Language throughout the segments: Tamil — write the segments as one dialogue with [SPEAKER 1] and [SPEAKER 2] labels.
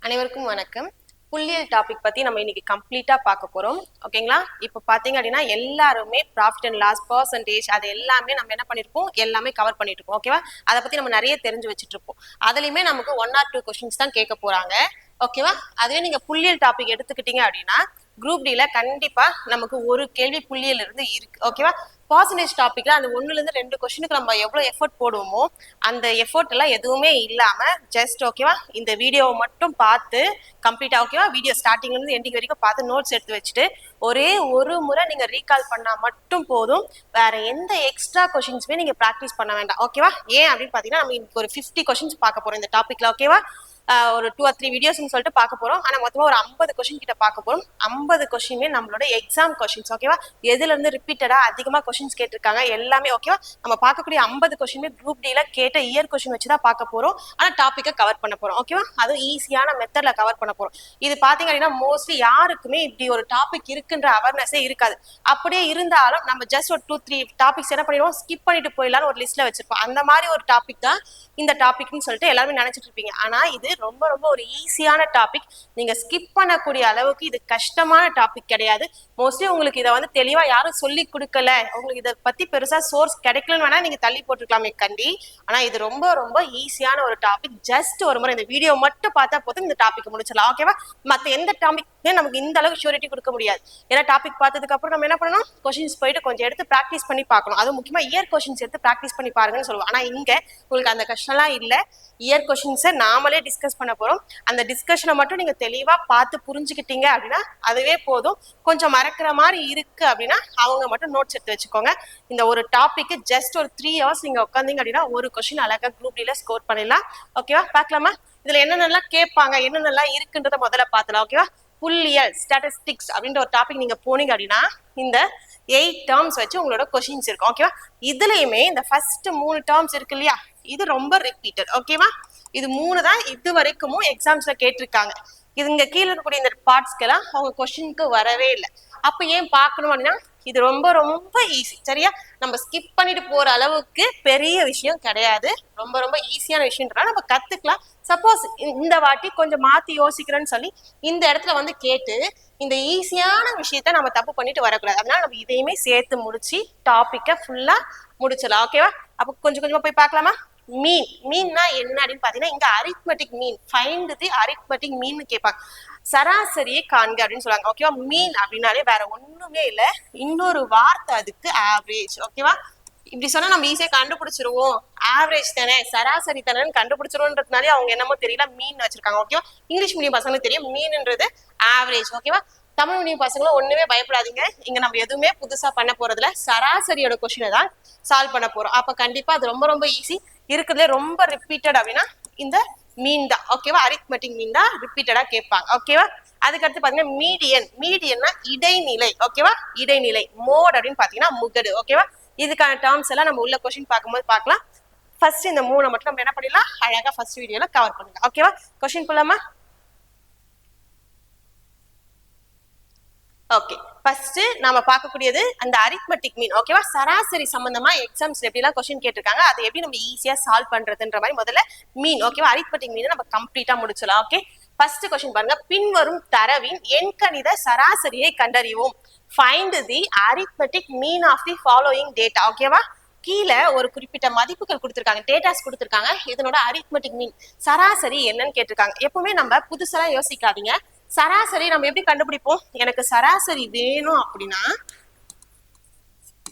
[SPEAKER 1] அனைவருக்கும் வணக்கம். புள்ளியல் டாபிக் பத்தி நம்ம இன்னைக்கு கம்ப்ளீட்டா பார்க்க போறோம். ஓகேங்களா? இப்போ பாத்தீங்க அப்படின்னா எல்லாருமே ப்ராஃபிட் அண்ட் லாஸ் பர்சன்டேஜ் அது எல்லாமே நம்ம என்ன பண்ணிருப்போம், எல்லாமே கவர் பண்ணிட்டு இருப்போம். ஓகேவா? அதை பத்தி நம்ம நிறைய தெரிஞ்சு வச்சுட்டு இருப்போம். அதுலயுமே நமக்கு 1 or 2 கொஸ்டின்ஸ் தான் கேட்க போறாங்க. ஓகேவா? அதுவே நீங்க புள்ளியல் டாபிக் எடுத்துக்கிட்டீங்க அப்படின்னா குரூப் டில கண்டிப்பா நமக்கு ஒரு கேள்வி புள்ளியல் இருந்து இருக்கு. ஓகேவா? பர்சன்டேஜ் டாபிக்ல அந்த 1ல இருந்து 2 கொஸ்டினுக்கு நம்ம எவ்வளவு எஃபர்ட் போடுவோமோ அந்த எஃபர்ட் எல்லாம் எதுவுமே இல்லாம ஜஸ்ட் ஓகேவா இந்த வீடியோவை மட்டும் பார்த்து கம்ப்ளீட்டா ஓகேவா வீடியோ ஸ்டார்டிங்ல இருந்து எண்டிங் வரைக்கும் பார்த்து நோட்ஸ் எடுத்து வச்சுட்டு ஒரே ஒரு முறை நீங்க ரீகால் பண்ணா மட்டும் போதும். வேற எந்த எக்ஸ்ட்ரா கொஸ்டின்ஸுமே நீங்க ப்ராக்டிஸ் பண்ண வேண்டாம். ஓகேவா? ஏன் அப்படின்னு பாத்தீங்கன்னா நம்ம இன்னைக்கு ஒரு 50 கொஸ்டின்ஸ் பார்க்க போறோம் இந்த டாபிக்ல. ஓகேவா? ஒரு 2 or 3 வீடியோஸ்னு சொல்லிட்டு பார்க்க போறோம். ஆனா மொத்தமா ஒரு 50 கொஸ்டின் கிட்ட பார்க்க போறோம். 50 கொஸ்டினுமே நம்மளோட எக்ஸாம் கொஸ்டின்ஸ். ஓகேவா? எதுல இருந்து ரிப்பீட்டடா அதிகமா கொஸ்டின்ஸ் கேட்டிருக்காங்க எல்லாமே. ஓகேவா? நம்ம பார்க்கக்கூடிய 50 கொஸ்டினுமே குரூப் டில கேட்ட இயர் கொஸ்டின் வச்சுதான் பார்க்க போறோம். ஆனா டாபிக்கை கவர் பண்ண போறோம். ஓகேவா? அதுவும் ஈஸியான மெத்தட்ல கவர் பண்ண போறோம். இது பாத்தீங்க அப்படின்னா மோஸ்ட்லி யாருக்குமே இப்படி ஒரு டாபிக் இருக்குன்ற அவேர்னஸே இருக்காது. அப்படியே இருந்தாலும் நம்ம ஜஸ்ட் ஒரு 2-3 டாபிக்ஸ் என்ன பண்ணிடுவோம், ஸ்கிப் பண்ணிட்டு போயிடலாம் ஒரு லிஸ்ட்ல வச்சிருப்போம். அந்த மாதிரி ஒரு டாபிக் தான் இந்த டாபிக்னு சொல்லிட்டு எல்லாருமே நினைச்சிட்டு இருப்பீங்க. ஆனா இது ரொம்ப ரொம்ப ஒரு ஈஸியான டாபிக். நீங்க ஸ்கிப் பண்ணக்கூடிய அளவுக்கு இது கஷ்டமான டாபிக் கிடையாது. மோஸ்ட்லி உங்களுக்கு இதை வந்து தெளிவா யாரும் சொல்லி கொடுக்கல, உங்களுக்கு இதை பத்தி பெருசா சோர்ஸ் கிடைக்கலன்னு வேணா நீங்க தள்ளி போட்டுருக்கலாமே கண்டி. ஆனா இது ரொம்ப ரொம்ப ஈஸியான ஒரு டாபிக். ஜஸ்ட் ஒரு முறை இந்த வீடியோ மட்டும் பார்த்தா போதும் இந்த டாபிக் முடிச்சிடலாம். ஓகேவா? மத்த எந்த டாபிக்மே நமக்கு இந்த அளவுக்கு ஷூரிட்டி கொடுக்க முடியாது. ஏன்னா டாபிக் பார்த்ததுக்கு அப்புறம் நம்ம என்ன பண்ணணும், கொஸ்டின்ஸ் போயிட்டு கொஞ்சம் எடுத்து ப்ராக்டிஸ் பண்ணி பார்க்கணும். அது முக்கியமா இயர் கொஸ்டின்ஸ் எடுத்து ப்ராக்டிஸ் பண்ணி பாருங்கன்னு சொல்லுவோம். ஆனா இங்க உங்களுக்கு அந்த கஷ்டம்லாம் இல்ல. இயர் கொஸ்டின்ஸை நாமளே டிஸ்கஸ் பண்ண போறோம். அந்த டிஸ்கஷனை மட்டும் நீங்க தெளிவா பார்த்து புரிஞ்சுக்கிட்டீங்க அப்படின்னா அதுவே போதும். கொஞ்சம் மறக்கிற மாதிரி இருக்கு அப்படின்னா அவங்க மட்டும் நோட்ஸ் எடுத்து வச்சுக்கோங்க. இந்த ஒரு டாபிக் ஜஸ்ட் ஒரு 3 hours நீங்க உட்காந்தீங்க அப்படின்னா ஒரு கொஸ்டின் அழகா குரூப் டில ஸ்கோர் பண்ணிடலாம். ஓகேவா? பார்க்கலாமா? இதுல என்னென்னலாம் கேட்பாங்க, என்னென்னலாம் இருக்குன்றத முதல்ல பார்த்துலாம். ஓகேவா? புள்ளியல் ஸ்டாட்டிஸ்டிக்ஸ் அப்படின்ற ஒரு டாபிக் நீங்க போனீங்க அப்படின்னா இந்த 8 டேர்ம்ஸ் வச்சு உங்களோட கொஸ்டின்ஸ் இருக்கும். ஓகேவா? இதுலயுமே இந்த ஃபர்ஸ்ட் 3 டேர்ம்ஸ் இருக்கு இல்லையா, இது ரொம்ப ரிப்பீட்டட். ஓகேவா? இது 3 தான் இது வரைக்கும் எக்ஸாம்ஸ்ல கேட்டிருக்காங்க. இது இங்க கீழே இருக்கக்கூடிய இந்த பார்ட்ஸ்க்கெல்லாம் அவங்க கொஸ்டினுக்கு வரவே இல்லை. அப்ப ஏன் பார்க்கணும் அப்படின்னா இது ரொம்ப ரொம்ப ஈஸி. சரியா? நம்ம ஸ்கிப் பண்ணிட்டு போற அளவுக்கு பெரிய விஷயம் கிடையாது. ரொம்ப ரொம்ப ஈஸியான விஷயம்ன்றா நம்ம கத்துக்கலாம். சப்போஸ் இந்த வாட்டி கொஞ்சம் மாத்தி யோசிக்கிறேன்னு சொல்லி இந்த இடத்துல வந்து கேட்டு இந்த ஈஸியான விஷயத்த நம்ம தப்பு பண்ணிட்டு வரக்கூடாது. அதனால நம்ம இதையுமே சேர்த்து முடிச்சு டாபிக்கை ஃபுல்லா முடிச்சிடலாம். ஓகேவா? அப்ப கொஞ்சம் கொஞ்சமா போய் பார்க்கலாமா? மீன். மீன்னா என்ன அப்படின்னு பாத்தீங்கன்னா இங்க arithmetic mean, find the arithmetic மீன் கேட்பாங்க. சராசரியை காண்க அப்படின்னு சொல்லுவாங்க. ஓகேவா? மீன் அப்படின்னாலே வேற ஒண்ணுமே இல்லை, இன்னொரு வார்த்தை அதுக்கு ஆவரேஜ். ஓகேவா? இப்படி சொன்னா நம்ம ஈஸியா கண்டுபிடிச்சிருவோம். ஆவரேஜ் தானே, சராசரி தானே கண்டுபிடிச்சிருவோன்றதுனாலே அவங்க என்னமோ தெரியல மீன் வச்சிருக்காங்க. ஓகேவா? இங்கிலீஷ் மீடியம் பசங்களுக்கு தெரியும் மீன்ன்றது ஆவரேஜ். ஓகேவா? தமிழ் மீடியம் பசங்களும் ஒண்ணுமே பயப்படாதீங்க. இங்க நம்ம எதுவுமே புதுசா பண்ண போறதுல சராசரியோட கொஸ்டினை தான் சால்வ் பண்ண போறோம். அப்ப கண்டிப்பா அது ரொம்ப ரொம்ப ஈஸி. இருக்கிறதுல ரொம்ப ரிப்பீட்டட் அப்படின்னா இந்த மீன் தான். ஓகேவா? அரித்மெட்டிக் மீன் தான் ரிப்பீட்டடா கேட்பாங்க. ஓகேவா? அதுக்கடுத்து பாத்தீங்கன்னா மீடியன். மீடியன்னா இடைநிலை. ஓகேவா? இடைநிலை. மோட் அப்படின்னு பாத்தீங்கன்னா முகடு. ஓகேவா? இதுக்கான டேர்ம்ஸ் எல்லாம் நம்ம உள்ள கொஸ்டின் பார்க்கும்போது பார்க்கலாம். ஃபர்ஸ்ட் இந்த 3 மட்டும் நம்ம என்ன பண்ணிடலாம், அழகா ஃபர்ஸ்ட் வீடியோல கவர் பண்ணுங்க. ஓகேவா? கொஸ்டின் போலாமா? ஓகே, ஃபர்ஸ்ட் நாம பார்க்கக்கூடியது அந்த அரித்மெட்டிக் மீன். ஓகேவா? சராசரி சம்பந்தமா எக்ஸாம்ஸ்ல எப்படி எல்லாம் கொஸ்டின் கேட்டிருக்காங்க, அதை எப்படி நம்ம ஈஸியா சால்வ் பண்றதுன்ற மாதிரி முதல்ல மீன். ஓகேவா? அரித்மெட்டிக் மீன் நம்ம கம்ப்ளீட்டா முடிச்சலாம். ஓகே, ஃபர்ஸ்ட் கொஸ்டின் பாருங்க. பின்வரும் தரவின் எண்கணித சராசரியை கண்டறிவோம். Find the arithmetic mean of the following data. ஓகேவா? கீழே ஒரு குறிப்பிட்ட மதிப்புகள் கொடுத்திருக்காங்க, டேட்டாஸ் கொடுத்திருக்காங்க. இதனோட அரித்மெட்டிக் மீன் சராசரி என்னன்னு கேட்டிருக்காங்க. எப்பவுமே நம்ம புதுசா யோசிக்காதீங்க. சராசரி நம்ம எப்படி கண்டுபிடிப்போம், எனக்கு சராசரி வேணும் அப்படின்னா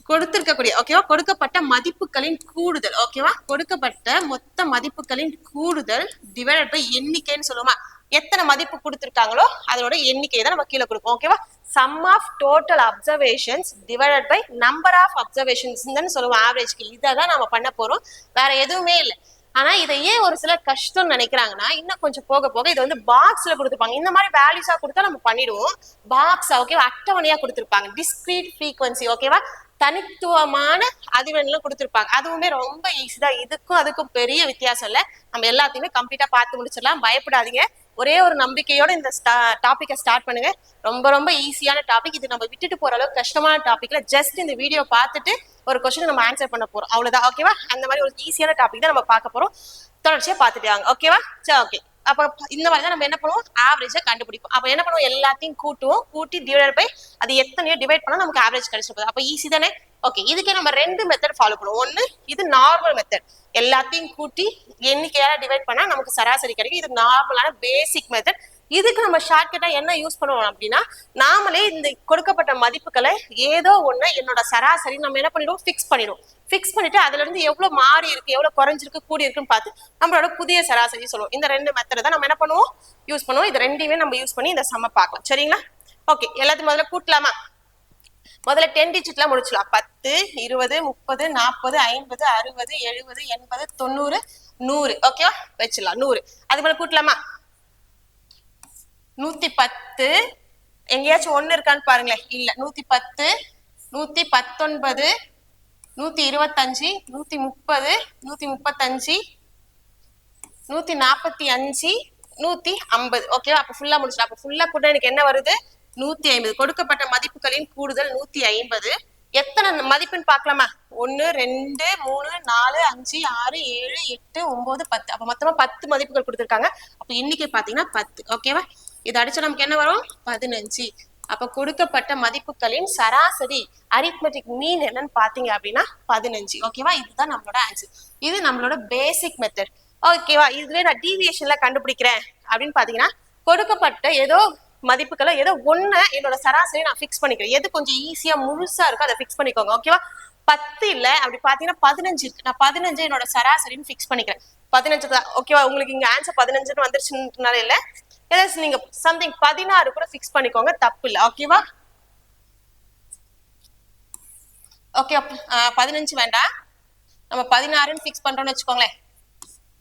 [SPEAKER 1] கொடுத்திருக்கக்கூடிய ஓகேவா கொடுக்கப்பட்ட மதிப்புகளின் கூடுதல். ஓகேவா? கொடுக்கப்பட்ட மொத்த மதிப்புகளின் கூடுதல் டிவைடட் பை எண்ணிக்கைன்னு சொல்லுவோமா, எத்தனை மதிப்பு கொடுத்திருக்காங்களோ அதோட எண்ணிக்கையை தான் நம்ம கீழே கொடுப்போம். ஓகேவா? Sum of total observations divided by number of observations சொல்லுவோம் ஆவரேஜ்க்கு. இதை தான் நம்ம பண்ண போறோம், வேற எதுவுமே இல்லை. ஆனா இதை ஏன் ஒரு சிலர் கஷ்டம்னு நினைக்கிறாங்கன்னா இன்னும் கொஞ்சம் போக போக இது வந்து பாக்ஸ்ல கொடுத்துருப்பாங்க. இந்த மாதிரி வேல்யூஸா கொடுத்தா நம்ம பண்ணிடுவோம். பாக்ஸ் ஓகேவா அட்டவணையா கொடுத்துருப்பாங்க. Discrete frequency. ஓகேவா? தனித்துவமான அதிர்வெண்ல கொடுத்துருப்பாங்க. அதுவுமே ரொம்ப ஈஸி தான். இதுக்கும் அதுக்கும் பெரிய வித்தியாசம் இல்லை. நம்ம எல்லாத்தையுமே கம்ப்ளீட்டா பார்த்து முடிச்சிடலாம். பயப்படாதீங்க. ஒரே ஒரு நம்பிக்கையோட இந்த டாபிக்கை ஸ்டார்ட் பண்ணுங்க. ரொம்ப ரொம்ப ஈஸியான டாபிக். இது நம்ம விட்டுட்டு போற அளவுக்கு கஷ்டமான டாபிக்ல ஜஸ்ட் இந்த வீடியோ பார்த்துட்டு ஒரு கொஸ்டின் நம்ம ஆன்சர் பண்ண போறோம், அவ்வளவுதான். ஓகேவா? அந்த மாதிரி ஒரு ஈஸியான டாபிக் தான் நம்ம பார்க்க போறோம். தொடர்ச்சியா பார்த்துட்டு வாங்க. ஓகேவா? சரி, ஓகே. அப்ப இந்த மாதிரி தான் நம்ம என்ன பண்ணுவோம், ஆவரேஜா கண்டுபிடிப்போம். அப்ப என்ன பண்ணுவோம், எல்லாத்தையும் கூட்டுவோம், கூட்டி டிவைட் பை அது எத்தனையோ டிவைட் பண்ணா நமக்கு ஆவரேஜ் கிடைச்சு போகுது. அப்ப ஈஸி தானே. ஓகே, இதுக்கு நம்ம ரெண்டு மெத்தட் ஃபாலோ பண்ணுவோம். ஒன்னு இது நார்மல் மெத்தட், எல்லாத்தையும் கூட்டி எண்ணிக்கையால டிவைட் பண்ணா நமக்கு சராசரி கிடைக்கும். இது நார்மலான பேசிக் மெத்தட். இதுக்கு நம்ம ஷார்ட்கட்டா என்ன யூஸ் பண்ணுவோம் அப்படின்னா, நாமளே இந்த கொடுக்கப்பட்ட மதிப்புகளை ஏதோ ஒண்ணு என்னோட சராசரி நம்ம என்ன பண்ணிடுவோம், ஃபிக்ஸ் பண்ணிடுவோம். ஃபிக்ஸ் பண்ணிட்டு அதுல இருந்து எவ்வளவு மாறி இருக்கு, எவ்வளவு குறைஞ்சிருக்கு, கூடி இருக்குன்னு பார்த்து நம்மளோட புதிய சராசரி சொல்லுவோம். இந்த ரெண்டு மெத்தட் தான் நம்ம என்ன பண்ணுவோம், யூஸ் பண்ணுவோம். இது ரெண்டையுமே நம்ம யூஸ் பண்ணி இந்த சம்ம பார்க்கலாம். சரிங்களா? ஓகே, எல்லாத்தையும் முதல்ல கூட்டலாமா? முதல்ல 10 டிஜிட்ல முடிச்சலாம். 10, 20, 30, 40, 50, 60, 70, 80, 90, 100. ஓகேவா? வச்சிடலாம் 100. அது மேல கூட்டலாமா? 110 எங்கேயாச்சும் ஒண்ணு இருக்கான்னு பாருங்களேன். இல்ல. 110, 119, 125, 130, 135, 145, 150. ஓகேவா? அப்ப ஃபுல்லா முடிச்சிடலாம். அப்ப ஃபுல்லா கூட எனக்கு என்ன வருது, 150. கொடுக்கப்பட்ட மதிப்புகளின் கூடுதல் 150. எத்தனை மதிப்புன்னு பார்க்கலாமா? 1, 2, 3, 4, 5, 6, 7, 8, 9, 10. அப்ப மொத்தமா 10 மதிப்புகள் கொடுத்துருக்காங்க. அப்ப எண்ணிக்கை பாத்தீங்கன்னா 10. ஓகேவா? இது அடிச்சா நமக்கு என்ன வரும், 15. அப்ப கொடுக்கப்பட்ட மதிப்புகளின் சராசரி அரித்மெட்டிக் மீன் என்னன்னு பாத்தீங்க அப்படின்னா 15. ஓகேவா? இதுதான் நம்மளோட ஆன்சர். இது நம்மளோட பேசிக் மெத்தட். ஓகேவா? இதுவே நான் டீவியேஷன்ல கண்டுபிடிக்கிறேன் அப்படின்னு பாத்தீங்கன்னா, கொடுக்கப்பட்ட ஏதோ மதிப்புகளை ஏதோ ஒண்ணு என்னோட சராசரி நான் ஃபிக்ஸ் பண்ணிக்கிறேன். எது கொஞ்சம் ஈஸியா முழுசா இருக்கோ அதை ஃபிக்ஸ் பண்ணிக்கோங்க. ஓகேவா? 10 இல்ல அப்படி பாத்தீங்கன்னா 15 இருக்கு. நான் 15 என்னோட சராசரின்னு ஃபிக்ஸ் பண்ணிக்கிறேன். 15 தான். ஓகேவா? உங்களுக்கு இங்க ஆன்சர் 15 வந்துருச்சுனால இல்ல, ஏதாச்சும் நீங்க சம்திங் 16 கூட ஃபிக்ஸ் பண்ணிக்கோங்க, தப்பு இல்ல. ஓகேவா? ஓகே, 15 வேண்டாம், நம்ம 16ன்னு ஃபிக்ஸ் பண்றோம்னு வச்சுக்கோங்களேன்.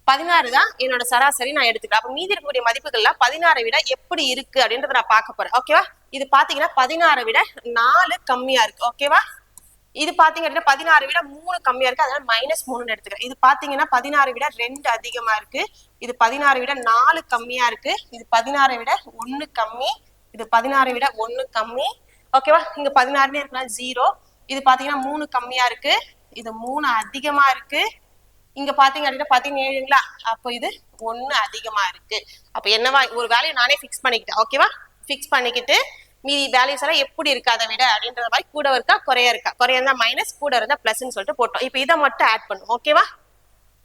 [SPEAKER 1] 16 தான் என்னோட சராசரி நான் எடுத்துக்கிறேன். அப்ப மீதி இருக்கக்கூடிய மதிப்புகள்ல 16 விட எப்படி இருக்கு அப்படின்றத நான் பார்க்க போறேன். ஓகேவா? இது பாத்தீங்கன்னா 16 விட 4 கம்மியா இருக்கு. ஓகேவா? இது பாத்தீங்கன்னா 16 விட 3 கம்மியா இருக்கு, அதனால -3 எடுத்துக்கிறேன். இது பாத்தீங்கன்னா 16 விட 2 அதிகமா இருக்கு. இது 16 விட 4 கம்மியா இருக்கு. இது 16 விட 1 கம்மி. இது 16 விட 1 கம்மி. ஓகேவா? இங்க 16 இருக்கலாம் 0. இது பாத்தீங்கன்னா 3 கம்மியா இருக்கு. இது 3 அதிகமா இருக்கு. இங்க பாத்தீங்க அப்படின்னா 17ங்களா, அப்போ இது 1 அதிகமா இருக்கு. அப்ப என்னவா ஒரு வேல்யூ நானே ஃபிக்ஸ் பண்ணிக்கிட்டேன். ஓகேவா? ஃபிக்ஸ் பண்ணிக்கிட்டு மீதி வேல்யூஸ் எல்லாம் எப்படி இருக்கு அதை விட அப்படின்ற மாதிரி கூட இருக்கா குறைய இருக்கா, குறைய இருந்தா மைனஸ், கூட இருந்தா பிளஸ்ன்னு சொல்லிட்டு போட்டோம். இப்போ இதை மட்டும் ஆட் பண்ணும். ஓகேவா?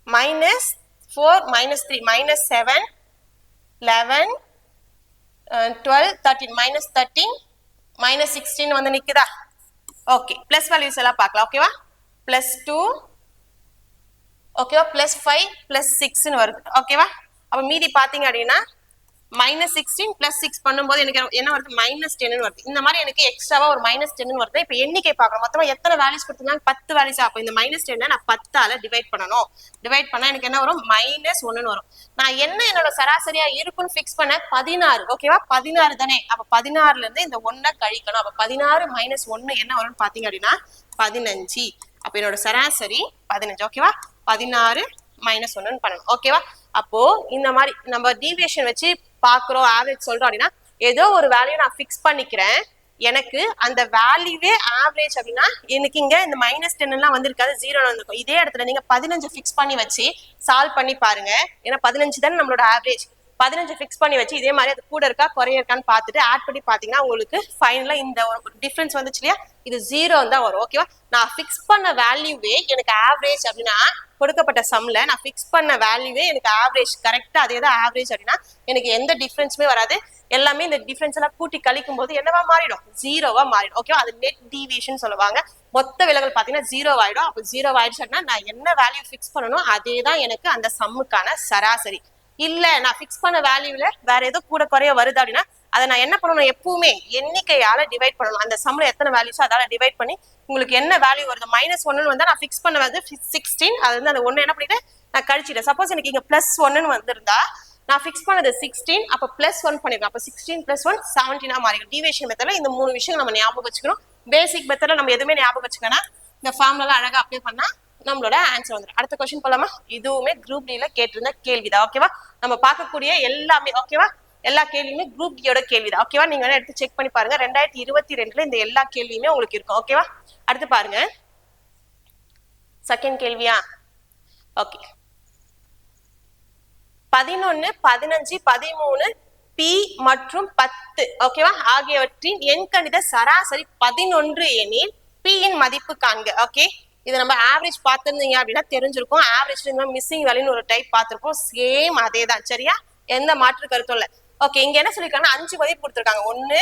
[SPEAKER 1] -4, -3, -7, 11, 12, 13, -13, -16 வந்து நிக்குதா? ஓகே, பிளஸ் வேல்யூஸ் எல்லாம் பார்க்கலாம். ஓகேவா? +2, ஓகேவா, +5, +6 வருது. ஓகேவா? அப்ப மீதி பாத்தீங்க அப்படின்னா -16 +6 பண்ணும்போது எனக்கு என்ன வருது, -10 வருது. இந்த மாதிரி எனக்கு எக்ஸ்ட்ராவா ஒரு -10 வருது. இப்ப எண்ணிக்கை பார்க்கணும். மொத்தமா எத்தனை வேல்யூஸ் கொடுத்துருந்தாங்க, 10 வேல்யூஸ். அப்ப இந்த -10 நான் 10ஆல டிவைட் பண்ணணும். டிவைட் பண்ணா எனக்கு என்ன வரும், -1 வரும். நான் என்ன என்னோட சராசரியா இருக்குன்னு ஃபிக்ஸ் பண்ண 16. ஓகேவா? 16 தானே. அப்ப 16ல இருந்து இந்த 1 கழிக்கணும். அப்ப 16 -1 என்ன வரும்னு பாத்தீங்க அப்படின்னா 15. அப்ப என்னோட சராசரி 15. ஓகேவா? 16 -1 பண்ணணும். ஓகேவா? அப்போ இந்த மாதிரி நம்ம டீவியேஷன் வச்சு பாக்குறோம், ஆவரேஜ் சொல்றோம் அப்படின்னா ஏதோ ஒரு வேல்யூ நான் ஃபிக்ஸ் பண்ணிக்கிறேன். எனக்கு அந்த வேல்யூவே ஆவரேஜ் அப்படின்னா எனக்கு இங்க இந்த -10 எல்லாம் வந்திருக்காது, 0 வந்திருக்கும். இதே இடத்துல நீங்க 15 ஃபிக்ஸ் பண்ணி வச்சு சால்வ் பண்ணி பாருங்க. ஏன்னா 15 தானே நம்மளோட ஆவரேஜ். 15 ஃபிக்ஸ் பண்ணி வச்சு இதே மாதிரி அது கூட இருக்கா குறைய இருக்கான்னு பார்த்துட்டு ஆட் பண்ணி பாத்தீங்கன்னா உங்களுக்கு ஃபைனலா இந்த ஒரு டிஃபரன்ஸ் வந்துச்சு இல்லையா, இது 0 தான் வரும். ஓகேவா? நான் ஃபிக்ஸ் பண்ண வேல்யூவே எனக்கு ஆவரேஜ் அப்படின்னா கொடுக்கப்பட்ட சம்ல நான் ஃபிக்ஸ் பண்ண வேல்யூவே எனக்கு ஆவரேஜ், கரெக்டா அதே தான் ஆவரேஜ் அப்படின்னா எனக்கு எந்த டிஃபரன்ஸுமே வராது. எல்லாமே இந்த டிஃபரன்ஸ் எல்லாம் கூட்டி கழிக்கும் போது என்னவா மாறிடும், 0வா மாறிடும். ஓகேவா? அது நெட் டீவியேஷன் சொல்லுவாங்க. மொத்த விலகல் பாத்தீங்கன்னா 0 ஆயிடும். அப்போ 0 ஆயிடுச்சு அப்படின்னா நான் என்ன வேல்யூ ஃபிக்ஸ் பண்ணணும் அதே தான் எனக்கு அந்த சம்முக்கான சராசரி. இல்ல நான் ஃபிக்ஸ் பண்ண வேல்யூல வேற ஏதோ கூட குறைய வருது அப்படின்னா அதை நான் என்ன பண்ணணும், எப்பவுமே எண்ணிக்கையால டிவைட் பண்ணணும். அந்த சம்ல எத்தனை வேல்யூஸோ அதால டிவைட் பண்ணி உங்களுக்கு என்ன வேல்யூ வருது, -1 வந்தா நான் ஃபிக்ஸ் பண்ண வந்து 16, அது வந்து அந்த 1 என்ன பண்ணிட்டு நான் கழிச்சிட்டேன். சப்போஸ் எனக்கு இங்க +1 வந்திருந்தா நான் ஃபிக்ஸ் பண்ணது 16, அப்ப +1 பண்ணிருக்கேன். அப்ப 16 + 1 17 மாறிடும். டீவியேஷன் மெத்தட்ல இந்த 3 விஷயம் நம்ம ஞாபகம் வச்சுக்கணும். பேசிக் மெத்தட்ல நம்ம எதுவுமே ஞாபகம் வச்சுக்கணும். இந்த ஃபார்முலா அழகா அப்ளை பண்ணா நம்மளோட ஆன்சர் வந்துடும். அடுத்த கொஸ்டின் போலாமா? இதுவுமே குரூப் டில கேட்டிருந்த கேள்விதான். ஓகேவா? நம்ம பார்க்கக்கூடிய எல்லாமே ஓகேவா, எல்லா கேள்வியுமே குரூப் டியோட கேள்விதான். ஓகேவா? நீங்க வேணா எடுத்து செக் பண்ணி பாருங்க. 2022ல இந்த எல்லா கேள்வியுமே உங்களுக்கு இருக்கும். ஓகேவா? அடுத்து பாருங்க, செகண்ட் கேள்வியா. ஓகே, 11, 15, 13, P மற்றும் 10 ஓகேவா ஆகியவற்றின் எண்கணித சராசரி 11 எனில் P இன் மதிப்பு காண்க. ஓகே, இது நம்ம ஆவரேஜ் பார்த்துருந்தீங்க அப்படின்னா தெரிஞ்சிருக்கும். ஆவரேஜ் மிஸ்ஸிங் வேல்யூன்னு ஒரு டைப் பார்த்துருப்போம். சேம் அதே தான். சரியா, எந்த மாற்று கருத்தும் இல்லை. ஓகே, இங்க என்ன சொல்லிருக்காங்கன்னா 5 மதிப்பு கொடுத்துருக்காங்க. 1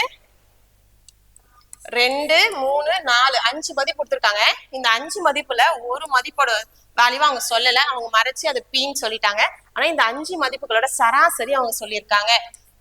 [SPEAKER 1] 2 3 4 5 மதிப்பு கொடுத்துருக்காங்க. இந்த 5 மதிப்புல ஒரு மதிப்போட வேல்யூவா அவங்க சொல்லல, அவங்க மறைச்சு அது Pன்னு சொல்லிட்டாங்க. ஆனா இந்த 5 மதிப்புகளோட சராசரி அவங்க சொல்லியிருக்காங்க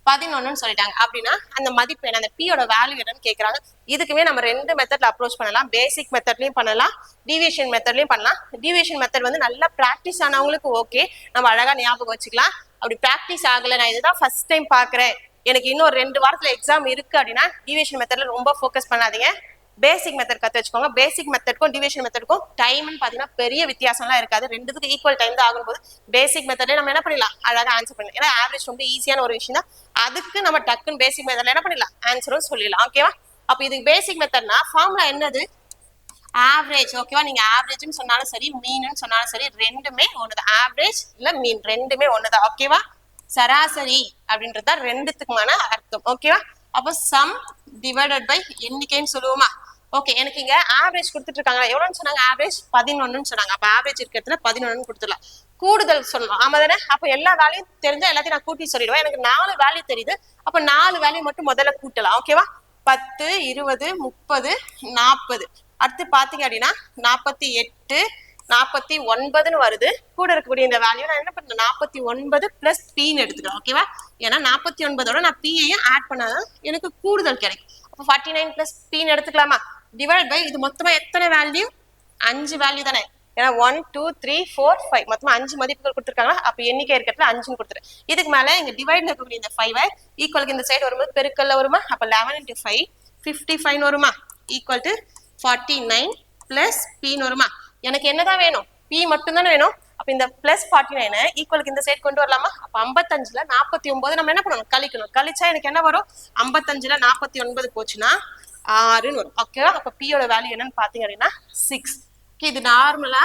[SPEAKER 1] 11ன்னு சொல்லிட்டாங்க. அப்படின்னா அந்த மதிப்பு என்ன, அந்த Pயோட வேல்யூ என்னன்னு கேட்கறாங்க. இதுக்குமே நம்ம 2 மெத்தட்ல அப்ரோச் பண்ணலாம். பேசிக் மெத்தட்லயும் பண்ணலாம், டீவியேஷன் மெத்தட்லயும் பண்ணலாம். டீவியேஷன் மெத்தட் வந்து நல்லா பிராக்டிஸ் ஆனவங்களுக்கு ஓகே, நம்ம அழகா ஞாபகம் வச்சுக்கலாம். அப்படி பிராக்டிஸ் ஆகல, நான் இதுதான் ஃபர்ஸ்ட் டைம் பாக்குறேன், எனக்கு இன்னும் 2 வாரத்துல எக்ஸாம் இருக்கு அப்படின்னா டீவியேஷன் மெத்தட்ல ரொம்ப ஃபோக்கஸ் பண்ணாதீங்க. பேசிக் மெத்தட் கத்து வச்சுக்கோங்க. பேசிக் மெத்தட்க்கும் டிவிஷன் மெத்தட்க்கும் டைம்னு பாத்தீங்கன்னா பெரிய வித்தியாசம்லாம் இருக்காது. ரெண்டுத்துக்கு ஈக்குவல் டைம் தான் ஆகும்போது பேசிக் மெத்தட்ல நம்ம என்ன பண்ணிடலாம், அழகா ஆன்சர் பண்ணலாம். ஏன்னா ஆவரேஜ் ரொம்ப ஈஸியான ஒரு விஷயம் தான். அதுக்கு நம்ம டக்குன்னு பேசிக் மெத்தட்ல என்ன பண்ணிடலாம், ஆன்சரும் சொல்லிடலாம். ஓகேவா, அப்ப இதுக்கு பேசிக் மெத்தட்னா ஃபார்முலா என்னது, ஆவரேஜ். ஓகேவா, நீங்க ஆவரேஜ்னு சொன்னாலும் சரி, மீன்னு சொன்னாலும் சரி, ரெண்டுமே ஒண்ணுதான். ஆவரேஜ் இல்ல மீன் ரெண்டுமே ஒண்ணுதான். ஓகேவா, சராசரி அப்படின்றது தான் ரெண்டுத்துக்குமான அர்த்தம். ஓகேவா, அப்போ சம் டிவைடட் பை எண்ணிக்கைன்னு சொல்லுவோமா. ஓகே, எனக்கு இங்க ஆவரேஜ் கொடுத்துட்டு இருக்காங்க. எவ்வளவுன்னு சொன்னாங்க, ஆவரேஜ் 11ன்னு சொன்னாங்க. அப்ப ஆவரேஜ் இருக்கிறதுல 11ன்னு கொடுத்துடலாம். கூடுதல் சொல்லணும், ஆமா தானே. அப்ப எல்லா வேல்யூம் தெரிஞ்சா எல்லாத்தையும் நான் கூட்டி சொல்லிடுவேன். எனக்கு 4 வேல்யூ தெரியுது, அப்ப 4 வேல்யூ மட்டும் முதல்ல கூட்டலாம். ஓகேவா, 10 20 30 40. அடுத்து பாத்தீங்க அப்படின்னா 48 49ன்னு வருது. கூட இருக்கக்கூடிய இந்த வேல்யூ நான் என்ன பண்றேன், 49 பிளஸ் Pன்னு எடுத்துக்கிறேன். ஓகேவா, ஏன்னா 49ஓட நான் Pயையும் ஆட் பண்ணாதான் எனக்கு கூடுதல் கிடைக்கும். அப்போ 49 பிளஸ் Pன்னு எடுத்துக்கலாமா. டிவைட் பை இது மொத்தமா எத்தனை வேல்யூ, 5 வேல்யூ தானே. ஏன்னா 1 2 3 4 5 மொத்தமா 5 மதிப்புகள் கொடுத்துருக்காங்க. அப்ப எண்ணிக்கை இருக்கிறதுல 5ன்னு கொடுத்துரு. இதுக்கு மேல இங்க டிவைட் இருக்கக்கூடிய இந்த 5 ஈக்குவலுக்கு இந்த சைடு வரும்போது பெருக்கல்ல வருமா. அப்ப 11 into 5 55 வருமா. ஈக்குவல் டு 49 பிளஸ் Pன்னு வருமா. எனக்கு என்னதான் வேணும், P மட்டும் தானே வேணும். அப்ப இந்த பிளஸ் 49 ஈக்குவலுக்கு இந்த சைடு கொண்டு வரலாமா. அப்ப 55ல 49 நம்ம என்ன பண்ணணும், கழிக்கணும். கழிச்சா எனக்கு என்ன வரும், 55ல 49 போச்சுன்னா 6ன்னு வரும். ஓகேவா, அப்ப Pயோட வேல்யூ என்னன்னு பாத்தீங்க அப்படின்னா 6. இது நார்மலா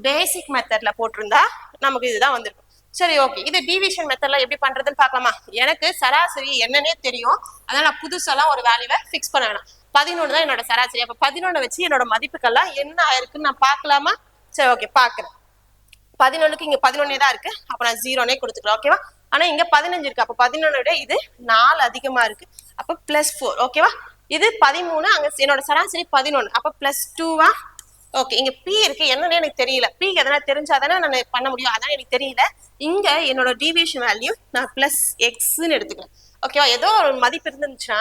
[SPEAKER 1] பேசிக் மெத்தட்ல போட்டிருந்தா நமக்கு இதுதான் வந்திருக்கும். சரி, ஓகே, இது டிவிஷன் மெத்தட்ல எப்படி பண்றதுன்னு பாக்கலாமா. எனக்கு சராசரி என்னன்னே தெரியும், அதனால நான் புதுசாலாம் ஒரு வேல்யூவை ஃபிக்ஸ் பண்ண வேணாம். 11 தான் என்னோட சராசரி. அப்ப 11 வச்சு என்னோட மதிப்புக்கெல்லாம் என்ன ஆயிருக்குன்னு நான் பாக்கலாமா. சரி, ஓகே, பாக்குறேன். 11க்கு இங்க 11 தான் இருக்கு, அப்ப நான் 0னே கொடுத்துக்கிறேன். ஓகேவா, ஆனா இங்க 15 இருக்கு. அப்ப 11 விட இது 4 அதிகமா இருக்கு. அப்ப பிளஸ் 4. ஓகேவா, இது 13, அங்க என்னோட சராசரி 11, அப்ப பிளஸ் 2வா. ஓகே, இங்க P இருக்கு, என்னன்னு எனக்கு தெரியல. P எதனா தெரிஞ்சாதானே நான் பண்ண முடியும், அதான் எனக்கு தெரியல. இங்க என்னோட டிவியேஷன் வேல்யூ நான் பிளஸ் எக்ஸ்ன்னு எடுத்துக்கிறேன். ஓகேவா, ஏதோ ஒரு மதிப்பு இருந்துச்சுன்னா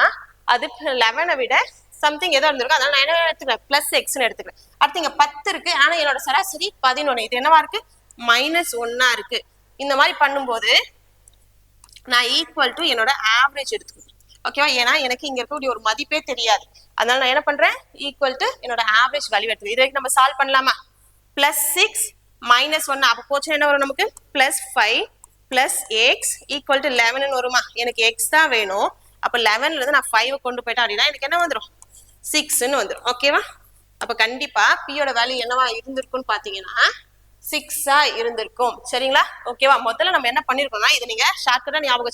[SPEAKER 1] அது 11 விட சம்திங் ஏதோ இருந்திருக்கும், அதனால நான் என்ன எடுத்துக்கிறேன், பிளஸ் எக்ஸ்ன்னு எடுத்துக்கிறேன். அடுத்து இங்க 10 இருக்கு, ஆனா என்னோட சராசரி 11, இது என்னவா இருக்கு, -1 இருக்கு. இந்த மாதிரி பண்ணும்போது நான் ஈக்குவல் டு என்னோட ஆவரேஜ் எடுத்துக்கிறேன். ஓகேவா, ஏன்னா எனக்கு இங்க இருக்கக்கூடிய ஒரு மதிப்பே தெரியாது, அதனால நான் என்ன பண்றேன், ஈக்குவல் டு என்னோட ஆவரேஜ் வேல்யூ எடுத்துக்கிறேன். இது வரைக்கும் நம்ம சால்வ் பண்ணலாமா. பிளஸ் 6 -1 அப்ப போச்சு என்ன வரும் நமக்கு, plus 5 plus x equal to 11ன்னு வருமா. எனக்கு எக்ஸ் தான் வேணும். அப்ப 11ல இருந்து நான் 5 கொண்டு போயிட்டேன் அப்படின்னா எனக்கு என்ன வந்துடும், 6ன்னு வந்துடும். ஓகேவா, அப்ப கண்டிப்பா Pயோட வேல்யூ என்னவா இருந்திருக்கும்னு பாத்தீங்கன்னா 6ஆ இருந்திருக்கும். சரிங்களா, ஓகேவா. முதல்ல நம்ம என்ன பண்ணிருக்கோம்னா, இது நீங்க ஷார்ட்கட்டா ஞாபகம்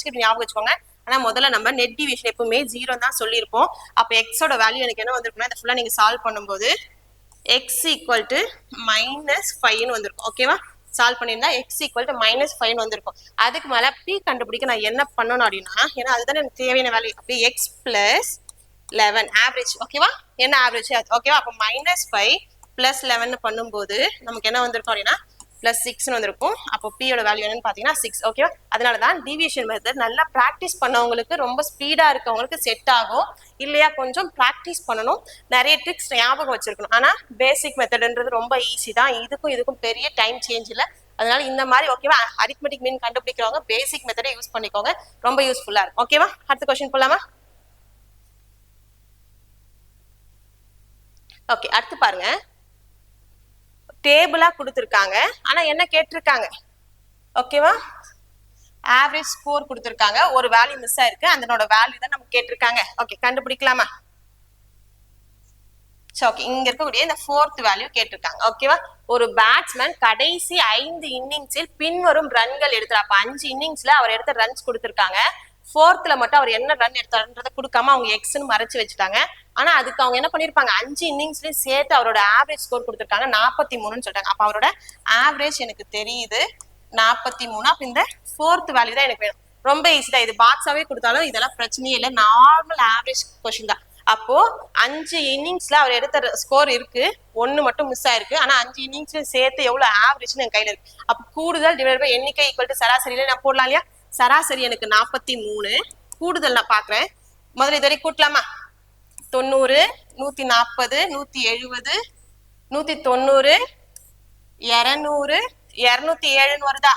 [SPEAKER 1] வச்சுக்கோங்க. ஆனா முதல்ல நம்ம நெட் டிவிஷன் எப்பவுமே 0 தான் சொல்லியிருப்போம். அப்ப எக்ஸோட வேல்யூ எனக்கு என்ன வந்திருக்குன்னா, இதை ஃபுல்லா நீங்க சால்வ் பண்ணும்போது எக்ஸ் ஈக்குவல் டு -5ன்னு வந்திருக்கும். ஓகேவா, சால்வ் பண்ணியிருந்தா எக்ஸ் ஈக்குவல் டு -5ன்னு வந்திருக்கும். அதுக்கு மேல P கண்டுபிடிக்க நான் என்ன பண்ணணும் அப்படின்னா, ஏன்னா அதுதான் எனக்கு தேவையான வேல்யூ. அப்படியே எக்ஸ் பிளஸ் 11 ஆவரேஜ். ஓகேவா, என்ன ஆவரேஜ் அது. ஓகேவா, அப்ப -5 பிளஸ் 11 பண்ணும்போது நமக்கு என்ன வந்திருக்கும் அப்படின்னா பிளஸ் 6ன்னு வந்திருக்கும். அப்போ Pயோட வேல்யூ என்னன்னு பாத்தீங்கன்னா 6. ஓகேவா, அதனாலதான் டிவியேஷன் மெத்தட் நல்லா பிராக்டிஸ் பண்ணவங்களுக்கு, ரொம்ப ஸ்பீடா இருக்கவங்களுக்கு செட் ஆகும். இல்லையா, கொஞ்சம் பிராக்டிஸ் பண்ணணும், நிறைய ட்ரிக்ஸ் ஞாபகம் வச்சிருக்கணும். ஆனா பேசிக் மெத்தட்ன்றது ரொம்ப ஈஸி தான். இதுக்கும் பெரிய டைம் சேஞ்ச் இல்லை. அதனால இந்த மாதிரி ஓகேவா, அரித்மெட்டிக் மீன் கண்டுபிடிக்கிறவங்க பேசிக் மெத்தடை யூஸ் பண்ணிக்கோங்க, ரொம்ப யூஸ்ஃபுல்லா இருக்கும். ஓகேவா, அடுத்த கொஸ்டின் போலாமா. ஓகே, அடுத்து பாருங்க, டேபிளா கொடுத்துருக்காங்க. ஆனா என்ன கேட்டிருக்காங்க, ஓகேவா, ஆவரேஜ் ஸ்கோர் கொடுத்துருக்காங்க. ஒரு வேல்யூ மிஸ் ஆயிருக்கு, அதனோட வேல்யூ தான் நமக்கு கேட்டிருக்காங்க. ஓகே, கண்டுபிடிக்கலாமா. ஓகே, இங்க இருக்கக்கூடிய இந்த 4th வேல்யூ கேட்டிருக்காங்க. ஓகேவா? ஒரு பேட்ஸ்மேன் கடைசி 5 இன்னிங்ஸில் பின்வரும் ரன்கள் எடுத்தார். அப்ப 5 இன்னிங்ஸ்ல அவர் எடுத்த ரன்ஸ் கொடுத்திருக்காங்க. 4th மட்டும் அவர் என்ன ரன் எடுத்தாருன்றதை கொடுக்காம அவங்க எக்ஸ்ன்னு மறைச்சு வச்சுட்டாங்க. ஆனா அதுக்கு அவங்க என்ன பண்ணிருப்பாங்க, 5 இன்னிங்ஸ்லயும் சேர்த்து அவரோட ஆவரேஜ் ஸ்கோர் கொடுத்திருக்காங்க 43ன்னு சொல்லிட்டாங்க. அப்ப அவரோட ஆவரேஜ் எனக்கு தெரியுது 43. அப்ப இந்த 4th வேல்யூ தான் எனக்கு வேணும். ரொம்ப ஈஸி தான், இது பாக்ஸாவே கொடுத்தாலும் இதெல்லாம் பிரச்சனையே இல்லை, நார்மல் ஆவரேஜ் கொஸ்டின் தான். அப்போ 5 இன்னிங்ஸ்ல அவர் எடுத்த ஸ்கோர் இருக்கு, 1 மட்டும் மிஸ் ஆயிருக்கு. ஆனா 5 இன்னிங்ஸ்ல சேர்த்து எவ்வளவு ஆவரேஜ் என் கையில இருக்கு. அப்ப கூடுதல் டிவைட் பை எண்ணிக்கை ஈக்குவல் டு சராசரியில நான் போடலாம் இல்லையா? சராசரி எனக்கு 43, கூடுதல் நான் பாக்குறேன். முதல்ல இது வரைக்கும் கூட்டலாமா? 90, 140, 170, 190, 200, 207 வருதா?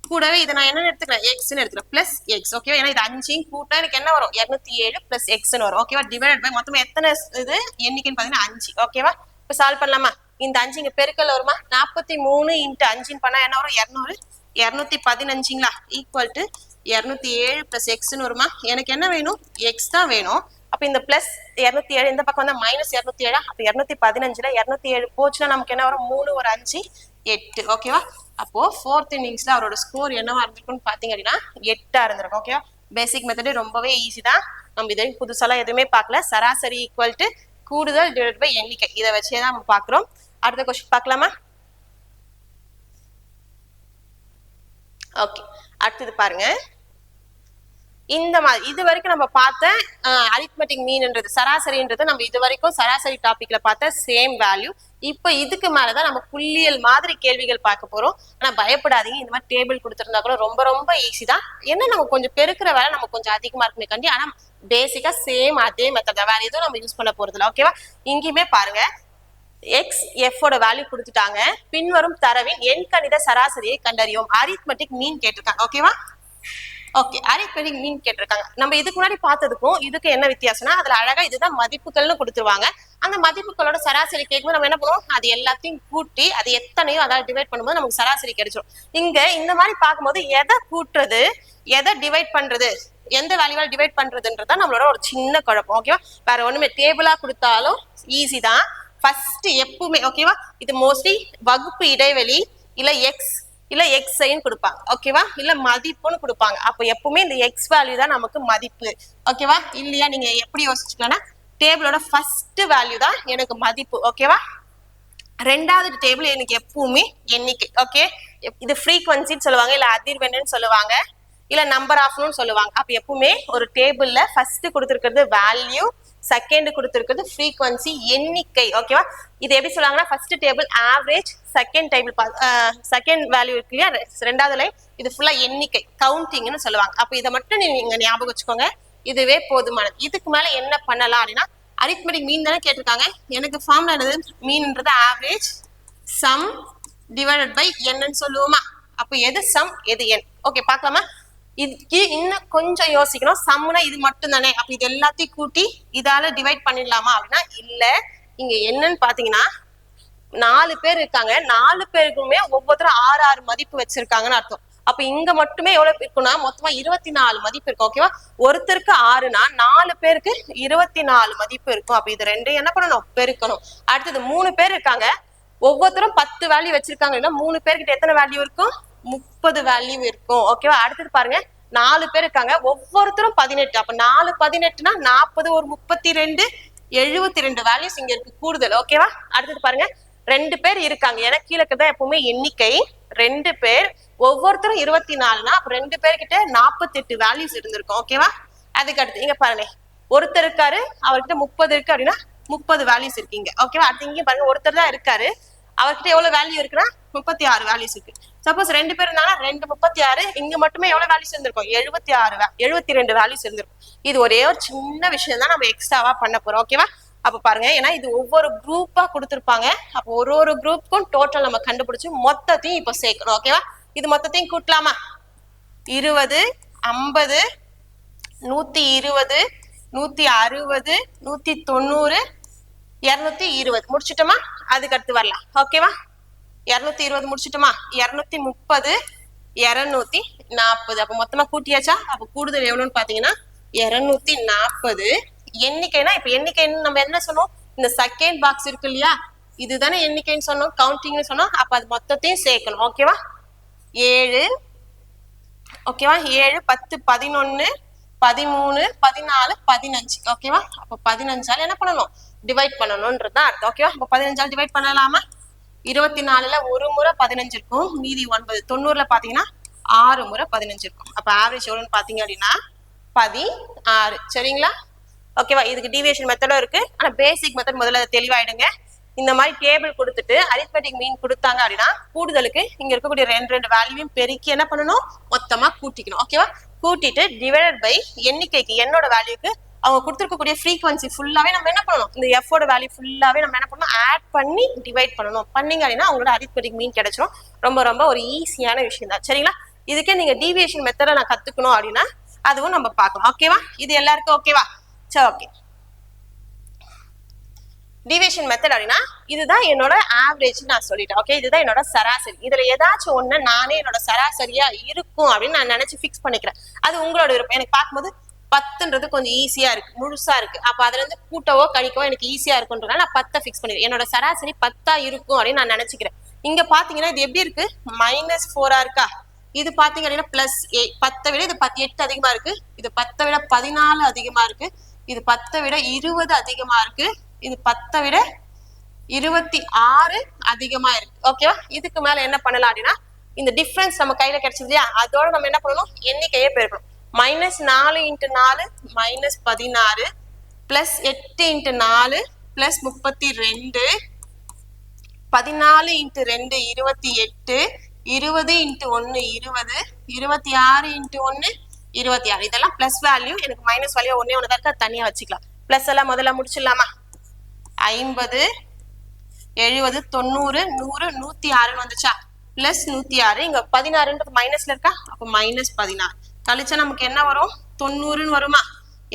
[SPEAKER 1] கூடவே இதை நான் என்ன எடுத்துக்கிறேன், எக்ஸ்ன்னு எடுத்துக்கிறேன், பிளஸ் எக்ஸ். ஓகேவா? ஏன்னா இது 5 கூட்டா எனக்கு என்ன வரும், 207 பிளஸ் எக்ஸ்ன்னு வரும். ஓகேவா? டிவைட் பை மொத்தம் எத்தனை இது எண்ணிக்கைன்னு பாத்தீங்கன்னா 5. ஓகேவா? இப்ப சால்வ் பண்ணலாமா? இந்த 5 இங்க பெருக்கல் வருமா? 43 இன்ட்டு 5 பண்ணா என்ன வரும், 200, 215ங்களா? ஈக்குவல் டு 207 பிளஸ் எக்ஸ்ன்னு வருமா? எனக்கு என்ன வேணும், எக்ஸ் தான் வேணும். அப்ப இந்த பிளஸ் 207 இந்த பக்கம் வந்தா மைனஸ் 207. அப்ப 215ல 207 போச்சுன்னா நமக்கு என்ன வரும், 3 ஒரு 5 8. ஓகேவா? அப்போ 4th இன்னிங்ஸ்ல அவரோட ஸ்கோர் என்னவா இருந்திருக்கும்னு பாத்தீங்க அப்படின்னா 8 இருந்திருக்கும். ஓகேவா? பேசிக் மெத்தட் ரொம்பவே ஈஸி தான், நம்ம இதை புதுசாலாம் எதுவுமே பார்க்கல. சராசரி ஈக்குவல் டு கூடுதல் டிவைட் பை எண்ணிக்கை, இதை வச்சே தான் நம்ம பாக்குறோம். அடுத்த கொஸ்டின் பார்க்கலாமா? ஓகே, அடுத்தது பாருங்க. இந்த மாதிரி இது வரைக்கும் நம்ம பார்த்த அரித்மெட்டிக் மீன்ன்றது சராசரின்றது நம்ம இது வரைக்கும் சராசரி டாபிக்ல பார்த்த சேம் வேல்யூ. இப்ப இதுக்கு மேலதான் நம்ம புள்ளியல் மாதிரி கேள்விகள் பார்க்க போறோம். ஆனா பயப்படாதீங்க, இந்த மாதிரி டேபிள் கொடுத்துருந்தா கூட ரொம்ப ரொம்ப ஈஸி தான். என்ன நம்ம கொஞ்சம் பெருக்கிற வேலை நம்ம கொஞ்சம் அதிகமா இருக்குமே கண்டி, ஆனா பேசிக்கா சேம் அதே மெத்தட் தான், வேற எதுவும் நம்ம யூஸ் பண்ண போறது இல்லை. ஓகேவா? இங்கேயுமே பாருங்க, எக்ஸ் எஃப் வேல்யூ கொடுத்துட்டாங்க. பின்வரும் தரவின் எண்கணித சராசரியை கண்டறியும். அரித்மெட்டிக் மீன் கேட்டிருக்காங்க. ஓகேவா? ஓகே, அரித்மெட்டிக் மீன் கேட்டிருக்காங்க. நம்ம இதுக்கு முன்னாடி பார்த்ததுக்கும் இதுக்கு என்ன வித்தியாசம்னா, அதுல அழகா இதுதான் மதிப்புகள்னு கொடுத்துருவாங்க. அந்த மதிப்புகளோட சராசரி கேட்கும்போது நம்ம என்ன பண்ணுவோம், அது எல்லாத்தையும் கூட்டி அது எத்தனையோ அதாவது டிவைட் பண்ணும்போது நமக்கு சராசரி கிடைச்சிடும். இங்க இந்த மாதிரி பார்க்கும்போது எதை கூட்டுறது, எதை டிவைட் பண்றது, எந்த வேல்யூவால் டிவைட் பண்றதுன்றதான் நம்மளோட ஒரு சின்ன குழப்பம். ஓகேவா? வேற ஒண்ணுமே, டேபிளா கொடுத்தாலும் ஈஸி தான். ஃபர்ஸ்ட் எப்பவுமே ஓகேவா, இது மோஸ்ட்லி வகுப்பு இடைவெளி இல்ல எக்ஸ் இல்ல எக்ஸ் ஐன்னு கொடுப்பாங்க. ஓகேவா? இல்ல மதிப்புன்னு கொடுப்பாங்க. அப்ப எப்பவுமே இந்த எக்ஸ் வேல்யூ தான் நமக்கு மதிப்பு. ஓகேவா? இல்லையா நீங்க எப்படி யோசிச்சுக்கலாம்னா, டேபிளோட ஃபர்ஸ்ட் வேல்யூ தான் எனக்கு மதிப்பு. ஓகேவா? ரெண்டாவது டேபிள் எனக்கு எப்பவுமே எண்ணிக்கை. ஓகே, இது ஃப்ரீக்வன்சின்னு சொல்லுவாங்க, இல்ல அதிர்வெண்ணுன்னு சொல்லுவாங்க, இல்ல நம்பர் ஆஃப்னு சொல்லுவாங்க. அப்ப எப்பவுமே ஒரு டேபிள்ல ஃபர்ஸ்ட் கொடுத்துருக்கிறது வேல்யூ, செகண்ட் கொடுத்துருக்கிறது ஃப்ரீக்வன்சி எண்ணிக்கை. ஓகேவா? இது எப்படி சொல்லுவாங்கன்னா, first table average, second table second value இருக்கு இல்லையா, ரெண்டாவது லைன் இது ஃபுல்லா எண்ணிக்கை கவுண்டிங்னு சொல்லுவாங்க. அப்ப இதை மட்டும் நீங்க ஞாபகம் வச்சுக்கோங்க, இதுவே போதுமானது. இதுக்கு மேல என்ன பண்ணலாம் அப்படின்னா, அரித்மெட்டிக் மீன் தானே கேட்டிருக்காங்க. எனக்கு ஃபார்முலா என்னது, மீன்ன்றது ஆவரேஜ் சம் டிவைடட் பை என்னன்னு சொல்லுவோமா? அப்ப எது சம் எது என்? ஓகே, பார்க்கலாமா? இதுக்கு இன்னும் கொஞ்சம் யோசிக்கணும். சம்னா இது மட்டும் தானே, அப்ப இது எல்லாத்தையும் கூட்டி இதால டிவைட் பண்ணிடலாமா அப்படின்னா இல்ல. இங்க என்னன்னு பாத்தீங்கன்னா 4 பேர் இருக்காங்க, 4 பேருக்குமே ஒவ்வொருத்தரும் 6 மதிப்பு வச்சிருக்காங்கன்னு அர்த்தம். அப்ப இங்க மட்டுமே எவ்வளவு இருக்குன்னா மொத்தமா 24 மதிப்பு இருக்கும். ஓகேவா? ஒருத்தருக்கு 6னா 4 பேருக்கு 24 மதிப்பு இருக்கும். அப்ப இது ரெண்டையும் என்ன பண்ணணும், பெருக்கணும். அடுத்தது 3 பேர் இருக்காங்க, ஒவ்வொருத்தரும் 10 வேல்யூ வச்சிருக்காங்க. 3 பேர்கிட்ட எத்தனை வேல்யூ இருக்கும், 30 வேல்யூ இருக்கும். ஓகேவா? அடுத்தது பாருங்க, 4 பேர் இருக்காங்க, ஒவ்வொருத்தரும் 18. அப்ப 4 18னா 40 ஒரு 32 72 வேல்யூஸ் இங்க இருக்கு கூடுதல். ஓகேவா? அடுத்தது பாருங்க, 2 பேர் இருக்காங்க, எனக்கு கீழே தான் எப்பவுமே எண்ணிக்கை. 2 பேர் ஒவ்வொருத்தரும் 24னா அப்ப 2 பேர்கிட்ட 48 வேல்யூஸ் இருந்திருக்கும். ஓகேவா? அதுக்கு அடுத்து இங்க பாருங்க, ஒருத்தர் இருக்காரு, அவர்கிட்ட 30 இருக்கு அப்படின்னா 30 வேல்யூஸ் இருக்கீங்க. ஓகேவா? அடுத்து இங்க பாருங்க, ஒருத்தர் தான் இருக்காரு, அவர்கிட்ட எவ்வளவு வேல்யூ இருக்குன்னா 36 வேல்யூஸ் இருக்கு. சப்போஸ் 2 பேர் இருந்தாங்கன்னா 2 36, இங்க மட்டுமே எவ்வளவு வேல்யூஸ் இருந்திருக்கும், 72 வேல்யூஸ் இருந்திருக்கும். இது ஒரே ஒரு சின்ன விஷயம் தான் நம்ம எக்ஸ்ட்ராவா பண்ண போறோம். ஓகேவா? அப்ப பாருங்க, ஏன்னா இது ஒவ்வொரு குரூப்பா கொடுத்துருப்பாங்க. அப்போ ஒரு குரூப்புக்கும் டோட்டல் நம்ம கண்டுபிடிச்சு மொத்தத்தையும் இப்போ சேர்க்கணும். ஓகேவா? இது மொத்தத்தையும் கூட்டலாமா? 20 50 120 160 190 220 முடிச்சிட்டோமா? அதுக்கு அடுத்து வரலாம். ஓகேவா? 220 முடிச்சிட்டோமா? 230 240. அப்ப மொத்தமா கூட்டியாச்சா? அப்ப கூடுதல் எவ்வளவுன்னு பாத்தீங்கன்னா 240. எண்ணிக்கைனா இப்ப எண்ணிக்கைன்னு நம்ம என்ன சொன்னோம், இந்த செகண்ட் பாக்ஸ் இருக்கு இல்லையா, இதுதானே எண்ணிக்கைன்னு சொன்னோம், கவுண்டிங்னு சொன்னோம். அப்ப அது மொத்தத்தையும் சேர்க்கணும். ஓகேவா? 7, ஓகேவா, 7 10 11 13 14 15. ஓகேவா? அப்ப 15ஆல என்ன பண்ணணும், டிவைட் பண்ணணும்ன்றதுதான் அர்த்தம். ஓகேவா? அப்ப 15ஆல டிவைட் பண்ணலாமா? 24ல ஒரு முறை 15 இருக்கும், மீதி 9. 90ல பாத்தீங்கன்னா 6 முறை 15 இருக்கும். அப்ப ஆவரேஜ் எவ்வளவுன்னு பாத்தீங்க அப்படின்னா 16. சரிங்களா? ஓகேவா? இதுக்கு டீவியேஷன் மெத்தடும் இருக்கு. ஆனா பேசிக் மெத்தட் முதல்ல தெளிவாயிடுங்க. இந்த மாதிரி டேபிள் கொடுத்துட்டு அரித்மெட்டிக் மீன் கொடுத்தாங்க அப்படின்னா கூடுதலுக்கு இங்க இருக்கக்கூடிய ரெண்டு வேல்யூவையும் பெருக்கி என்ன பண்ணணும், மொத்தமா கூட்டிக்கணும். ஓகேவா? கூட்டிட்டு டிவைடட் பை எண்ணிக்கைக்கு என்னோட வேல்யூக்கு அவங்க கொடுத்துருக்கக்கூடிய ஃப்ரீக்வன்சி ஃபுல்லாவே நம்ம என்ன பண்ணணும், இந்த எஃபோட வேல்யூ ஃபுல்லாவே நம்ம என்ன பண்ணணும், ஆட் பண்ணி டிவைட் பண்ணணும். பண்ணீங்க அப்படின்னா அவங்களோட அரித்மெட்டிக் மீன் கிடைச்சிரும். ரொம்ப ரொம்ப ஒரு ஈஸியான விஷயம் தான். சரிங்களா? இதுக்கே நீங்க டீவியேஷன் மெத்தடை நான் கத்துக்கணும் அப்படின்னா அதுவும் நம்ம பார்க்கலாம். ஓகேவா? இது எல்லாருக்கும் ஓகேவா? சரி, ஓகே. டிவியேஷன் மெத்தட் அப்படின்னா இதுதான் என்னோட ஆவரேஜ் நான் சொல்லிட்டேன். ஓகே, இதுதான் என்னோட சராசரி. இதுல ஏதாச்சும் ஒண்ணு நானே என்னோட சராசரியா இருக்கும் அப்படின்னு நான் நினைச்சு ஃபிக்ஸ் பண்ணிக்கிறேன். அது உங்களோட விருப்பம். எனக்கு பார்க்கும்போது 10ன்றது கொஞ்சம் ஈஸியா இருக்கு, முழுசா இருக்கு. அப்ப அதுல இருந்து கூட்டவோ கழிக்கவோ எனக்கு ஈஸியா இருக்குன்றதுனால நான் 10 ஃபிக்ஸ் பண்ணிக்கிறேன். என்னோட சராசரி 10 இருக்கும் அப்படின்னு நான் நினைச்சுக்கிறேன். இங்க பாத்தீங்கன்னா இது எப்படி இருக்கு, -4 இருக்கா? இது பாத்தீங்க அப்படின்னா +8. 10 விட இது 8 அதிகமா இருக்கு. இது 10 விட 14 அதிகமா இருக்கு. இது 10 விட 20 அதிகமா இருக்கு. இது 10 விட 26 அதிகமா இருக்கு. ஓகேவா? இதுக்கு மேல என்ன பண்ணலாம் அப்படின்னா இந்த டிஃபரன்ஸ் நம்ம கையில கிடைச்சது இல்லையா, அதோட நம்ம என்ன பண்ணணும், எண்ணிக்கையே பெருக்கணும். -4 × 4 -16 +8 × 4 +32 14 × 2 28 20 × 1 20 26 × 1 26. இதெல்லாம் பிளஸ் வேல்யூ. எனக்கு மைனஸ் வேல்யூ ஒன்னே ஒன்று தான் இருக்கு, தனியா வச்சுக்கலாம். பிளஸ் எல்லாம் முதல்ல முடிச்சிடலாமா? 50 70 90 100 106 வந்துச்சா? பிளஸ் 106. இங்க 16ன்றது மைனஸ்ல இருக்கா, அப்ப -16 கழிச்சா நமக்கு என்ன வரும், 90ன்னு வருமா?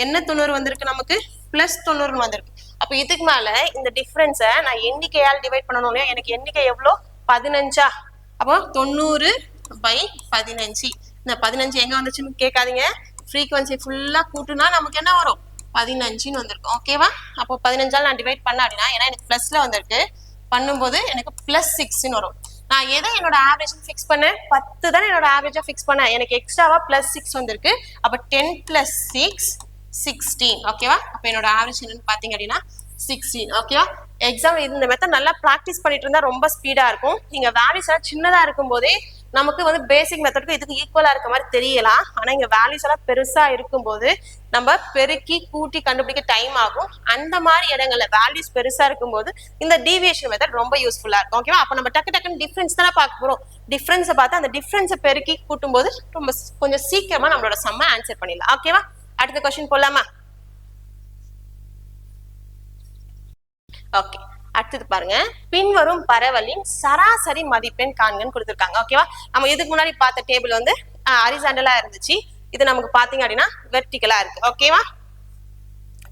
[SPEAKER 1] என்ன 90 வந்திருக்கு நமக்கு, பிளஸ் 90 வந்திருக்கு. அப்ப இதுக்கு மேல இந்த டிஃபரன்ஸ நான் எண்ணிக்கையால் டிவைட் பண்ணணும் இல்லையா, எனக்கு எண்ணிக்கை எவ்வளோ, 15. அப்போ 90/15. இந்த 15 எங்க வந்துச்சுன்னு கேட்காதீங்க, ஃப்ரீக்வன்சி ஃபுல்லா கூட்டுனா நமக்கு என்ன வரும், 15ன்னு வந்திருக்கும். ஓகேவா? அப்போ 15ஆல் நான் டிவைட் பண்ண அப்படின்னா, ஏன்னா எனக்கு பிளஸ்ல வந்திருக்கு, பண்ணும்போது எனக்கு +6ன்னு வரும். நான் எதை என்னோட ஆவரேஜ் ஃபிக்ஸ் பண்ணேன், 10 தான் என்னோட ஆவரேஜா ஃபிக்ஸ் பண்ணேன். எனக்கு எக்ஸ்ட்ராவா +6 வந்திருக்கு. அப்ப 10 + 6 16. ஓகேவா? அப்ப என்னோட ஆவரேஜ் என்னன்னு பாத்தீங்க அப்படின்னா 16. ஓகேவா? எக்ஸாம் இந்த மெத்தட் நல்லா ப்ராக்டிஸ் பண்ணிட்டு இருந்தா ரொம்ப ஸ்பீடா இருக்கும். நீங்க வேல்யூஸ் எல்லாம் சின்னதா இருக்கும் போதே நமக்கு வந்து பேசிக் மெத்தடுக்கு இதுக்கு ஈக்குவலா இருக்க மாதிரி தெரியலாம். ஆனா இங்க வேல்யூஸ் எல்லாம் பெருசா இருக்கும்போது நம்ம பெருக்கி கூட்டி கண்டுபிடிக்க டைம் ஆகும். அந்த மாதிரி இடங்கள்ல வேல்யூஸ் பெருசா இருக்கும்போது இந்த டீவியேஷன் மெத்தட் ரொம்ப யூஸ்ஃபுல்லா இருக்கும். ஓகேவா? அப்ப நம்ம டக்குன்னு டிஃபரன்ஸ் தானே பார்க்க போறோம். டிஃபரன்ஸை பார்த்து அந்த டிஃபரன்ஸை பெருக்கி கூட்டும் போது ரொம்ப கொஞ்சம் சீக்கிரமா நம்மளோட சம்ம ஆன்சர் பண்ணிடலாம். ஓகேவா? அடுத்த கொஸ்டின் போலாமா? ஓகே, அடுத்தது பாருங்க, பின்வரும் பரவலின் சராசரி மதிப்பெண் காண்கன்னு கொடுத்துருக்காங்க. ஓகேவா? நம்ம இதுக்கு முன்னாடி பார்த்த டேபிள் வந்து ஹரிசாண்டலா இருந்துச்சு. இது நமக்கு பாத்தீங்க அப்படின்னா வெர்டிகலா இருக்கு. ஓகேவா?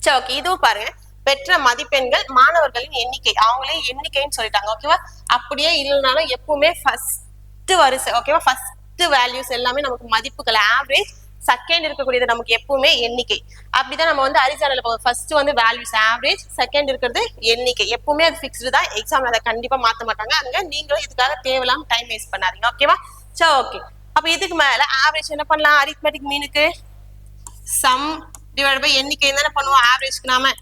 [SPEAKER 1] சரி, ஓகே. இதுவும் பாருங்க, பெற்ற மதிப்பெண்கள் மாணவர்களின் எண்ணிக்கை, அவங்களே எண்ணிக்கைன்னு சொல்லிட்டாங்க. ஓகேவா? அப்படியே இல்லைனாலும் எப்பவுமே ஃபர்ஸ்ட் வரிசை, ஓகேவா, ஃபர்ஸ்ட் வேல்யூஸ் எல்லாமே நமக்கு மதிப்புகள், ஆவரேஜ். செகண்ட் இருக்கக்கூடியது நமக்கு எப்பவுமே எண்ணிக்கை. அப்படிதான் நம்ம வந்து ஹரிசாண்டல் ஃபர்ஸ்ட் வந்து வேல்யூஸ் ஆவரேஜ், செகண்ட் இருக்கிறது எண்ணிக்கை. எப்பவுமே அது ஃபிக்ஸ்டு தான், எக்ஸாம்ல அதை கண்டிப்பா மாத்த மாட்டாங்க. அங்க நீங்களும் இதுக்காக தேவையில்லாம டைம் வேஸ்ட் பண்ணாதீங்க. ஓகேவா? சரி, ஓகே. அப்ப இதுக்கு மேல ஆவரேஜ் என்ன பண்ணலாம், அரித்மெட்டிக் மீனுக்கு சம் டிவைட் பை எண்ணிக்கை தானே பண்ணுவோம் ஆவரேஜ்க்கு நாம.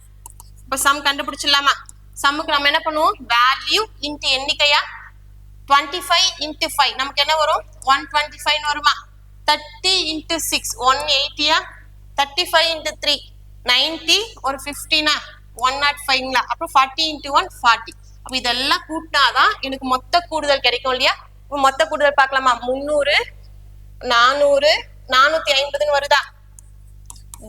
[SPEAKER 1] இப்ப சம் கண்டுபிடிச்சிடலாமா? சம்முக்கு நம்ம என்ன பண்ணுவோம், வேல்யூ இன்ட்டு எண்ணிக்கையா, 25 × 5 நமக்கு என்ன வரும், 125 வருமா? 30 × 6 180. 35 × 3 90. ஒரு 15 105. அப்புறம் 40 × 1 40. அப்ப இதெல்லாம் கூட்டினாதான் எனக்கு மொத்த கூடுதல் கிடைக்கும் இல்லையா? இப்ப மொத்த கூடுதல் பார்க்கலாமா? 300 400 450 வருதா?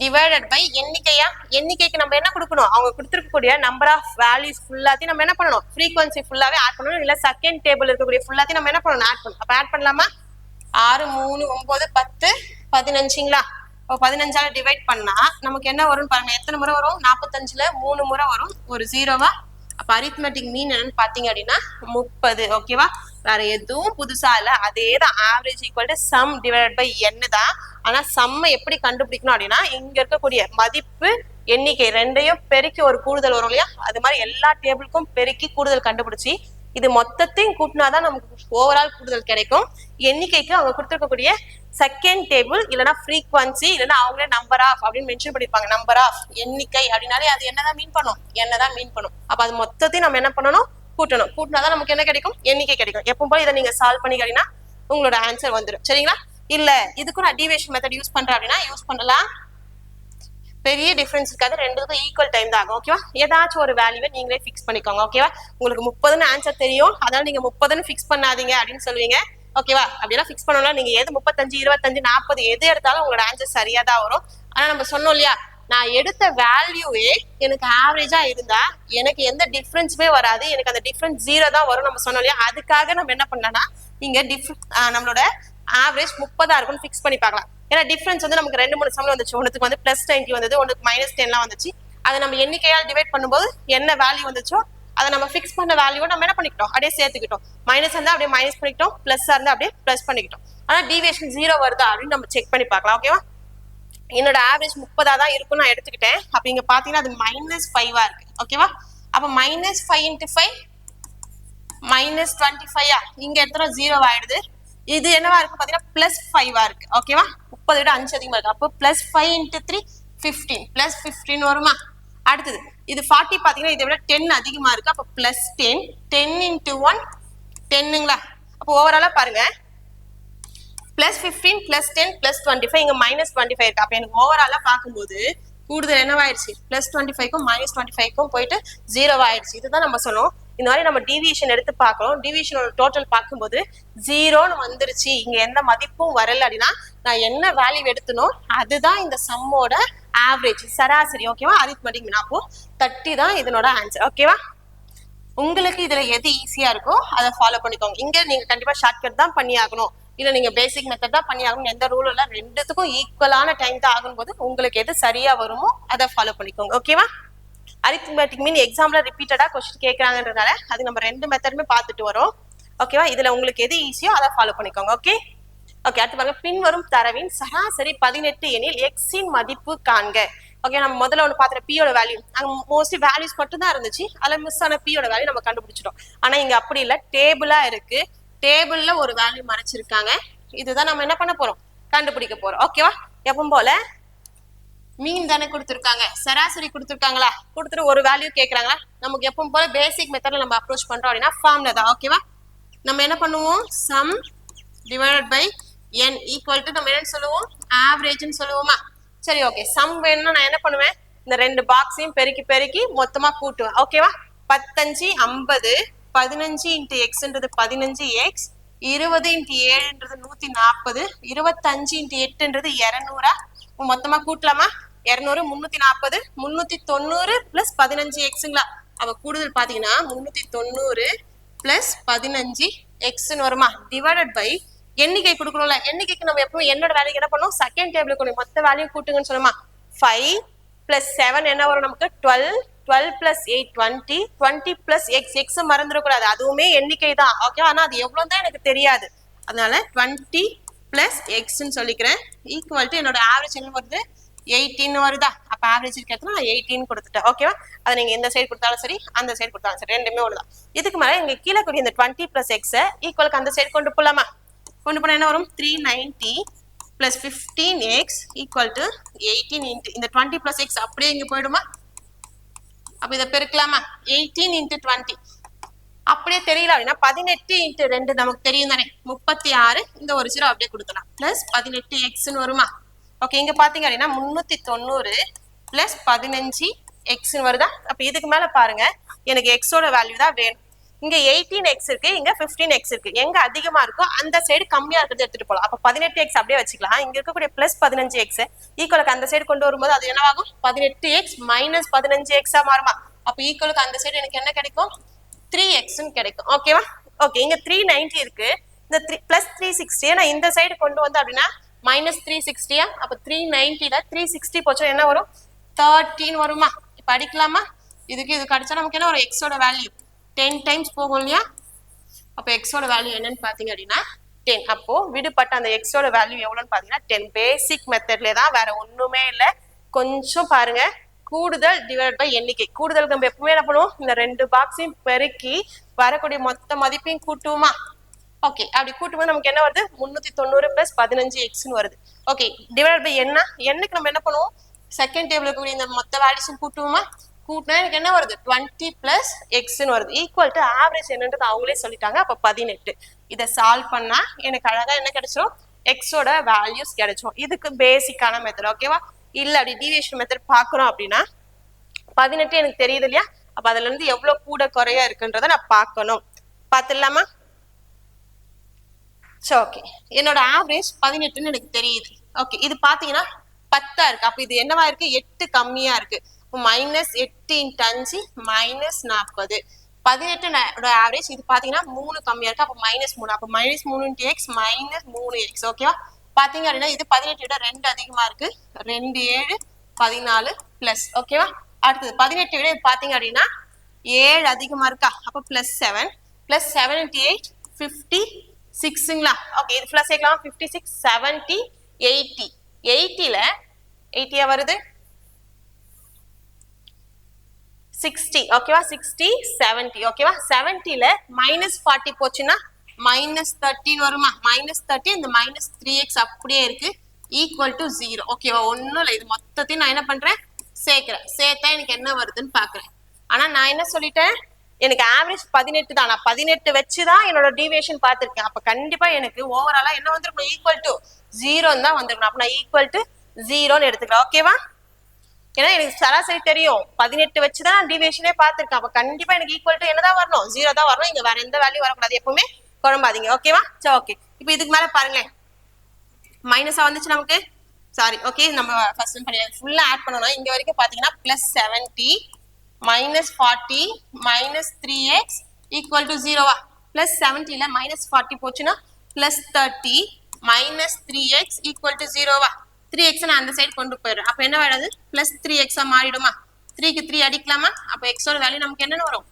[SPEAKER 1] டிவைடட் பை எண்ணிக்கையா, எண்ணிக்கைக்கு நம்ம என்ன கொடுக்கணும், அவங்க கொடுத்துருக்கக்கூடிய நம்பர் ஆஃப் வேல்யூஸ் ஃபுல்லாத்தையும் நம்ம என்ன பண்ணணும், ஃப்ரீக்வன்சி ஃபுல்லாவே ஆட் பண்ணணும். இல்ல செகண்ட் டேபிள் இருக்கக்கூடிய ஃபுல்லாத்தையும் நம்ம என்ன பண்ணணும், ஆட் பண்ணணும். அப்ப ஆட் பண்ணலாமா? 6 3 9 10 15ங்களா? இப்போ 15ஆல டிவைட் பண்ணா நமக்கு என்ன வரும்னு பாருங்க, எத்தனை முறை வரும், 45ல 3 முறை வரும், ஒரு 0வா? அப்ப அரித்மெட்டிக் மீன் என்னன்னு பாத்தீங்க அப்படின்னா 30. ஓகேவா? வேற எதுவும் புதுசா இல்ல, அதே தான். Average equal to sum divided by n தான். ஆனா சம்மை எப்படி கண்டுபிடிக்கணும் அப்படின்னா இங்க இருக்கக்கூடிய மதிப்பு எண்ணிக்கை ரெண்டையும் பெருக்கி ஒரு கூடுதல் வரும் இல்லையா, அது மாதிரி எல்லா டேபிளுக்கும் பெருக்கி கூடுதல் கண்டுபிடிச்சி இது மொத்தத்தையும் கூட்டினாதான் நமக்கு ஓவரால் கூடுதல் கிடைக்கும். எண்ணிக்கைக்கு அவங்க கொடுத்துருக்கக்கூடிய செகண்ட் டேபிள் இல்லைன்னா ஃப்ரீக்வன்சி இல்லைன்னா அவங்களே நம்பர் ஆஃப் அப்படின்னு மென்ஷன் பண்ணிருப்பாங்க. நம்பர் ஆஃப் எண்ணிக்கை அப்படின்னாலே அது என்னதான் மீன் பண்ணும், என்னதான் மீன் பண்ணும். அப்ப அது மொத்தத்தையும் நம்ம என்ன பண்ணணும், கூட்டணும். கூட்டினாதான் நமக்கு என்ன கிடைக்கும், எண்ணிக்கை கிடைக்கும். எப்பவும் போல இதை நீங்க சால்வ் பண்ணிக்கிறீங்கன்னா உங்களோட ஆன்சர் வந்துடும். சரிங்களா? இல்ல இதுக்கும் நான் டீவியேஷன் மெத்தட் யூஸ் பண்றேன் அப்படின்னா யூஸ் பண்ணலாம். பெரிய டிஃபரன்ஸ் இருக்காது, ரெண்டுக்கும் ஈக்குவல் டைம் தான் ஆகும். ஓகேவா? ஏதாச்சும் ஒரு வேல்யூவை நீங்களே ஃபிக்ஸ் பண்ணிக்கோங்க. ஓகேவா? உங்களுக்கு 30ன்னு ஆன்சர் தெரியும், அதனால நீங்க 30ன்னு ஃபிக்ஸ் பண்ணாதீங்க அப்படின்னு சொல்லுவீங்க. ஓகேவா? அப்படியெல்லாம் ஃபிக்ஸ் பண்ணலாம். நீங்க எது 35, 25, 40 எது எடுத்தாலும் உங்களோட ஆன்சர் சரியா தான் வரும். ஆனா நம்ம சொன்னோம் இல்லையா, நான் எடுத்த வேல்யூவே எனக்கு ஆவரேஜா இருந்தா எனக்கு எந்த டிஃபரன்ஸுமே வராது, எனக்கு அந்த டிஃபரன்ஸ் 0 தான் வரும் நம்ம சொன்னோம் இல்லையா. அதுக்காக நம்ம என்ன பண்ணலாம்னா இங்க நம்மளோட ஆவரேஜ் 30 இருக்கும்னு ஃபிக்ஸ் பண்ணி பார்க்கலாம். ஏன்னா டிஃபரன்ஸ் வந்து நமக்கு 2-3 சம்ல வந்துச்சு. ஒன்றுக்கு வந்து +90 வந்தது, ஒன்றுக்கு -10 வந்துச்சு. அதை நம்ம எண்ணிக்கையால் டிவைட் பண்ணும்போது என்ன வேல்யூ வந்துச்சோ அதை நம்ம ஃபிக்ஸ் பண்ண வேல்யூவை நம்ம என்ன பண்ணிக்கிட்டோம், அப்படியே சேர்த்துக்கிட்டோம். மைனஸ் இருந்தா அப்படியே மைனஸ் பண்ணிக்கிட்டோம், பிளஸ் இருந்தா அப்படியே பிளஸ் பண்ணிக்கிட்டோம். ஆனா டீவியேஷன் 0 வருதா அப்படின்னு நம்ம செக் பண்ணி பார்க்கலாம். ஓகேவா? என்னோட ஆவரேஜ் 30 தான் இருக்கும் நான் எடுத்துக்கிட்டேன். அப்ப இங்க பாத்தீங்கன்னா அது -5 இருக்கு. ஓகேவா? அப்ப -5 × 5 -25 இங்க எத்தனை 0 ஆயிடுது. இது என்னவா இருக்கு பாத்தீங்கன்னா +5 இருக்கு. ஓகேவா? 30 விட 5 அதிகமா இருக்கு. அப்போ +5 × 3 15 +15 வருமா? அடுத்தது இது 40 பாத்தீங்கன்னா இதை விட 10 அதிகமா இருக்கு. அப்போ +10 10 × 1 10ங்களா? அப்போ ஓவராலா பாருங்க +15 +10 +25 இங்க -25 இருக்கு. அப்ப எனக்கு ஓவராலா பார்க்கும்போது கூடுதல் என்னவாயிருச்சு, +25க்கும் -25க்கும் போயிட்டு 0 ஆயிடுச்சு. இதுதான் நம்ம சொன்னோம். இந்த மாதிரி நம்ம டீவியேஷன் எடுத்து பார்க்கணும். டீவியேஷனோட டோட்டல் பார்க்கும்போது 0ன்னு வந்துருச்சு, இங்க எந்த மதிப்பும் வரல அப்படின்னா நான் என்ன வேல்யூ எடுத்தனோ அதுதான் இந்த சம்மோட ஆவரேஜ், சராசரி. ஓகேவா? அரித்மெட்டிக் அப்போ 30 தான் இதனோட ஆன்சர். ஓகேவா? உங்களுக்கு இதுல எது ஈஸியா இருக்கோ அதை ஃபாலோ பண்ணிக்கோங்க. இங்க நீங்க கண்டிப்பா ஷார்ட்கட் தான் பண்ணி ஆகணும், இல்ல நீங்க பேசிக் மெத்தட் தான் பண்ணி ஆகணும், எந்த ரூலும் இல்ல. ரெண்டுத்துக்கும் ஈக்குவலான டைம் தான் ஆகும்போது உங்களுக்கு எது சரியா வருமோ அதை ஃபாலோ பண்ணிக்கோங்க. ஓகேவா? அரித்மெட்டிக் மீன் எக்ஸாம்ல ரிப்பீட்டடா கொஸ்டின் கேட்கறாங்கன்றதால அது நம்ம 2 மெத்தடுமே பார்த்துட்டு வரோம். ஓகேவா? இதுல உங்களுக்கு எது ஈஸியோ அதை ஃபாலோ பண்ணிக்கோங்க. ஓகே ஓகே அடுத்து பாருங்க, பின்வரும் தரவின் சராசரி 18 எனில் எக்ஸின் மதிப்பு காண்க. ஓகே, நம்ம முதல்ல ஒன்று பார்த்துற பியோட வேல்யூ, அங்கே மோஸ்ட்லி வேல்யூஸ் மட்டும் தான் இருந்துச்சு, அதில் மிஸ் ஆன பியோட வேல்யூ நம்ம கண்டுபிடிச்சிட்டோம். ஆனால் இங்கே அப்படி இல்லை, டேபிளா இருக்கு, டேபிள்ல ஒரு வேல்யூ மறைச்சிருக்காங்க. இதுதான் நம்ம என்ன பண்ண போறோம், கண்டுபிடிக்க போறோம். ஓகேவா? எப்பவும் போல மீன் தானே கொடுத்துருக்காங்க, சராசரி கொடுத்துருக்காங்களா, கொடுத்துட்டு ஒரு வேல்யூ கேட்கறாங்களா, நமக்கு எப்பவும் போல பேசிக் மெத்தட்ல நம்ம அப்ரோச் பண்றோம் அப்படின்னா ஃபார்ம்ல தான். ஓகேவா? நம்ம என்ன பண்ணுவோம், sum divided by n equal to நம்ம என்ன சொல்லுவோம், ஆவரேஜ்னு சொல்லுவோமா? சரி, ஓகே. சம் வேணும்னா நான் என்ன பண்ணுவேன், இந்த 2 பாக்ஸையும் பெருக்கி பெருக்கி மொத்தமா கூட்டுவேன். ஓகேவா? 15 50, 15 × xன்றது 15x, 20 × 7ன்றது 140, 25 × 8ன்றது 200. மொத்தமா கூட்டலாமா? 200 340 390 + 15xங்களா? அவ கூடுதல் பாத்தீங்கன்னா 390 + 15x வருமா? டிவைடட் பை எண்ணிக்கை கொடுக்கணும்ல, எண்ணிக்கைக்கு நம்ம எப்பவும் என்னோட வேல்யூ என்ன பண்ணும், செகண்ட் டேபிளுக்கு மொத்த வேல்யூ கூட்டுங்கன்னு சொல்லுமா. 5 + 7 என்ன வரும் நமக்கு, 12 12 + 8 20 20 + x, x மறந்துடக்கூடாது, அதுவுமே எண்ணிக்கை தான். ஓகே, ஆனா அது எவ்வளவு தான் எனக்கு தெரியாது, அதனால 20 + xன்னு சொல்லிக்கிறேன். ஈக்குவல் டு என்னோட ஆவரேஜ் என்ன வருது, 18 வருதா? அப்ப ஆவரேஜ் இருக்கிறது நான் 18 கொடுத்துட்டேன். ஓகேவா? அதை நீங்க இந்த சைடு கொடுத்தாலும் சரி, அந்த சைடு கொடுத்தாலும் சரி, ரெண்டுமே ஒண்ணுதான். இதுக்கு மேல இங்க கீழே கூடிய இந்த 20 + x ஈக்குவலுக்கு அந்த சைடு கொண்டு போலாமா? கொண்டு போனா என்ன வரும், 390 + 15x ஈக்குவல் டு 18 இந்த 20 + x அப்படியே இங்க போயிடுமா? அப்ப இதை பெருக்கலாமா? 18 × 20 அப்படியே தெரியல அப்படின்னா 18 × 2 நமக்கு தெரியும் தானே, 36. இந்த ஒரு 0 அப்படியே கொடுக்கலாம், பிளஸ் 18xன்னு வருமா? ஓகே, இங்க பாத்தீங்க அப்படின்னா 390 + 15xன்னு வருதா? அப்ப இதுக்கு மேல பாருங்க, எனக்கு எக்ஸோட வேல்யூ தான் வேணும். இங்க 18x இருக்கு, இங்க 15x இருக்கு, எங்க அதிகமா இருக்கோ அந்த சைடு கம்மியா இருக்கிறது எடுத்துட்டு போலாம். அப்ப 18x அப்படியே வச்சுக்கலாம். இங்க இருக்கக்கூடிய + 15x ஈக்குவலுக்கு அந்த சைடு கொண்டு வரும்போது அது என்னவாகும், 18x - 15x மாறுமா? அப்ப ஈக்குவலுக்கு அந்த சைடு எனக்கு என்ன கிடைக்கும், 3xன்னு கிடைக்கும். ஓகேவா? ஓகே, இங்க 390 இருக்கு, இந்த + 360 நான் இந்த சைடு கொண்டு வந்து அப்படின்னா -360. அப்ப 390ல 360 போச்சா என்ன வரும், 13 வருமா? இப்ப அடிக்கலாமா? இதுக்கு இது கிடைச்சா நமக்கு என்ன ஒரு எக்ஸோட வேல்யூ 10 டைம்ஸ் போகும் இல்லையா? அப்போ எக்ஸோட வேல்யூ என்னன்னு பார்த்தீங்க அப்படின்னா 10. அப்போ விடுபட்ட அந்த எக்ஸோட வேல்யூ எவ்வளோன்னு பார்த்தீங்கன்னா 10. பேசிக் மெத்தட்ல தான், வேற ஒண்ணுமே இல்லை. கொஞ்சம் பாருங்க, கூடுதல் டிவைட் பை எண்ணிக்கை. கூடுதல் நம்ம எப்பவுமே என்ன பண்ணுவோம், இந்த 2 பாக்ஸையும் பெருக்கி வரக்கூடிய மொத்த மதிப்பையும் கூட்டுவோமா? ஓகே, அப்படி கூட்டும்போது நமக்கு என்ன வருது? 390 பிளஸ் 15x வருது. ஓகே, டிவைட் பை என்ன, எண்ணுக்கு நம்ம என்ன பண்ணுவோம், செகண்ட் டேபிள் இருக்கக்கூடிய இந்த மொத்த வேல்யூஸும் கூட்டுவோமா? கூட்டினா எனக்கு என்ன வருது? 20 பிளஸ் எக்ஸ்ன்னு வருது. ஈக்குவல் டு ஆவரேஜ் என்னன்றது அவங்களே சொல்லிட்டாங்க. அப்போ 18. இதை சால்வ் பண்ணா எனக்கு அழகா என்ன கிடைச்சிரும்? எக்ஸோட வேல்யூஸ் கிடைச்சோம். இதுக்கு பேசிக்கான மெத்தட். ஓகேவா? இல்ல அப்படி டீவியேஷன் மெத்தட் பாக்குறோம் அப்படின்னா 18 எனக்கு தெரியுது இல்லையா? அப்ப அதுல இருந்து எவ்வளவு கூட குறையா இருக்குன்றத நான் பார்க்கணும். பார்த்துடலாமா? சரி, ஓகே. என்னோட ஆவரேஜ் 18ன்னு எனக்கு தெரியுது. ஓகே, இது பாத்தீங்கன்னா 10 இருக்கு. அப்ப இது என்னவா இருக்கு? 8 கம்மியா இருக்கு. Minus 8 × 5 minus 40. 18 ஆவரேஜ். இது பாத்தீங்கன்னா 3 கம்மியா இருக்கு. அப்ப -3. அப்ப -3 × x மைனஸ் 3x. ஓகேவா? பாத்தீங்க அப்படின்னா இது 18 விட 2 அதிகமா இருக்கு. 2 7 14 பிளஸ். ஓகேவா? அடுத்தது 18 விட பாத்தீங்க அப்படின்னா 7 அதிகமா இருக்கா? அப்ப +7 பிளஸ் 7 × 8 56ங்களா? ஓகே, இது ஃபுல்லா சேர்க்கலாம். 56 70 80. 80ல 80 வருது 60. ஓகேவா? 60 70. ஓகேவா? 70ல -40 போச்சுன்னா -13 வருமா? -30. இந்த -3x அப்படியே இருக்கு. Equal to 0. ஓகேவா? ஒன்னும் இல்லை, இது மொத்தத்தையும் நான் என்ன பண்றேன்? சேர்க்கிறேன். சேர்த்தா எனக்கு என்ன வருதுன்னு பாக்குறேன். ஆனா நான் என்ன சொல்லிட்டேன், எனக்கு ஆவரேஜ் 18 தான். நான் 18 வச்சுதான் என்னோட டீவியேஷன் பார்த்திருக்கேன். அப்ப கண்டிப்பா எனக்கு ஓவராலா என்ன வந்திருக்கணும்? ஈக்குவல் டு 0 தான் வந்திருக்கணும். அப்ப நான் ஈக்குவல் டு 0ன்னு எடுத்துக்கலாம். ஓகேவா? ஏன்னா எனக்கு சராசரி தெரியும், 18 வச்சுதான் டீவியேஷனே பார்த்திருக்கேன். அப்ப கண்டிப்பா எனக்கு ஈக்குவல் டு என்னதான் வரணும்? 0 தான் வரணும். இங்க வேற எந்த வேல்யூ வரக்கூடாது. எப்பவுமே குழம்பாதீங்க. ஓகேவா? சரி, ஓகே. இப்போ இதுக்கு மேல பாருங்களேன், மைனஸா வந்துச்சு நமக்கு. சாரி, ஓகே, நம்ம ஃபர்ஸ்ட் ஃபுல்லா ஆட் பண்ணணும். இங்க வரைக்கும் பாத்தீங்கன்னா +70 -40 -3x ஈக்குவல் டு 0வா? +70ல -40 போச்சுன்னா +30 -3x ஈக்குவல் டு 0வா? 3x நான் அந்த சைடு கொண்டு போயிடுறேன். அப்ப என்ன ஆயிடுது? +3x மாறிடுமா? 3க்கு 3 அடிக்கலாமா? அப்ப எக்ஸோட வேல்யூ நமக்கு என்னன்னு வரும்?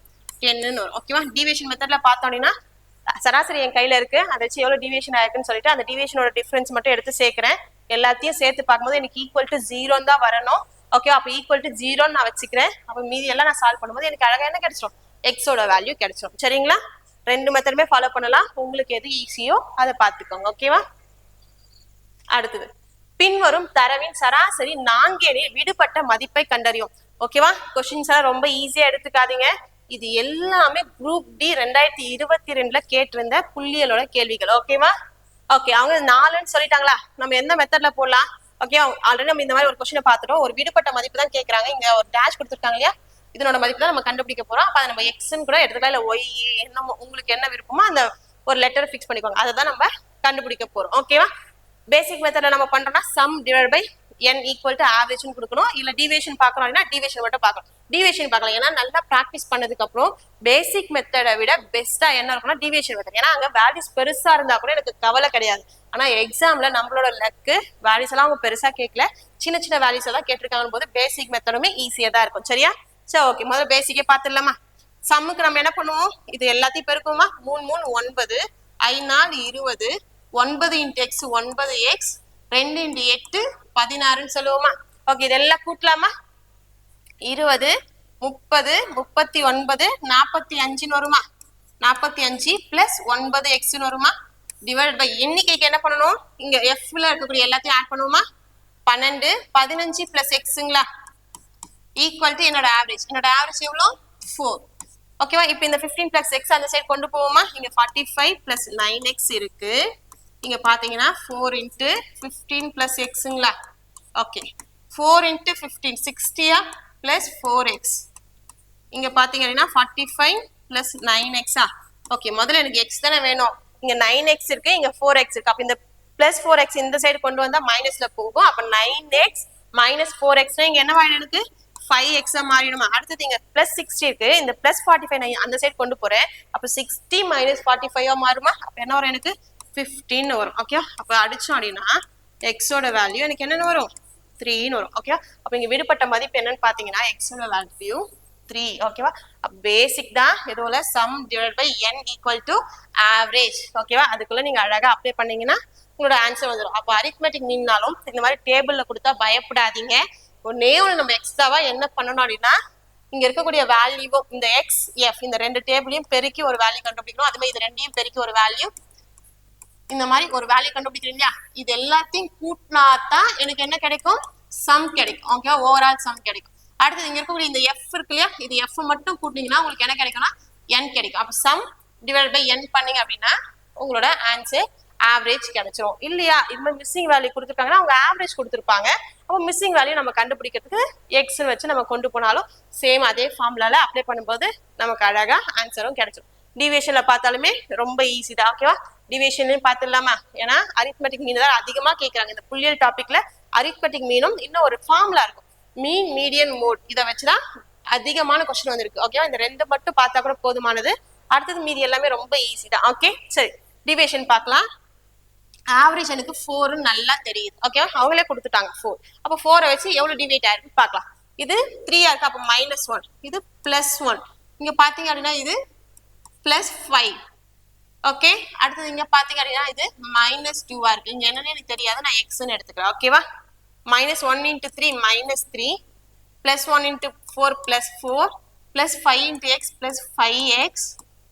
[SPEAKER 1] 10ன்னு வரும். ஓகேவா? டீவியேஷன் மெத்தட்ல பார்த்தோம் அப்படின்னா சராசரி என் கையில இருக்கு, அதை வச்சு எவ்வளவு டீவியேஷன் ஆயிருக்குன்னு சொல்லிட்டு அந்த டீவியேஷனோட டிஃபரன்ஸ் மட்டும் எடுத்து சேர்க்கிறேன். எல்லாத்தையும் சேர்த்து பார்க்கும்போது எனக்கு ஈக்குவல் டு 0 தான் வரணும். ஓகே, அப்ப ஈக்குவல் டு 0ன்னு நான் வச்சுக்கிறேன். அப்ப மீதி எல்லாம் நான் சால்வ் பண்ணும்போது எனக்கு அழகா என்ன கிடைச்சிடும்? எக்ஸோட வேல்யூ கிடைச்சிடும். சரிங்களா? 2 மெத்தடுமே ஃபாலோ பண்ணலாம். உங்களுக்கு எது ஈஸியோ அதை பார்த்துக்கோங்க. ஓகேவா? அடுத்தது, பின்வரும் தரவின் சராசரி 4 எனில் விடுபட்ட மதிப்பை கண்டறியும். ஓகேவா? கொஸ்டின்ஸ் எல்லாம் ரொம்ப ஈஸியா எடுத்துக்காதீங்க. இது எல்லாமே குரூப் டி 2022ல கேட்டிருந்த புள்ளியலோட கேள்விகள். ஓகேவா? ஓகே, அவங்க 4ன்னு சொல்லிட்டாங்களா? நம்ம எந்த மெத்தட்ல போடலாம்? ஓகே, ஆல்ரெடி நம்ம இந்த மாதிரி ஒரு கொஸ்டினை பார்த்துட்டோம். ஒரு விடுபட்ட மதிப்பு தான் கேட்கறாங்க. இங்க ஒரு டேஷ் கொடுத்துருக்காங்க இல்லையா? இதனோட மதிப்பு தான் நம்ம கண்டுபிடிக்க போறோம். அப்ப அதை நம்ம எக்ஸ்ன்னு கூட எடுத்துக்கலாம், இல்ல ஒய், என்ன உங்களுக்கு என்ன விருப்பமோ அந்த ஒரு லெட்டர் ஃபிக்ஸ் பண்ணிக்கோங்க. அதை தான் நம்ம கண்டுபிடிக்க போறோம். ஓகேவா? பேசிக் மெத்தட்ல நம்ம பண்றோம்னா sum divide by n equal to ஆவரேஜ்னு கொடுக்கணும். இல்ல டீவியேஷன் பார்க்கணும் அப்படின்னா டீவியேஷன் மட்டும் பார்க்கணும். டீவியேஷன் பார்க்கலாம், ஏன்னா நல்லா ப்ராக்டிஸ் பண்ணதுக்கு அப்புறம் பேசிக் மெத்தடை விட பெஸ்டா என்ன இருக்கும்னா டீவியேஷன் மெத்தட். ஏன்னா அங்க வேல்யூஸ் பெருசா இருந்தா கூட எனக்கு கவலை கிடையாது. ஆனா எக்ஸாம்ல நம்மளோட லக்கு வேல்யூஸ் எல்லாம் அவங்க பெருசா கேட்கல, சின்ன சின்ன வேல்யூஸ் தான் கேட்டிருக்காங்க போது பேசிக் மெத்தடுமே ஈஸியா தான் இருக்கும். சரியா? சரி, ஓகே. முதல்ல பேசிக்கே பார்த்துடலாமா? சம்முக்கு நம்ம என்ன பண்ணுவோம்? இது எல்லாத்தையும் பெருக்குமா? 3 3 9 5 4 20 9 × x 9x 2 × 8 16ன்னு சொல்லுவோமா? ஓகே, இதெல்லாம் கூட்டலாமா? 20 30 39 45ன்னு வருமா? 45 பிளஸ் 9x வருமா? டிவைட் பை எண்ணிக்கைக்கு என்ன பண்ணணும்? இங்க fல இருக்கக்கூடிய எல்லாத்தையும் ஆட் பண்ணுவோமா? 12 15 பிளஸ் எக்ஸுங்களா? ஈக்குவல் டு என்னோட ஆவரேஜ். என்னோட ஆவரேஜ் எவ்வளோ? 4. ஓகேவா? இப்போ இந்த 15 பிளஸ் எக்ஸ் அந்த சைடு கொண்டு போவோமா? இங்க 45 பிளஸ் 9x இருக்கு. இங்க பாத்தீங்கன்னா 4 × 15 பிளஸ் எக்ஸுங்களா? Okay, 4 × 15 60 plus 4x. இங்க பாத்தீங்க அப்படின்னா 45 பிளஸ் 9x. ஓகே, முதல்ல எனக்கு x தானே வேணும். இங்க 9x இருக்கு, இங்க 4x இருக்கு. அப்ப இந்த பிளஸ் 4x இந்த சைடு கொண்டு வந்தா மைனஸ்ல போகும். அப்ப 9x மைனஸ் 4x இங்க என்ன ஆயிடும்? எனக்கு 5x மாறிடுமா? அடுத்தது இங்க பிளஸ் 60 இருக்கு, இந்த பிளஸ் 45 நான் அந்த சைடு கொண்டு போறேன். அப்ப 60 மைனஸ் 45 மாறுமா? அப்ப என்ன வரும்? எனக்கு 15 வரும். ஓகே, அப்ப அடிச்சோம் அப்படின்னா எக்ஸோட வேல்யூ எனக்கு என்னன்னு வரும்? 3ன்னு வரும். ஓகே, அப்ப இங்க விடுபட்ட மதிப்பு என்னன்னு பாத்தீங்கன்னா எக்ஸோட வேல்யூ 3. ஓகேவா? பேசிக் தான். இதுல sum divide by n equal to average. ஓகேவா? அதுக்குள்ள நீங்க அழகா அப்ளை பண்ணீங்கன்னா உங்களோட ஆன்சர் வந்துடும். அப்போ அரித்மெட்டிக் மீன்னாலும் இந்த மாதிரி டேபிள்ல கொடுத்தா பயப்படாதீங்க. ஒன்னே ஒன்று நம்ம எக்ஸ்ட்ராவா என்ன பண்ணணும் அப்படின்னா, இங்க இருக்கக்கூடிய வேல்யூ இந்த எக்ஸ் எஃப் இந்த ரெண்டு டேபிளையும் பெருக்கி ஒரு வேல்யூ கண்டுபிடிக்கணும். அது மாதிரி இது ரெண்டையும் பெருக்கி ஒரு வேல்யூ, இந்த மாதிரி ஒரு வேல்யூ கண்டுபிடிக்கிறீங்க. இது எல்லாத்தையும் கூட்டினாதான் எனக்கு என்ன கிடைக்கும்? சம் கிடைக்கும். ஓகே, ஓவரால் சம் கிடைக்கும். அடுத்தது இங்க இருக்கக்கூடிய இந்த எஃப் இருக்கு இல்லையா, இது எஃப் மட்டும் கூட்டினீங்கன்னா உங்களுக்கு என்ன கிடைக்கும்னா n கிடைக்கும். அப்ப சம் டிவைட் பை n பண்ணீங்க அப்படின்னா உங்களோட ஆன்சர் ஆவரேஜ் கிடைச்சிரும். இல்லையா இது மாதிரி மிஸ்ஸிங் வேல்யூ கொடுத்துருக்காங்கன்னா அவங்க ஆவரேஜ் கொடுத்துருப்பாங்க. அப்போ மிஸ்ஸிங் வேல்யூ நம்ம கண்டுபிடிக்கிறதுக்கு எக்ஸ் வச்சு நம்ம கொண்டு போனாலும் சேம் அதே ஃபார்முலால அப்ளை பண்ணும்போது நமக்கு அழகா ஆன்சரும் கிடைச்சிடும். டிவியேஷன்ல பார்த்தாலுமே ரொம்ப ஈஸி தான். ஓகேவா? டிவியேஷன் பார்த்துடலாமா? ஏன்னா அரித்மெட்டிக் மீன் தான் அதிகமா கேட்கறாங்க இந்த புள்ளியல் டாபிக்ல. அரித்மெட்டிக் மீனும் இன்னும் ஒரு ஃபார்முலா இருக்கும், மீன் மீடியன் மோட். இதை வச்சுதான் அதிகமான கொஸ்டின் வந்திருக்கு. ஓகேவா? இந்த ரெண்டு மட்டும் பார்த்தா கூட போதுமானது. அடுத்தது மீதி எல்லாமே ரொம்ப ஈஸி தான். ஓகே, சரி டிவியேஷன் பார்க்கலாம். ஆவரேஜ் எனக்கு 4 நல்லா தெரியுது. ஓகேவா? அவங்களே கொடுத்துட்டாங்க 4. அப்போ 4 வச்சு எவ்வளவு டிவைட் ஆயிருக்கு பார்க்கலாம். இது 3 இருக்கு, அப்போ -1. இது +1. இங்க பாத்தீங்க அப்படின்னா இது +5. ஓகே, அடுத்தது இங்க பாத்தீங்க அப்படின்னா இது -2 இருக்கு. இங்க என்னன்னு எனக்கு தெரியாது, நான் எக்ஸ்ன்னு எடுத்துக்கிறேன். ஓகேவா? -1 × 3 -3, +1 × 4 +4, +5 × x +5x,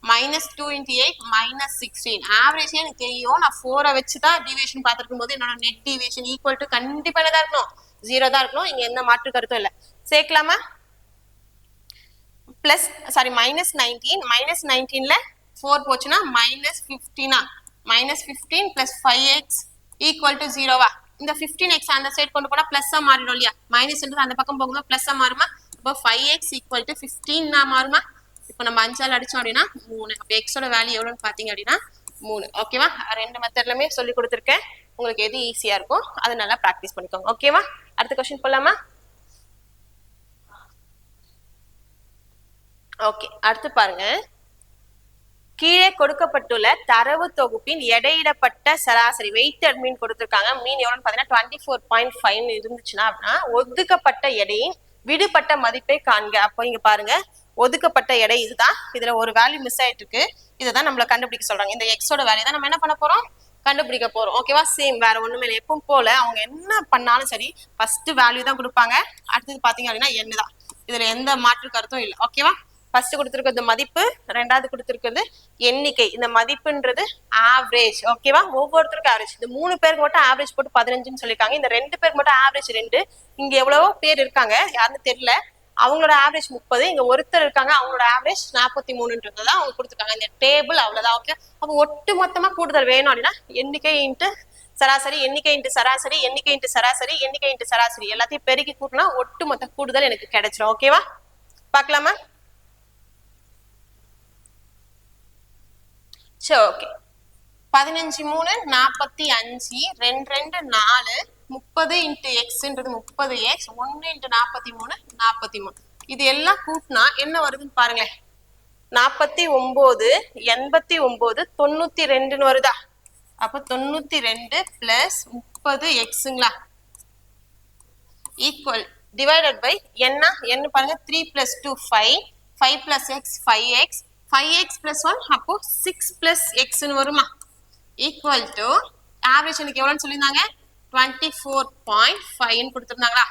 [SPEAKER 1] -2 × 8 -16. ஆவரேஜ் எனக்கு தெரியும். நான் 4 வச்சு தான் டிவியேஷன் பார்த்துருக்கும் போது என்னோட நெட் டிவியேஷன் ஈக்குவல் டு கண்டிப்பா தான் இருக்கணும், 0 தான் இருக்கணும். இங்க எந்த மாற்று கருத்தும் இல்லை. சேர்க்கலாமா? -19ல 4 போச்சுன்னா -15. -15 +5x ஈக்குவல் டு 0வா? இந்த 15x அந்த சைடு கொண்டு போனா பிளஸ்ஸா மாறிடும் இல்லையா? மைனஸ் அந்த பக்கம் போகும்போது பிளஸ்ஸா மாறுமா? இப்போ 5x ஈக்குவல் டு 15 மாறுமா? இப்போ நம்ம 5ஆல் அடிச்சோம் அப்படின்னா 3. அப்போ எக்ஸோட வேல்யூ எவ்வளோன்னு பார்த்தீங்க அப்படின்னா 3. ஓகேவா? ரெண்டு மெத்தட்லுமே சொல்லி கொடுத்துருக்கேன். உங்களுக்கு எது ஈஸியா இருக்கும் அதை நல்லா ப்ராக்டிஸ் பண்ணிக்கோங்க. ஓகேவா? அடுத்த கொஸ்டின் போலாமா? ஓகே, அடுத்து பாருங்க. கீழே கொடுக்கப்பட்டுள்ள தரவு தொகுப்பின் எடையிடப்பட்ட சராசரி வெயிட்டட் மீன் கொடுத்திருக்காங்க. மீன் எவ்வளவுன்னு பாத்தீங்கன்னா 24.5 இருந்துச்சுன்னா அப்படின்னா ஒதுக்கப்பட்ட எடையின் விடுபட்ட மதிப்பை காண்க. அப்போ இங்க பாருங்க, ஒதுக்கப்பட்ட எடை இதுதான். இதுல ஒரு வேல்யூ மிஸ் ஆயிட்டு இருக்கு. இதைதான் நம்மள கண்டுபிடிக்க சொல்றாங்க. இந்த எக்ஸோட வேல்யூ தான் நம்ம என்ன பண்ண போறோம்? கண்டுபிடிக்க போறோம். ஓகேவா? சேம், வேற ஒண்ணுமே இல்லை. எப்பவும் போல அவங்க என்ன பண்ணாலும் சரி ஃபர்ஸ்ட் வேல்யூ தான் கொடுப்பாங்க. அடுத்தது பாத்தீங்க அப்படின்னா என்ன தான். இதுல எந்த மாற்று கருத்தும் இல்லை. ஓகேவா? ஃபர்ஸ்ட் கொடுத்துருக்கிறது மதிப்பு, ரெண்டாவது கொடுத்துருக்கிறது எண்ணிக்கை. இந்த மதிப்புன்றது ஆவரேஜ். ஓகேவா? ஒவ்வொருத்தருக்கும் ஆவரேஜ். இந்த 3 பேருக்கு மட்டும் ஆவரேஜ் போட்டு 15ன்னு சொல்லியிருக்காங்க. இந்த 2 பேருக்கு மட்டும் ஆவரேஜ் 2. இங்க எவ்வளவோ பேர் இருக்காங்க, யாருன்னு தெரியல. அவங்களோட ஆவரேஜ் 30, இங்க ஒருத்தர் இருக்காங்க, அவங்களோட ஆவரேஜ் 43ன்றதுதான் அவங்க கொடுத்துருக்காங்க. இந்த டேபிள் அவ்வளவுதான். ஓகே, அப்போ ஒட்டு மொத்தமா கூடுதல் வேணும் அப்படின்னா எண்ணிக்கை இன்ட்டு சராசரி, எண்ணிக்கை இன்ட்டு சராசரி, எண்ணிக்கை இன்ட்டு சராசரி, எண்ணிக்கை இன்ட்டு சராசரி எல்லாத்தையும் பெருக்கி கூட்டினா ஒட்டு மொத்த கூடுதல் எனக்கு கிடைச்சிடும். ஓகேவா? பார்க்கலாமா? சரி, ஓகே. 15 3 45, 2 2 4, 30 × x-ன்றது 30x, 1 × 43 43. இது எல்லாம் கூட்டினா என்ன வருதுன்னு பாருங்களேன். 49 89 92ன்னு வருதா? அப்ப 92 + 30xங்களா ஈக்குவல் டிவைடட் பை என்ன பாருங்க, 3 + 2 5, 5 + x 5x, 5x + 1 அப்போ 6 + x வருமா? ஈக்குவல் டு ஆவரேஜ் எனக்கு எவ்வளோன்னு சொல்லியிருந்தாங்க, 24.5 கொடுத்துருந்தாங்களா?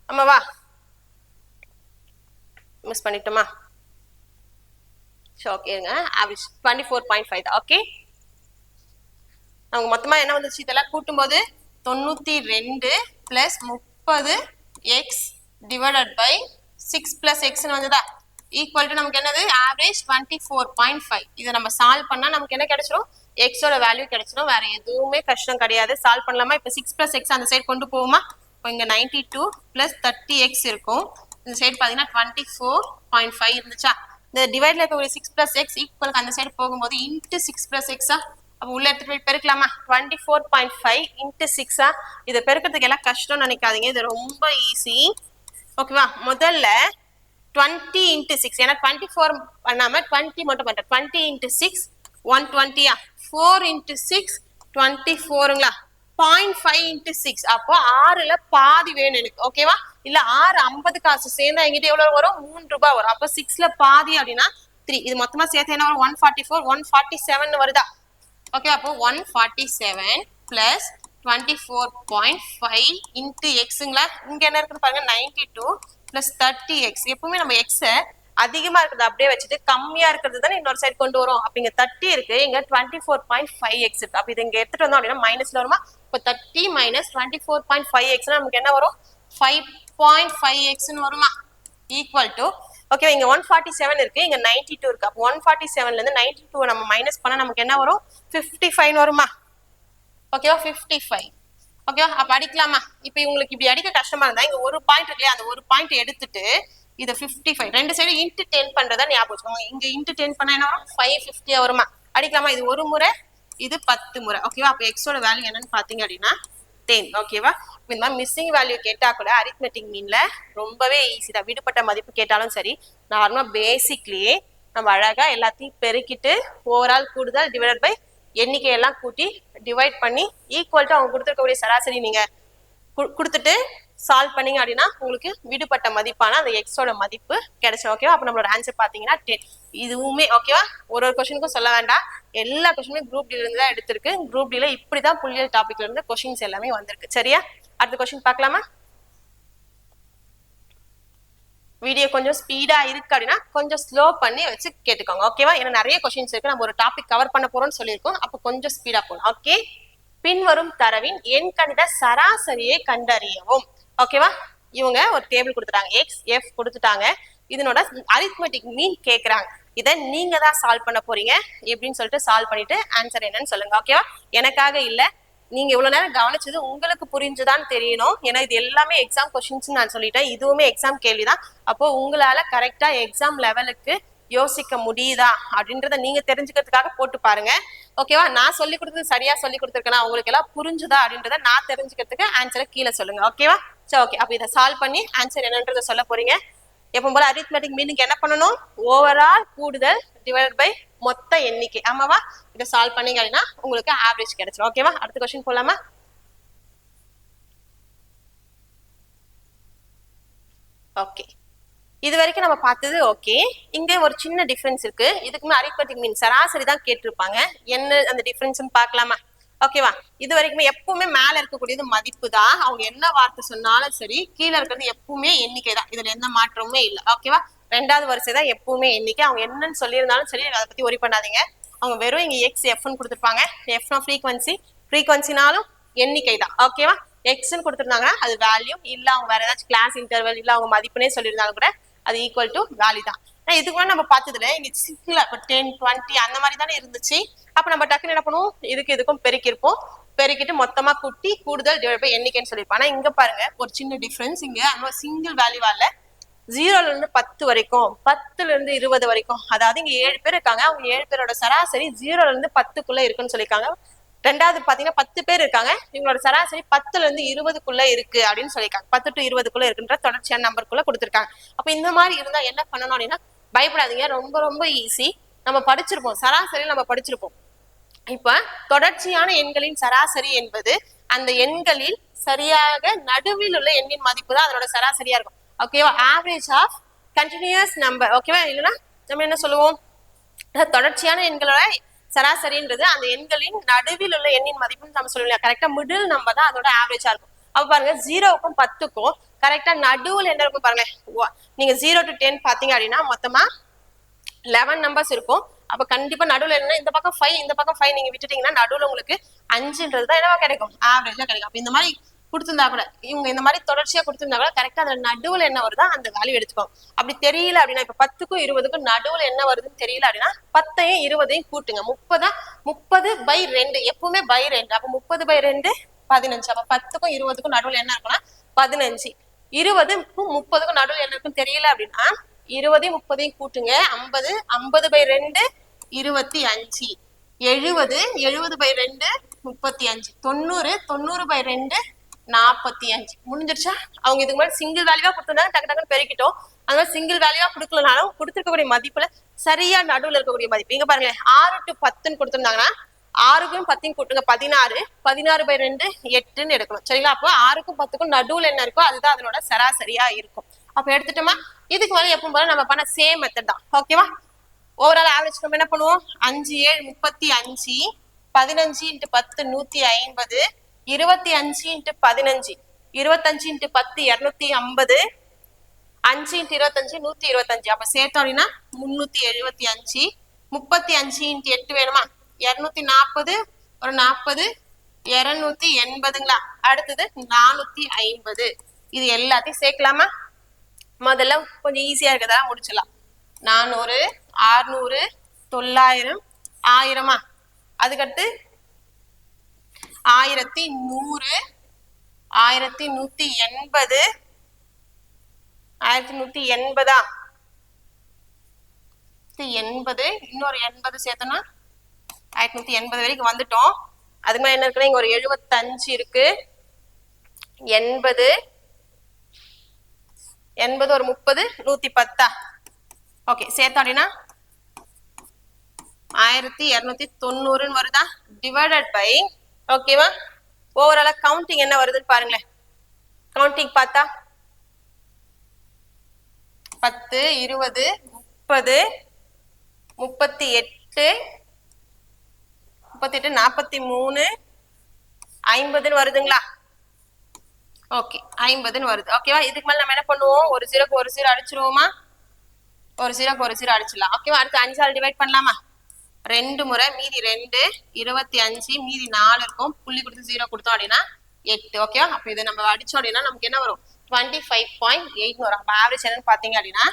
[SPEAKER 1] ஆமாவா? மிஸ் பண்ணிட்டோமா? சரி, ஓகே இருங்க. ஆவரேஜ் 24.5 தான். ஓகே, அவங்க மொத்தமா என்ன வந்துச்சு? இதெல்லாம் கூட்டும்போது 92 + 30x டிவைடட் பை 6 + x வந்ததா? ஈக்குவல் டு நமக்கு என்னது? ஆவரேஜ் 24.5. இதை நம்ம சால்வ் பண்ணா நமக்கு என்ன கிடைச்சிடும்? எக்ஸோட வேல்யூ கிடைச்சிடும். வேற எதுவுமே கஷ்டம் கிடையாது. சால்வ் பண்ணலாமா? இப்போ 6 + x அந்த சைடு கொண்டு போகுமா? இப்போ இங்க 92 + 30x இருக்கும். இந்த சைடு பார்த்தீங்கன்னா 24.5 இருந்துச்சா? இந்த டிவைட்ல இருக்கக்கூடிய 6 + x ஈக்குவலுக்கு அந்த சைடு போகும்போது இன்ட்டு 6 + x அப்போ உள்ள எடுத்துட்டு போய் பெருக்கலாமா? 24.5 × 6 இதை பெருக்கிறதுக்கு எல்லாம் கஷ்டம் நினைக்காதீங்க, இது ரொம்ப ஈஸி. ஓகேவா? முதல்ல 20 × 6, ஏன்னா 24 பண்ணாம 20 மட்டும் பண்றேன். 20 × 6 120, 4 × 6 24ங்களா? 0.5 into 6 அப்போ 6ல பாதி வேணும் எனக்கு ஓகேவா இல்ல 6 50 காசு சேர்ந்தா எங்கிட்ட எவ்வளவு வரும் 3 ரூபாய் வரும் அப்ப 6ல பாதி அப்படின்னா 3 இது மொத்தமா சேர்த்து என்ன வரும் 144 147 வருதா ஓகே அப்போ 147 plus 24.5 into xங்களா இங்க என்ன இருக்குன்னு பாருங்க 92 plus 30x எப்பவுமே நம்ம x அதிகமா இருக்குது அப்படியே வச்சுட்டு கம்மியா இருக்கிறது தானே இன்னொரு சைடு கொண்டு வரும் அப்ப இங்க 30 இருக்கு இங்க 24.5x இருக்கு அப்ப இது இங்க எடுத்துட்டு வந்தோம் அப்படின்னா மைனஸ்ல வருமா இப்ப 30 minus 24.5x நமக்கு என்ன வரும் 5.5x ன்னு வருமா ஈக்குவல் டு ஓகே இங்க 147 இருக்கு இங்க 92 இருக்கு அப்ப 147ல இருந்து 92 நம்ம மைனஸ் பண்ணா நமக்கு என்ன வரும் 55 வருமா ஓகேவா 55 ஓகேவா அப்ப அடிக்கலாமா இப்போ உங்களுக்கு இப்படி அடிக்க கஷ்டமா இருந்தா இங்க ஒரு பாயிண்ட் இருக்குல்ல அந்த ஒரு பாயிண்ட் எடுத்துட்டு இத 55 ரெண்டு சைடு இன்டு 10 பண்றதா ஞாபகம் வச்சுக்கோங்க இங்க இன்டு 10 பண்ணா என்ன வரும் 550 வருமா அடிக்கலாமா இது ஒரு முறை இது 10 முறை ஓகேவா அப்ப x ஓட வேல்யூ என்னன்னு பாத்தீங்க அப்படினா 10 ஓகேவா இந்த மாதிரி மிஸ்ஸிங் வேல்யூ கேட்டா கூட அரித்மெட்டிக் மீன்ல ரொம்பவே ஈஸி தான் விடுபட்ட மதிப்பு கேட்டாலும் சரி நார்மலா பேசிக்லயே நம்ம அழகா எல்லாத்தையும் பெருக்கிட்டு ஓவரால் கூடுதல் டிவைடட் பை எண்ணிக்கை எல்லாம் கூட்டி டிவைட் பண்ணி ஈக்குவல் டு அவங்க கொடுத்துருக்கக்கூடிய சராசரி நீங்க கொடுத்துட்டு சால்வ் பண்ணீங்க அப்படின்னா உங்களுக்கு விடுபட்ட மதிப்பான அந்த எக்ஸோட மதிப்பு கிடைச்சோம் ஓகேவா அப்ப நம்மளோட ஆன்சர் பாத்தீங்கன்னா 10 இதுவுமே ஓகேவா ஒரு கொஸ்டினுக்கும் சொல்ல வேண்டாம் எல்லா கொஸ்டினுமே குரூப் டி இருந்து தான் எடுத்திருக்கு குரூப் டில இப்படிதான் புள்ளியல் டாபிக்ல இருந்து கொஸ்டின்ஸ் எல்லாமே வந்திருக்கு சரியா அடுத்த கொஸ்டின் பார்க்கலாமா வீடியோ கொஞ்சம் ஸ்பீடா இருக்கு அப்படின்னா கொஞ்சம் ஸ்லோ பண்ணி வச்சு கேட்டுக்கோங்க ஓகேவா ஏன்னா நிறைய கொஸ்டின்ஸ் இருக்கு நம்ம ஒரு டாபிக் கவர் பண்ண போறோம்னு சொல்லியிருக்கோம் அப்போ கொஞ்சம் ஸ்பீடா போகணும் ஓகே பின்வரும் தரவின் எண்கணித சராசரியை கண்டறியவும் ஓகேவா இவங்க ஒரு டேபிள் கொடுத்துட்டாங்க எக்ஸ் எஃப் கொடுத்துட்டாங்க இதனோட அரித்மெட்டிக் மீன் கேக்குறாங்க இதை நீங்க தான் சால்வ் பண்ண போறீங்க எப்படின்னு சொல்லிட்டு சால்வ் பண்ணிட்டு ஆன்சர் என்னன்னு சொல்லுங்க ஓகேவா எனக்காக இல்ல நீங்க இவ்வளவு நேரம் கவனிச்சது உங்களுக்கு புரிஞ்சுதான் தெரியணும் ஏன்னா இது எல்லாமே எக்ஸாம் கொஸ்டின்ஸ் நான் சொல்லிட்டேன் இதுவுமே எக்ஸாம் கேள்விதான் அப்போ உங்களால கரெக்டா எக்ஸாம் லெவலுக்கு யோசிக்க முடியுதா அப்படின்றத நீங்க தெரிஞ்சுக்கிறதுக்காக போட்டு பாருங்க ஓகேவா நான் சொல்லி கொடுத்தது சரியா சொல்லி கொடுத்துருக்கேன் உங்களுக்கு எல்லாம் புரிஞ்சுதா அப்படின்றத நான் தெரிஞ்சுக்கிறதுக்கு ஆன்சரை கீழே சொல்லுங்க ஓகேவா சரி ஓகே அப்ப இதை சால்வ் பண்ணி ஆன்சர் என்னன்றதை சொல்ல போறீங்க எப்போ போல அரித்மெட்டிக் மீனிங் என்ன பண்ணணும் ஓவரால் கூடுதல் டிவைடட் பை மொத்த எண்ணிக்கை ஆமாவா இதை சால்வ் பண்ணீங்க அப்படின்னா உங்களுக்கு ஆவரேஜ் கிடைச்சிடும் ஓகேவா அடுத்த கொஸ்டின் போலாமா ஓகே இது வரைக்கும் நம்ம பார்த்தது ஓகே இங்க ஒரு சின்ன டிஃபரன்ஸ் இருக்கு இதுக்குமே அரித்மெட்டிக் மீன் சராசரி தான் கேட்டிருப்பாங்க என்ன அந்த டிஃபரன்ஸ் பார்க்கலாமா ஓகேவா இது வரைக்குமே எப்பவுமே மேல இருக்கக்கூடியது மதிப்பு தான் அவங்க என்ன வார்த்தை சொன்னாலும் சரி கீழே இருக்கிறது எப்பவுமே எண்ணிக்கை தான் இதுல எந்த மாற்றமுமே இல்லை ஓகேவா ரெண்டாவது வரிசை தான் எப்பவுமே எண்ணிக்கை அவங்க என்னன்னு சொல்லியிருந்தாலும் சரி அதை பத்தி ஒரி பண்ணாதீங்க அவங்க வெறும் இங்க எக்ஸ் எஃப்னு கொடுத்துருப்பாங்க எஃப்னா ஃப்ரீக்வன்சினாலும் எண்ணிக்கை தான் ஓகேவா எக்ஸ்ன்னு கொடுத்துருந்தாங்க அது வேல்யூ இல்ல அவங்க வேற ஏதாச்சும் கிளாஸ் இன்டர்வல் இல்ல அவங்க மதிப்புனே சொல்லியிருந்தாலும் கூட அது ஈக்குவல் டு வேல்யூ தான் இதுக்கு கூட நம்ம பார்த்ததுல இங்க சிங்கிளா இப்போ 10 20 அந்த மாதிரி தானே இருந்துச்சு அப்ப நம்ம டக்குன்னு என்ன பண்ணுவோம் இதுக்கும் பெருக்கிருப்போம் பெருக்கிட்டு மொத்தமா கூட்டி கூடுதல் டிவைட் பை எண்ணிக்கைன்னு சொல்லியிருப்போம் ஆனா இங்க பாருங்க ஒரு சின்ன டிஃபரன்ஸ் இங்க அந்த சிங்கிள் வேல்யூவால 0ல இருந்து 10 வரைக்கும் 10ல இருந்து 20 வரைக்கும் அதாவது இங்க 7 பேர் இருக்காங்க அவங்க 7 பேரோட சராசரி 0ல இருந்து 10க்குள்ள இருக்குன்னு சொல்லியிருக்காங்க ரெண்டாவது பாத்தீங்கன்னா 10 பேர் இருக்காங்க இவங்களோட சராசரி 10ல இருந்து 20க்குள்ள இருக்கு அப்படின்னு சொல்லியிருக்காங்க 10 to 20க்குள்ள இருக்குன்ற தொடர்ச்சியான நம்பருக்குள்ள கொடுத்துருக்காங்க அப்ப இந்த மாதிரி இருந்தா என்ன பண்ணணும் அப்படின்னா பயப்படாதீங்க ரொம்ப ரொம்ப ஈஸி நம்ம படிச்சிருப்போம் சராசரி நம்ம படிச்சிருப்போம் இப்ப தொடர்ச்சியான எண்களின் சராசரி என்பது அந்த எண்களில் சரியாக நடுவில் உள்ள எண்ணின் மதிப்பு தான் அதனோட சராசரியா இருக்கும் ஓகேவா ஆவரேஜ் ஆஃப் கண்டினியூஸ் நம்பர் ஓகேவா இல்லைன்னா நம்ம என்ன சொல்லுவோம் தொடர்ச்சியான எண்களோட சராசரின்றது அந்த எண்களின் நடுவில் உள்ள எண்ணின் மதிப்புன்னு நம்ம சொல்லுவோம் கரெக்டா மிடில் நம்பர் தான் அதோட ஆவரேஜா இருக்கும் அப்ப பாருங்க 0க்கும் 10க்கும் கரெக்டா நடுவுல என்ன இருக்கும் பாருங்க நீங்க 0 to 10 பாத்தீங்க அப்படின்னா மொத்தமா 11 நம்பர்ஸ் இருக்கும் அப்ப கண்டிப்பா நடுவுல என்ன இந்த பக்கம் 5 இந்த பக்கம் 5 நீங்க விட்டுட்டீங்கன்னா நடுவுல உங்களுக்கு 5ன்றது தான் என்னவா கிடைக்கும் ஆவரேஜா கிடைக்கும் அப்ப இந்த மாதிரி கொடுத்திருந்தா கூட இவங்க இந்த மாதிரி தொடர்ச்சியா கொடுத்திருந்தா கூட கரெக்டா அதுல நடுவுல என்ன வருதோ அந்த வேல்யூ எடுத்துக்கோங்க அப்படி தெரியல அப்படின்னா இப்ப 10க்கும் 20க்கும் நடுவுல என்ன வருதுன்னு தெரியல அப்படின்னா 10ஐயும் 20ஐயும் கூட்டுங்க 30/2 எப்பவுமே பை 2 அப்ப 30/2 15 அப்ப 10க்கும் 20க்கும் நடுவுல என்ன இருக்குன்னா 15 20க்கும் 30க்கும் நடுவுல என்ன இருக்குன்னு தெரியல அப்படின்னா 20 30ஐயும் கூட்டுங்க 50 50/2 25 70 70/2 35 90 90/2 45 முடிஞ்சிருச்சா அவங்க இதுக்கு முன்னாடி சிங்கிள் வேல்யூவா கொடுத்திருந்தாங்க டக்கு டக்குன்னு பெருக்கிட்டோம் அதனால சிங்கிள் வேல்யூவா கொடுக்கலனாலும் கொடுத்துருக்கக்கூடிய மதிப்புல சரியா நடுவுல இருக்கக்கூடிய மதிப்பு இங்க பாருங்களேன் 6 to 10ன்னு கொடுத்திருந்தாங்கன்னா 6க்கும் 10க்கும் கூட்டுங்க 16, 16/2 8ன்னு எடுக்கணும். சரிங்களா? அப்போ 6க்கும் 10க்கும் நடுவுல என்ன இருக்கோ அதுதான் அதனோட சராசரியா இருக்கும். அப்ப எடுத்துட்டோமா? இதுக்கு மேல எப்பவும் போல நம்ம பண்ண சேம் மெத்தட் தான். ஓகேவா? ஓவரால் ஆவரேஜ் நம்ம என்ன பண்ணுவோம்? 5 7 35, 15 × 10 150, 25 × 15 25 × 10 250, 5 × 25 125. அப்ப சேர்த்தோம் அப்படின்னா 375, 35 × 8 வேணுமா? 240, ஒரு 40, 280ங்களா? அடுத்தது 450. இது எல்லாத்தையும் சேர்க்கலாமா? முதல்ல கொஞ்சம் ஈஸியா இருக்கதா முடிச்சிடலாம். 400, 600, 900, 1000மா? அதுக்கடுத்து 1100, 1180, 1180, இன்னொரு 80 சேர்த்தோம்னா 1180 வரைக்கும் வந்துட்டோம். அதுக்கு மேல என்ன இருக்குன்னா இங்க ஒரு 75 இருக்கு, 80, 80 ஒரு 30, 110. ஓகே, சேர்த்தோம் அப்படின்னா 1290 வருதா? டிவைடட் பை, ஓகேவா? ஓவராலா கவுண்டிங் என்ன வருதுன்னு பாருங்களேன். கவுண்டிங் பார்த்தா 10, 20, 30, 38, 43, 50ன்னு வருதுங்களா? ஓகே, 50ன்னு வருது. ஓகேவா? இதுக்கு மேல நம்ம என்ன பண்ணுவோம்? ஒரு 0க்கு ஒரு 0 அடிச்சிருவோமா? ஒரு 0க்கு ஒரு 0 அடிச்சிடலாம். ஓகேவா? அடுத்து 5ஆல் டிவைட் பண்ணலாமா? 2 முறை, மீதி 2, 25, மீதி 4 இருக்கும். புள்ளி கொடுத்து 0 கொடுத்தோம் அப்படின்னா 8. ஓகேவா? அப்ப இதை நம்ம அடிச்சோம் அப்படின்னா நமக்கு என்ன வரும்? 25.8 வரும். அப்ப ஆவரேஜ் என்னன்னு பாத்தீங்க அப்படின்னா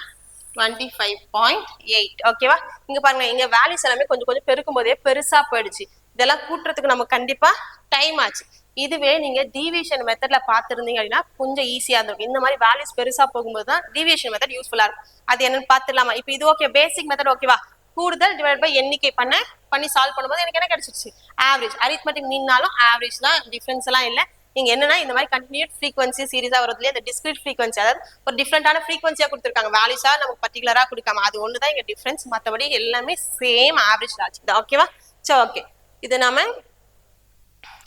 [SPEAKER 1] 25.8. ஓகேவா? இங்க பாருங்க, இங்க வேல்யூஸ் எல்லாமே கொஞ்சம் கொஞ்சம் பெருக்கும் போதே பெருசா போயிடுச்சு. இதெல்லாம் கூட்டுறதுக்கு நமக்கு கண்டிப்பா டைம் ஆச்சு. இதுவே நீங்க டீவியேஷன் மெத்தட்ல பாத்துருந்தீங்க அப்படின்னா கொஞ்சம் ஈஸியா இருந்திருக்கும். இந்த மாதிரி வேல்யூஸ் பெருசா போகும்போது தான் டீவியேஷன் மெத்தட் யூஸ்ஃபுல்லா இருக்கும். அது என்னன்னு பாத்துடலாமா? இப்ப இது ஓகே, பேசிக் மெத்தட் ஓகேவா? கூடுதல் டிவைட் பை எண்ணிக்கை பண்ணி சால்வ் பண்ணும்போது எனக்கு என்ன கிடைச்சிருச்சு? ஆவரேஜ். அரித்மெட்டிக் மீன்னாலும் ஆவரேஜ் தான், டிஃபரன்ஸ் எல்லாம் இல்ல. நீங்க என்னன்னா இந்த மாதிரி கண்டினியூட் ஃப்ரீக்வன்சி சீரிஸா வரதுல இந்த டிஸ்கிரீட் ஃப்ரீக்வன்சி, அதாவது ஒரு டிஃப்ரெண்டான ஃப்ரீக்வன்சியா கொடுத்துருக்காங்க. வேல்யூஸா நமக்கு பர்டிகுலரா கொடுக்காம அது ஒண்ணுதான் இங்க டிஃபரன்ஸ். மற்றபடி எல்லாமே சேம் ஆவரேஜ் லாஜிக் தான். ஓகேவா? சரி, ஓகே. இது நாம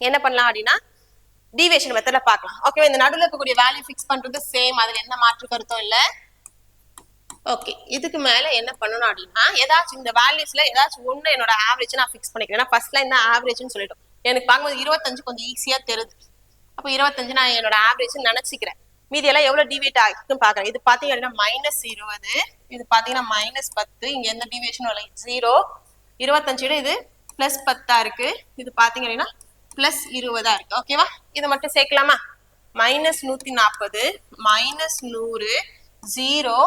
[SPEAKER 1] என்ன பண்ணலாம் அப்படின்னா டீவியேஷன் மெத்தட்ல பார்க்கலாம். ஓகேவா? இந்த நடுவில் இருக்கக்கூடிய வேல்யூ ஃபிக்ஸ் பண்றது சேம், அதுல எந்த மாற்று கருத்தும் இல்ல. ஓகே, இதுக்கு மேல என்ன பண்ணணும் அப்படின்னா ஏதாச்சும் இந்த வேல்யூஸ்ல ஏதாச்சும் ஒண்ணு என்னோட ஆவரேஜ் நான் ஃபிக்ஸ் பண்ணிக்கிறேன். ஃபர்ஸ்ட் லைன் தான் ஆவரேஜ்னு சொல்லிட்டோம். எனக்கு பார்க்கும்போது 25 கொஞ்சம் ஈஸியா தெரியுது. அப்போ 25 நான் என்னோட ஆவரேஜ் நினைச்சுக்கிறேன். மீதி எல்லாம் எவ்வளவு டிவியேட் ஆகிருக்குன்னு பாக்குறேன். இது பாத்தீங்க அப்படின்னா -20, இது பாத்தீங்கன்னா -10. இங்க எந்த டிவியேஷனும் இல்லை, 0. 25 இது +10 இருக்கு. இது பாத்தீங்க அப்படின்னா +20 இருக்கு. ஓகேவா? இதை மட்டும் சேர்க்கலாமா? -140, -100, 0,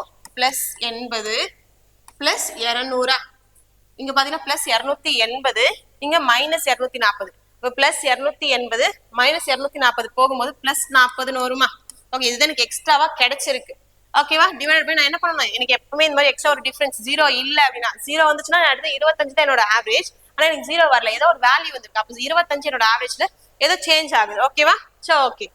[SPEAKER 1] +80, +200. இங்க பாத்தீங்கன்னா +280, இங்க -240. இப்போ +280 -240 போகும்போது +40ன்னு வருமா? ஓகே, இதுதான் எனக்கு எக்ஸ்ட்ராவா கிடைச்சிருக்கு. ஓகேவா? டிவைட் பை நான் என்ன பண்ணணும்? எனக்கு எப்பவுமே இந்த மாதிரி எக்ஸ்ட்ரா ஒரு டிஃபரன்ஸ் 0 இல்ல அப்படின்னா, 0 வந்துச்சுன்னா அடுத்து 25 தான் என்னோட ஆவரேஜ். ஆனா எனக்கு 0 வரல, ஏதோ ஒரு வேல்யூ வந்திருக்கு. அப்போ 25 என்னோட ஆவரேஜ்ல ஏதோ சேஞ்ச் ஆகுது. ஓகேவா? So okay.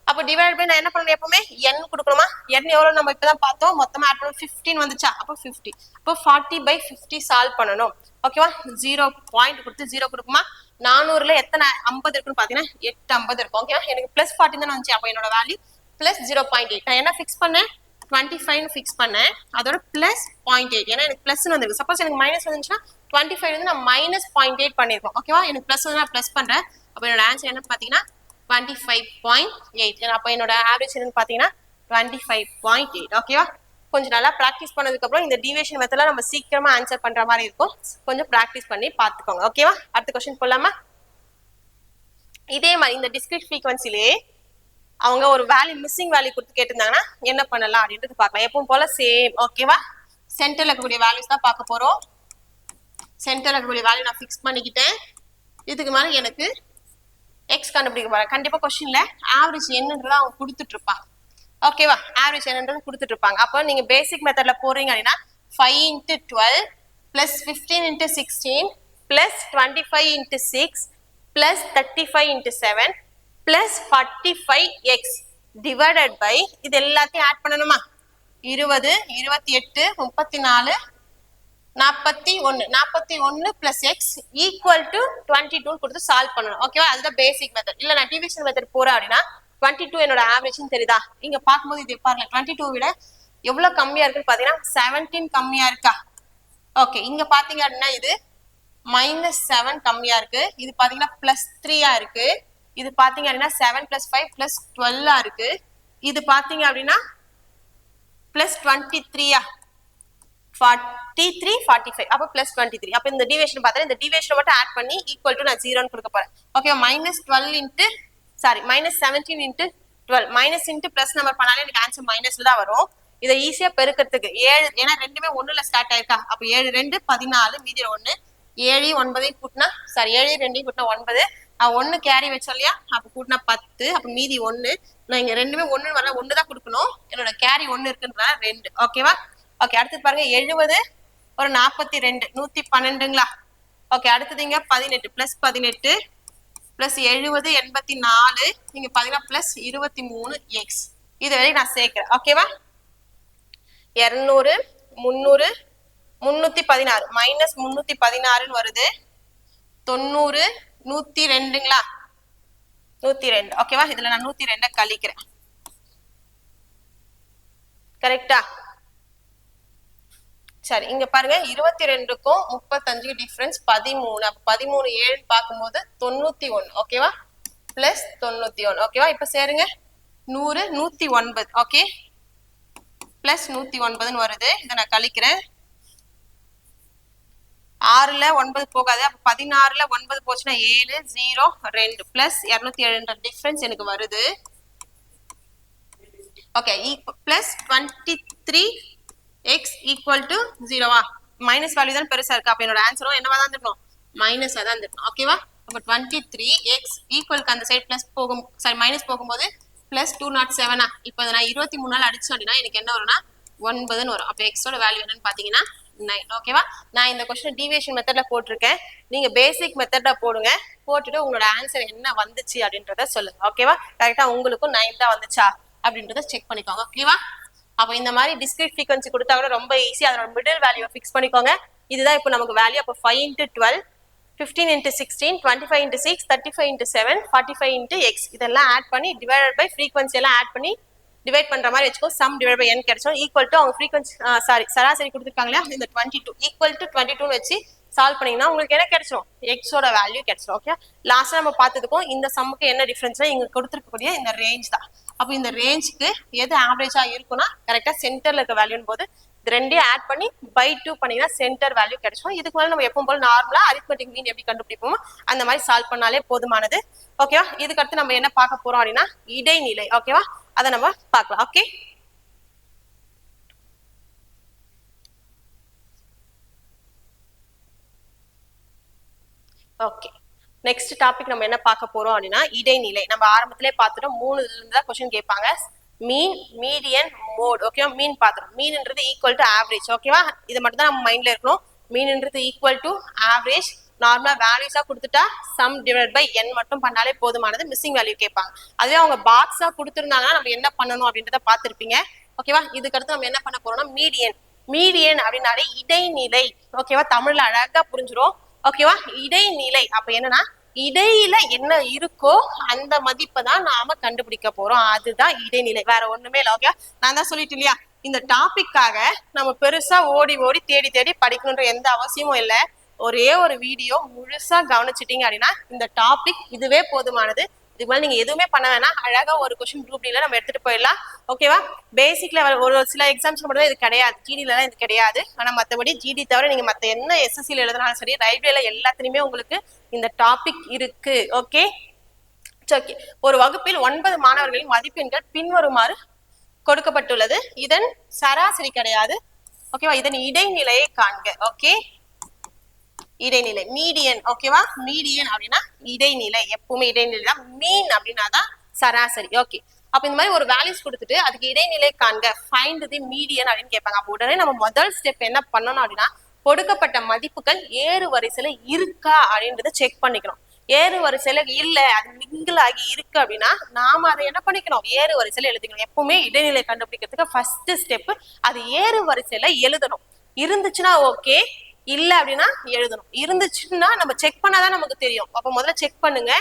[SPEAKER 1] அப்போ டிவைட் பை நான் என்ன பண்ணணும்? எப்பவுமே n கொடுக்கணுமா? n எவ்வளவு நம்ம இப்பதான் பார்த்தோம், மொத்தமா ஆட் பண்ணணும். 15 வந்துச்சா? அப்போ 50. அப்போ 40/50 சால்வ் பண்ணணும். ஓகேவா? 0 பாயிண்ட் கொடுத்து 0 கொடுக்குமா? 400ல எத்தனை 50 இருக்குன்னு பாத்தீங்கன்னா 850 இருக்கும். ஓகேவா? எனக்கு +40 தானே வந்துச்சு. அப்போ என்னோட வேல்யூ +0.8. நான் என்ன ஃபிக்ஸ் பண்ணேன்? 25 ஃபிக்ஸ் பண்ணேன், அதோட +0.8. ஏன்னா எனக்கு பிளஸ் வந்துருக்கு. சப்போஸ் எனக்கு மைனஸ் வந்துச்சுன்னா 25 வந்து நான் -0.8 பண்ணிருக்கோம். ஓகேவா? எனக்கு பிளஸ் வந்து நான் பிளஸ் பண்றேன். அப்போ என்னோட ஆன்சர் என்ன பாத்தீங்கன்னா 25.8. அப்போ என்னோட ஆவரேஜ் என்னன்னு பாத்தீங்கன்னா 25.8. ஓகேவா? கொஞ்சம் நல்லா ப்ராக்டிஸ் பண்ணதுக்கு அப்புறம் இந்த டீவியேஷன் மெத்தட்ல நம்ம சீக்கிரமா ஆன்சர் பண்ற மாதிரி இருக்கும். கொஞ்சம் ப்ராக்டிஸ் பண்ணி பார்த்துக்கோங்க. ஓகேவா? அடுத்த क्वेश्चन போலாமா? இதே மாதிரி இந்த டிஸ்கிரீட் ஃப்ரீக்வன்சிலே அவங்க ஒரு வேல்யூ மிஸ்ஸிங் வேல்யூ கொடுத்து கேட்டிருந்தாங்கன்னா என்ன பண்ணலாம் அப்படின்றது பார்க்கலாம். எப்பவும் போல சேம். ஓகேவா? சென்டர்ல இருக்கக்கூடிய வேல்யூஸ் தான் பார்க்க போறோம். சென்டர்ல இருக்கக்கூடிய வேல்யூ நான் ஃபிக்ஸ் பண்ணிக்கிட்டேன். இதுக்கு மேல எனக்கு எக்ஸ் கண்டுபிடிக்க போறேன். கண்டிப்பா क्वेश्चनல ஆவரேஜ் என்னன்றதை அவங்க கொடுத்துட்டு இருப்பாங்க. ஓகேவா? ஆவரேஜ் என்னன்றது கொடுத்துட்டு இருப்பாங்க. அப்போ நீங்க பேசிக் மெத்தட்ல போறீங்க அப்படின்னா 5 × 12 +15 × 16 +25 × 6 +35 × 7 +45x டிவைடட் பை இது எல்லாத்தையும் ஆட் பண்ணணுமா? 20, 28, 34, 41 plus x equal to 22 கொடுத்து சால்வ் பண்ணணும். ஓகேவா? அதுதான் பேசிக் மெத்தட். இல்ல நான் டிவிஷன் மெத்தட் போறேன் அப்படின்னா 22 என்னோட ஆவரேஜ்னு தெரியுதா? இங்க பார்க்கும்போது இது பாருங்க 22 விட எவ்வளவு கம்மியா இருக்குன்னு பாத்தீங்கன்னா 17 கம்மியா இருக்கா? ஓகே, இங்க பாத்தீங்க அப்படின்னா இது -7 கம்மியா இருக்கு. இது பாத்தீங்கன்னா +3 இருக்கு. இது பாத்தீங்க அப்படின்னா 7 + 5 + 12 இருக்கு. இது பாத்தீங்க அப்படின்னா +23 43 45 அப்ப +23. அப்ப இந்த டிவியேஷன் பார்த்தா இந்த டிவியேஷன் மட்டும் ஆட் பண்ணி ஈக்குவல் டு நான் 0 கொடுக்க போறேன். Okay, -17 × 12 minus into plus number பண்ணாலே எனக்கு ஆன்சர் மைனஸ்ல தான் வரும். இதை ஈஸியா பெருக்கிறதுக்கு 7 ஏன்னா ரெண்டுமே 1ல ஸ்டார்ட் ஆயிருக்கா. அப்ப 7 2 14 மீதி 1 7 9 கூட்டினா 7 2 கூட்டினா 9 1 கேரி வச்சோம் இல்லையா? அப்ப கூட்டினா 10 அப்ப மீதி 1 நான் இங்க ரெண்டுமே 1 வர 1 தான் கொடுக்கணும். என்னோட கேரி 1 இருக்குன்றா 2. ஓகேவா? ஓகே, அடுத்து பாருங்க 70 ஒரு 42 112ங்களா? ஓகே, அடுத்தது இங்க 18 + 18 + 70 84 நீங்க பாத்தீங்கன்னா +23x இது வரைக்கும் நான் சேர்க்கிறேன். ஓகேவா? 200 300 316 -316 வருது. 90 102ங்களா? 102. ஓகேவா? இதுல நான் 102 கழிக்கிறேன். கரெக்டா? சரி, இங்க பாருங்க 22க்கும் 35 டிஃபரன்ஸ் 13. அப்ப 13 7 பார்க்கும்போது 91. ஓகேவா? +91. ஓகேவா? இப்ப சேருங்க 100 109. ஓகே, +109 வருது. இதை நான் கழிக்கிறேன். 6ல 9 போகாது. அப்ப 16ல 9 போச்சுன்னா 7 0 2 +207 டிஃபரன்ஸ் எனக்கு வருது. Okay, +23x = 0வா? மைனஸ் வேல்யூ தான் பெருசா இருக்கு. அப்ப என்னோட ஆன்சரும் என்னவா தான் இருக்கணும்? மைனஸா தான் இருக்கணும். ஓகேவா? அப்ப 23x ஈக்குவலுக்கு அந்த சைடு பிளஸ் போகும் மைனஸ் போகும்போது +207. இப்போ நான் 23 நாள் அடிச்சோம் அப்படின்னா எனக்கு என்ன வரும்னா 9ன்னு வரும். அப்போ எக்ஸோட வேல்யூ என்னன்னு பாத்தீங்கன்னா 9. ஓகேவா? நான் இந்த கொஸ்டின் டீவியேஷன் மெத்தட்ல போட்டிருக்கேன். நீங்க பேசிக் மெத்தட்ல போடுங்க. போட்டுட்டு உங்களோட ஆன்சர் என்ன வந்துச்சு அப்படின்றத சொல்லுங்க. ஓகேவா? கரெக்டா உங்களுக்கும் 9 தான் வந்துச்சா அப்படின்றத செக் பண்ணிக்கோங்க. ஓகேவா? அப்போ இந்த மாதிரி டிஸ்கிரீட் ஃப்ரீக்வன்சி கொடுத்தா கூட ரொம்ப ஈஸி. அதோட மிடில் வேல்யூ ஃபிக்ஸ் பண்ணிக்கோங்க. இதுதான் இப்போ நமக்கு வேல்யூ. அப்போ 5 × 12 15 × 16 25 × 6 35 × 7 45 × x இதெல்லாம் ஆட் பண்ணி டிவைடட் பை ஃப்ரீக்வன்சி எல்லாம் ஆட் பண்ணி டிவைட் பண்ற மாதிரி வச்சுக்கோ. சம் டிவைட் பை n கிடைச்சோம். ஈக்குவல் டு அவங்க ஃப்ரீக்வன்சி சராசரி கொடுத்துருக்காங்களா இந்த 22 ஈக்குவல் டு 22 வச்சு சால்வ் பண்ணீங்கன்னா உங்களுக்கு என்ன கிடைச்சிடும்? எக்ஸோட வேல்யூ கிடைச்சிடும். ஓகே, லாஸ்டா நம்ம பார்த்ததுக்கும் இந்த சம்முக்கு என்ன டிஃபரன்ஸ்னா இங்க கொடுத்துருக்கக்கூடிய இந்த ரேஞ்ச் தான். அப்போ இந்த ரேஞ்சுக்கு எது ஆவரேஜா இருக்குன்னா கரெக்டா சென்டர்ல இருக்க வேல்யூன்னு போது இது ரெண்டையும் ஆட் பண்ணி பை 2 பண்ணீங்கன்னா சென்டர் வேல்யூ கிடைச்சிடும். இதுக்கு மேலே நம்ம எப்பவும் போல நார்மலா அரித்மெட்டிக் மீன் எப்படி கண்டுபிடிப்போமோ அந்த மாதிரி சால்வ் பண்ணாலே போதுமானது. ஓகேவா? இதுக்கு அடுத்து நம்ம என்ன பார்க்க போறோம் அப்படின்னா இடைநிலை. ஓகேவா? அதை நம்ம பார்க்கலாம். ஓகே, ஓகே, நெக்ஸ்ட் டாபிக் நம்ம என்ன பார்க்க போறோம் அப்படின்னா இடைநிலை. நம்ம ஆரம்பத்திலே பார்த்துட்டோம். 3 இருந்து தான் கொஸ்டின் கேட்பாங்க. மீன், மீடியன், மோட். ஓகேவா? மீன் பார்த்துரும். மீன்ன்றது ஈக்குவல் டு ஆவரேஜ். ஓகேவா? இது மட்டும் தான் நம்ம மைண்ட்ல இருக்கணும். மீன்ன்றது ஈக்குவல் டு ஆவரேஜ். நார்மலா வேல்யூஸா கொடுத்துட்டா சம் டிவைட் பை n மட்டும் பண்ணாலே போதுமானது. மிஸ்ஸிங் வேல்யூ கேட்பாங்க. அதுவே அவங்க பாக்ஸா கொடுத்துருந்தாங்கன்னா நம்ம என்ன பண்ணணும் அப்படின்றத பார்த்துருப்பீங்க. ஓகேவா? இதுக்கு அடுத்து நம்ம என்ன பண்ண போறோம்னா மீடியன். மீடியன் அப்படின்னாலே இடைநிலை. ஓகேவா? தமிழ்ல அழகா புரிஞ்சிரும். ஓகேவா? இடைநிலை அப்ப என்னன்னா இடையில என்ன இருக்கோ அந்த மதிப்பை தான் நாம கண்டுபிடிக்க போறோம். அதுதான் இடைநிலை, வேற ஒண்ணுமே இல்லை. ஓகே, நான் தான் சொல்லிட்டு இல்லையா இந்த டாபிக்காக நம்ம பெருசா ஓடி ஓடி தேடி தேடி படிக்கணுன்ற எந்த அவசியமும் இல்லை. ஒரே ஒரு வீடியோ முழுசா கவனிச்சிட்டீங்க அப்படின்னா இந்த டாபிக் இதுவே போதுமானது. இதுக்கு மேலே நீங்க எதுவுமே பண்ண வேணாம். அழகா ஒரு கொஸ்டின் குரூப் டில நம்ம எடுத்துட்டு போயிடலாம். ஓகேவா? பேசிக்ல ஒரு சில எக்ஸாம்ஸ் மட்டும் இது கிடையாது. ஜிடில எல்லாம் இது கிடையாது. ஆனா மற்றபடி ஜிடி தவிர நீங்க மத்த என்ன எஸ்எஸ்சில எழுதினாலும் சரி ரயில்வேல எல்லாத்துலயுமே உங்களுக்கு இந்த டாபிக் இருக்கு. Okay, okay. ஒரு வகுப்பில் 9 மாணவர்களின் மதிப்பெண்கள் பின்வருமாறு கொடுக்கப்பட்டுள்ளது. இதன் சராசரி கிடையாது. ஓகேவா? இதன் இடைநிலையை காண்க. ஓகே, இடைநிலை மீடியன். ஓகேவா? மீடியன் அப்படின்னா இடைநிலை. எப்பவுமே இடைநிலை தான். மீன் அப்படின்னா தான் சராசரி. ஓகே, அப்ப இந்த மாதிரி ஒரு வேல்யூஸ் கொடுத்துட்டு அதுக்கு இடைநிலை காண்க, ஃபைண்ட் தி மீடியன் அப்படின்னு கேட்பாங்க. அப்ப உடனே நம்ம முதல் ஸ்டெப் என்ன பண்ணணும் அப்படின்னா கொடுக்கப்பட்ட மதிப்புகள் ஏறு வரிசையில இருக்கா அப்படின்றத செக் பண்ணிக்கணும். ஏறு வரிசையில இல்ல, அது மிங்கிள் ஆகி இருக்கு அப்படின்னா நாம அதை என்ன பண்ணிக்கணும்? ஏறு வரிசையில எழுதிக்கணும். எப்பவுமே இடைநிலை கண்டுபிடிக்கிறதுக்கு ஃபர்ஸ்ட் ஸ்டெப் அது ஏறு வரிசையில எழுதணும். இருந்துச்சுன்னா ஓகே, இல்ல அப்படின்னா எழுதணும். இருந்துச்சுன்னா நம்ம செக் பண்ணாதான் நமக்கு தெரியும். அப்ப முதல்ல செக் பண்ணுங்க.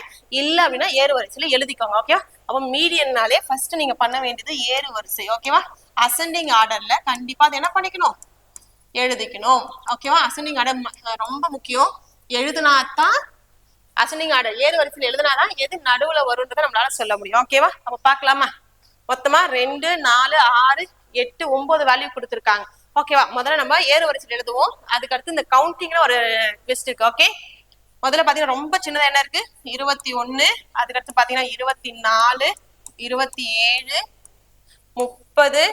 [SPEAKER 1] இல்ல அப்படின்னா ஏறு வரிசையில எழுதிக்கோங்க. ஓகேவா? அப்ப மீடியன்னாலே ஃபர்ஸ்ட் நீங்க பண்ண வேண்டியது ஏறு வரிசை. ஓகேவா? அசெண்டிங் ஆர்டர்ல கண்டிப்பா அது என்ன பண்ணிக்கணும், எழுதிக்கணும். ஓகேவா? அசெண்டிங் ஆர்டர் ரொம்ப முக்கியம். எழுதுனாதான் அசெண்டிங் ஆர்டர் ஏறு வரிசையில் எழுதுனாதான் எது நடுவுல வரும்ன்றதை நம்மளால சொல்ல முடியும். ஓகேவா? அப்ப பாக்கலாமா? மொத்தமா 2, 4, 6, 8, 9 வேல்யூ கொடுத்துருக்காங்க. ஓகேவா? முதல்ல நம்ம ஏறு வரிசையில் எழுதுவோம். அதுக்கடுத்து இந்த கவுண்டிங்ல ஒரு லிஸ்ட் இருக்கு. ஓகே, முதல்ல பாத்தீங்கன்னா ரொம்ப சின்னதா என்ன இருக்கு, 21. அதுக்கடுத்து பாத்தீங்கன்னா 24, 27, 30.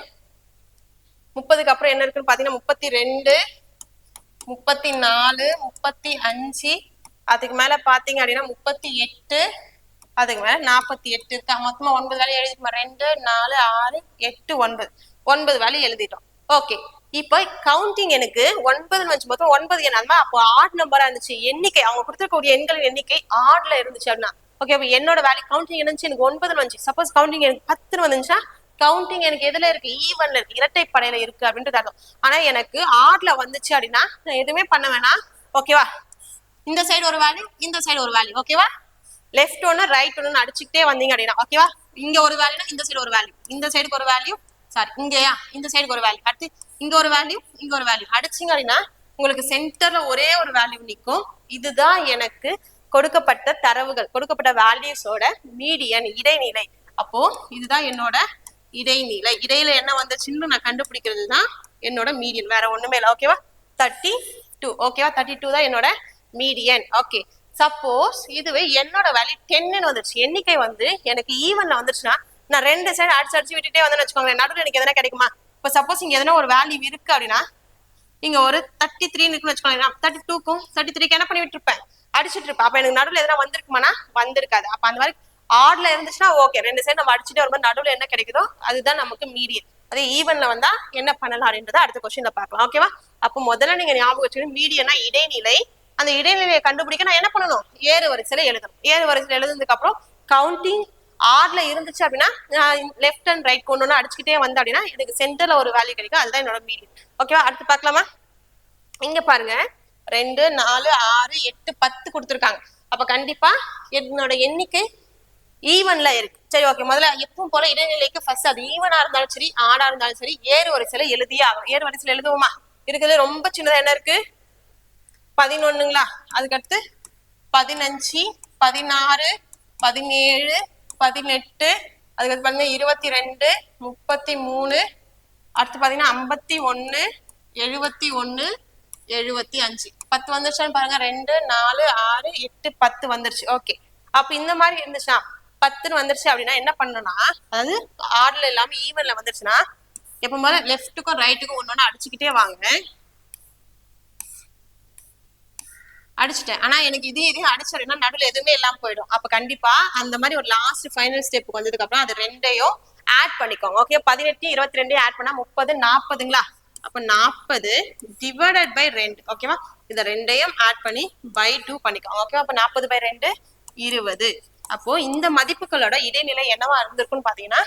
[SPEAKER 1] 30க்கு அப்புறம் என்ன இருக்குன்னு பாத்தீங்கன்னா 32, 34, 35. அதுக்கு மேல பாத்தீங்க அப்படின்னா 38, அதுக்கு மேல 48 இருக்கா. மொத்தமா 9 வேலையை எழுதிட்டோம். 2, 4, 6, 8, 9 9 வேலையை எழுதிட்டோம். ஓகே, இப்போ கவுண்டிங் எனக்கு 9 வந்துச்சு. மொத்தம் 9 என்ன, அப்போ ஆட் நம்பரா இருந்துச்சு. எண்ணிக்கை அவங்க கொடுத்துருக்கக்கூடிய எண்களின் எண்ணிக்கை ஆட்ல இருந்துச்சு அப்படின்னா ஓகே, அப்ப என்னோட வேல்யூ கவுண்டிங் இருந்துச்சு எனக்கு 9 வந்துச்சு. சப்போஸ் கவுண்டிங் எனக்கு 10 வந்துச்சுன்னா கவுண்டிங் எனக்கு எதுல இருக்கு, ஈவன்ல இருக்கு, இரட்டை படையில இருக்கு அப்படின்றது அர்த்தம். ஆனா எனக்கு ஆட்ல வந்துச்சு அப்படின்னா நான் எதுவுமே பண்ண வேணாம். ஓகேவா? இந்த சைடு ஒரு வேல்யூ, இந்த சைடு ஒரு வேல்யூ. ஓகேவா? லெஃப்ட் ஒன்னு ரைட் ஒன்னு அடிச்சுக்கிட்டே வந்தீங்க அப்படின்னா ஓகேவா, இங்க ஒரு வேல்யூனா இந்த சைடு ஒரு வேல்யூ, இந்த சைடுக்கு ஒரு வேல்யூ, சாரி இங்கயா இந்த சைடுக்கு ஒரு வேல்யூ, அடுத்து இங்க ஒரு வேல்யூ, இங்க ஒரு வேல்யூ அடிச்சிங்க அப்படின்னா உங்களுக்கு சென்டர்ல ஒரே ஒரு வேல்யூ நிற்கும். இதுதான் எனக்கு கொடுக்கப்பட்ட தரவுகள், கொடுக்கப்பட்ட வேல்யூஸோட மீடியன், இடைநிலை. அப்போ இதுதான் என்னோட இடைநிலை. இடையில என்ன வந்துச்சுன்னு நான் கண்டுபிடிக்கிறது தான் என்னோட மீடியன், வேற ஒண்ணுமே இல்லை. ஓகேவா? 32. ஓகேவா? 32 தான் என்னோட மீடியன். ஓகே, சப்போஸ் இதுவே என்னோட வேல்யூ 10 வந்துருச்சு, எண்ணிக்கை வந்து எனக்கு ஈவன்ல வந்துருச்சுன்னா நான் ரெண்டு சைடு அடிச்சு விட்டுட்டே வந்து வச்சுக்கோங்க, நடுவில் எனக்கு எதனா கிடைக்குமா? இப்போ சப்போஸ் இங்க எதனா ஒரு வேல்யூ இருக்கு அப்படின்னா இங்க ஒரு 33 இருக்குன்னு வச்சுக்கோங்க, 32க்கும் 33க்கு என்ன பண்ணி விட்டுருப்பேன், அடிச்சுட்டு இருப்பேன். அப்ப எனக்கு நடுவில் எதனா வந்திருக்குமானா வந்திருக்காது. அப்ப அந்த மாதிரி ஆட்ல இருந்துச்சுன்னா ஓகே, ரெண்டு சைடு நம்ம அடிச்சுட்டு வரும்போது நடுவில் என்ன கிடைக்குதோ அதுதான் நமக்கு மீடியன். அதே ஈவன்ல வந்தா என்ன பண்ணலாம் அப்படின்றத அடுத்த கொஸ்டின்ல பார்க்கலாம். ஓகேவா? அப்போ முதல்ல நீங்க ஞாபகம் வச்சுக்கணும், மீடியனா இடைநிலை. அந்த இடைநிலையை கண்டுபிடிக்க நான் என்ன பண்ணணும், ஏறு வரிசையில எழுதணும். ஏறு வரிசையில எழுதுனதுக்கு அப்புறம் கவுண்டிங் ஆர்ல இருந்துச்சு அப்படின்னா லெஃப்ட் அண்ட் ரைட் கொண்டு ஒன்று அடிச்சுக்கிட்டே வந்து அப்படின்னா எனக்கு சென்டர்ல ஒரு வேல்யூ கிடைக்கும், அதுதான் என்னோட மீடியன். ஓகேவா? அடுத்து பார்க்கலாமா? இங்க பாருங்க 2, 4, 6, 8, 10 கொடுத்துருக்காங்க. அப்ப கண்டிப்பா என்னோட எண்ணிக்கை ஈவன்ல இருக்கு. சரி, ஓகே, முதல்ல எப்பவும் போல இடைநிலைக்கு ஃபர்ஸ்ட் அது ஈவனா இருந்தாலும் சரி ஆடா இருந்தாலும் சரி ஏறு வரிசையில எழுதியே ஆகும். ஏறு வரிசையில எழுதுவோமா? இருக்கிறது ரொம்ப சின்னதா என்ன இருக்கு, 11ங்களா. அதுக்கடுத்து 15, 16, 17, 18, அதுக்கடுத்து பாத்தீங்கன்னா 22, 33, அடுத்து பாத்தீங்கன்னா 51, 71, 75. 10 வந்துருச்சான்னு பாருங்க. 2, 4, 6, 8, 10 வந்துருச்சு. ஓகே, அப்ப இந்த மாதிரி இருந்துச்சுன்னா 10 வந்துருச்சு அப்படின்னா என்ன பண்ணணும்னா, அதாவது ஆர்டர்ல இல்லாம ஈவன்ல வந்துருச்சுன்னா எப்ப போல லெஃப்ட்டுக்கும் ரைட்டுக்கும் ஒன்னொன்னு அடிச்சுக்கிட்டே வாங்க. அடிச்சுட்டேன், ஆனா எனக்கு இதையும் அடிச்சிருந்தா நடுவில் எதுவுமே இல்லாம போயிடும். அப்ப கண்டிப்பா அந்த மாதிரி ஒரு லாஸ்ட் ஃபைனல் ஸ்டெப் வந்ததுக்கு அப்புறம் அது ரெண்டையும் ஆட் பண்ணிக்கோங்க. ஓகே, 18, 22 ஆட் பண்ணா 30, 40ங்களா. அப்ப 40 டிவைடட் பை 2. ஓகேவா? இந்த ரெண்டையும் ஆட் பண்ணி பை 2 பண்ணிக்கோங்க. ஓகேவா? அப்ப 40/2 20. அப்போ இந்த மதிப்புகளோட இடைநிலை என்னவா இருந்திருக்குன்னு பாத்தீங்கன்னா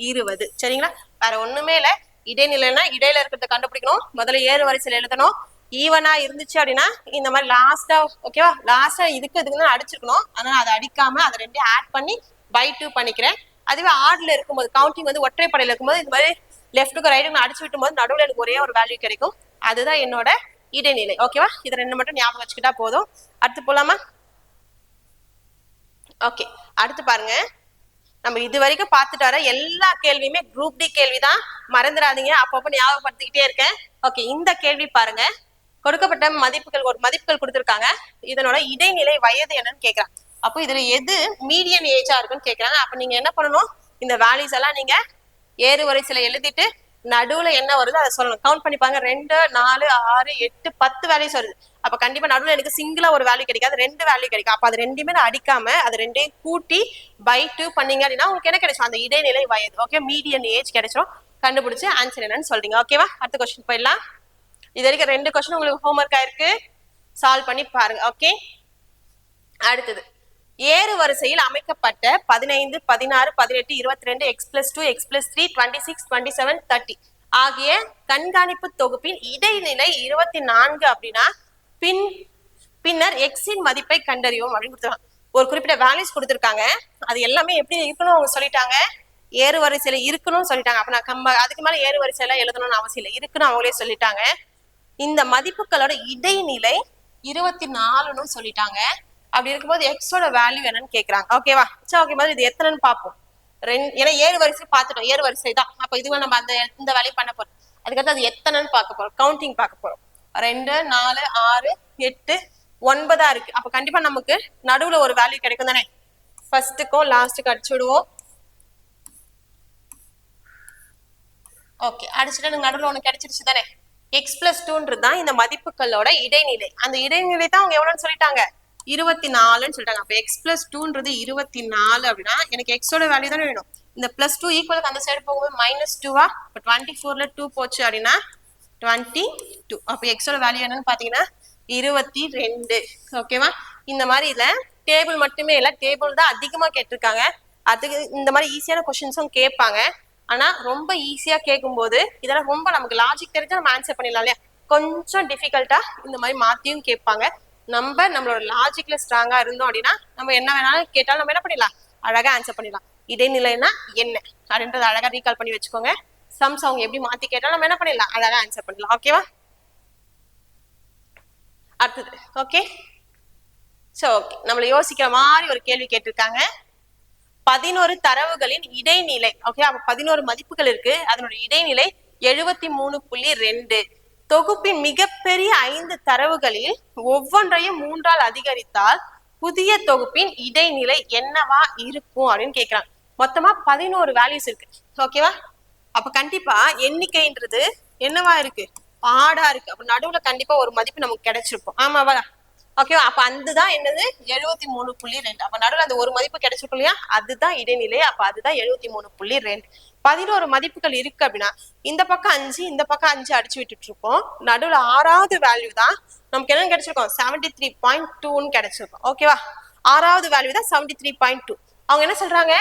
[SPEAKER 1] 20. சரிங்களா? வேற ஒண்ணுமே இல்ல. இடைநிலைன்னா இடையில இருக்கிறத கண்டுபிடிக்கணும். முதல்ல ஏறு வரிசையில் எழுதணும். ஈவனா இருந்துச்சு அப்படின்னா இந்த மாதிரி லாஸ்டா ஓகேவா, லாஸ்டா இதுக்கு அடிச்சிருக்கணும். அதனால அதை அடிக்காம அதை ரெண்டையும் ஆட் பண்ணி பை 2 பண்ணிக்கிறேன். அதுவே ஆர்ட்ல இருக்கும்போது கவுண்டிங் வந்து ஒற்றைப்படையில இருக்கும்போது இந்த மாதிரி லெஃப்ட்டுக்கு ரைட்டுக்கு அடிச்சு விட்டும் போது நடுவில் எனக்கு ஒரே ஒரு வேல்யூ கிடைக்கும். அதுதான் என்னோட இடைநிலை. ஓகேவா? இது ரெண்டு மட்டும் ஞாபகம் வச்சுக்கிட்டா போதும். அடுத்து போலாமா? ஓகே, அடுத்து பாருங்க, நம்ம இது வரைக்கும் பார்த்துட்டு வர எல்லா கேள்வியுமே குரூப் டி கேள்விதான், மறந்துடாதீங்க. அப்பப்போ ஞாபகப்படுத்திக்கிட்டே இருக்கேன். ஓகே, இந்த கேள்வி பாருங்க, கொடுக்கப்பட்ட மதிப்புகள் ஒரு மதிப்புகள் கொடுத்துருக்காங்க. இதனோட இடைநிலை வயது என்னன்னு கேட்கறாங்க. அப்போ இதுல எது மீடியன் ஏஜா இருக்குன்னு கேட்கறாங்க. அப்ப நீங்க என்ன பண்ணணும், இந்த வேல்யூஸ் எல்லாம் நீங்க ஏறு வரிசையில எழுதிட்டு நடுவுல என்ன வருது அதை சொல்லணும். கவுண்ட் பண்ணிப்பாங்க. 2, 4, 6, 8, 10 வேல்யூஸ் வருது. அப்ப கண்டிப்பா நடுவுல எனக்கு சிங்கிளா ஒரு வேல்யூ கிடைக்காது, 2 வேல்யூ கிடைக்கும். அப்ப அது ரெண்டுமே நான் அடிக்காம அது ரெண்டையும் கூட்டி பை 2 பண்ணீங்க அப்படின்னா உங்களுக்கு என்ன கிடைக்கும், அந்த இடைநிலை வயது. ஓகே, மீடியன் ஏஜ் கிடைச்சிடும். கண்டுபிடிச்சு ஆன்சர் என்னன்னு சொல்றீங்க. ஓகேவா? அடுத்த கொஸ்டின் போயிடலாம். இது வரைக்கும் 2 கொஸ்டின் உங்களுக்கு ஹோம்ஒர்க் ஆயிருக்கு, சால்வ் பண்ணி பாருங்க. ஓகே, அடுத்தது ஏறு வரிசையில் அமைக்கப்பட்ட 15, 16, 18, 22, x+2, x+3, 26, 27, 30 ஆகிய கண்காணிப்பு தொகுப்பின் இடைநிலை 24 அப்படின்னா பின்னர் எக்ஸின் மதிப்பை கண்டறியும் அப்படின்னு கொடுத்துருக்காங்க. ஒரு குறிப்பிட்ட வேல்யூஸ் கொடுத்துருக்காங்க. அது எல்லாமே எப்படி இருக்கணும் அவங்க சொல்லிட்டாங்க, ஏறு வரிசையில இருக்கணும்னு சொல்லிட்டாங்க. அப்ப நான் அதுக்கு மேல ஏறு வரிசையில எழுதணும்னு அவசியம் இல்லை, இருக்குன்னு அவங்களே சொல்லிட்டாங்க. இந்த மதிப்புகளோட இடைநிலை 24ன்னு சொல்லிட்டாங்க. அப்படி இருக்கும்போது எக்ஸோட வேல்யூ என்னன்னு கேக்குறாங்க. ஓகேவா? சரி, ஓகே மாதிரி இது எத்தனைன்னு பார்ப்போம். ஏன்னா ஏறு வரிசை பார்த்துட்டோம், ஏறு வரிசை தான். அப்ப இதுவே நம்ம இந்த வேலையை பண்ண போறோம். அதுக்கடுத்து அது எத்தனைன்னு பார்க்க போறோம், கவுண்டிங் பார்க்க போறோம். 2 4 6 8 9 இருக்கு. அப்ப கண்டிப்பா நமக்கு நடுவுல ஒரு வேல்யூ கிடைக்கும் தானே. ஃபர்ஸ்ட்டுக்கும் லாஸ்ட்டுக்கும் அடிச்சு விடுவோம். ஓகே, அடிச்சுட்டு எனக்கு நடுவுல ஒண்ணு கிடைச்சிருச்சு தானே. x+2 தான் இந்த மதிப்புகளோட இடைநிலை. அந்த இடைநிலை தான் அவங்க எவ்வளவுன்னு சொல்லிட்டாங்க, 24ன்னு சொல்லிட்டாங்க. அப்ப x+2 24 அப்படின்னா எனக்கு எக்ஸோட வேல்யூ தானே வேணும். இந்த +2 ஈக்குவலுக்கு அந்த சைடு போகும்போது -2வா, இப்போ 24ல 2 போச்சு அப்படின்னா 22. அப்ப எக்ஸோட வேல்யூ என்னன்னு பாத்தீங்கன்னா 22. ஓகேவா? இந்த மாதிரி இல்ல டேபிள் மட்டுமே இல்ல, டேபிள் தான் அதிகமா கேட்டிருக்காங்க. அதுக்கு இந்த மாதிரி ஈஸியான கொஸ்டின்ஸும் கேட்பாங்க. ஆனா ரொம்ப ஈஸியா கேட்கும் போது இதெல்லாம் ரொம்ப நமக்கு லாஜிக் தெரிஞ்சா நம்ம ஆன்சர் பண்ணிடலாம் இல்லையா. கொஞ்சம் டிஃபிகல்ட்டா இந்த மாதிரி மாத்தியும் கேட்பாங்க. நம்மளோட லாஜிக்ல ஸ்ட்ராங்கா இருந்தோம் அப்படின்னா நம்ம என்ன வேணாலும் கேட்டாலும் நம்ம என்ன பண்ணிடலாம், அழகா ஆன்சர் பண்ணிடலாம். இடைநிலைன்னா என்ன அப்படின்றத அழகா ரீகால் பண்ணி வச்சுக்கோங்க. சம்ஸ் அவங்க எப்படி மாத்தி கேட்டாலும் நம்ம என்ன பண்ணிடலாம், அழகா ஆன்சர் பண்ணிடலாம். ஓகேவா? அடுத்தது ஓகே. சோ ஓகே, நம்மள யோசிக்கிற மாதிரி ஒரு கேள்வி கேட்டிருக்காங்க. 11 தரவுகளின் இடைநிலை. ஓகே, அப்ப 11 மதிப்புகள் இருக்கு, அதனோட இடைநிலை 73.2. தொகுப்பின் மிகப்பெரிய 5 தரவுகளில் ஒவ்வொன்றையும் 3ஆல் அதிகரித்தால் புதிய தொகுப்பின் இடைநிலை என்னவா இருக்கும் அப்படின்னு கேக்குறாங்க. மொத்தமா 11 வேல்யூஸ் இருக்கு. ஓகேவா? அப்ப கண்டிப்பா எண்ணிக்கைன்றது என்னவா இருக்கு, ஆடா இருக்கு. அப்ப நடுவுல கண்டிப்பா ஒரு மதிப்பு நமக்கு கிடைச்சிருக்கும். ஆமாவா? ஓகேவா? அப்ப அதுதான் என்னது 73.2. அப்ப நடுவில் அந்த ஒரு மதிப்பு கிடைச்சிருக்கும் இல்லையா, அதுதான் இடைநிலை. அப்ப அதுதான் 73.2. 11 மதிப்புகள் இருக்கு அப்படின்னா இந்த பக்கம் 5 இந்த பக்கம் 5 அடிச்சு விட்டுட்டு இருக்கோம். நடுவில் 6வது வேல்யூ தான் நமக்கு என்ன கிடைச்சிருக்கும், 73.2ன்னு கிடைச்சிருக்கும். ஓகேவா? 6வது வேல்யூ தான் 73.2. அவங்க என்ன சொல்றாங்க,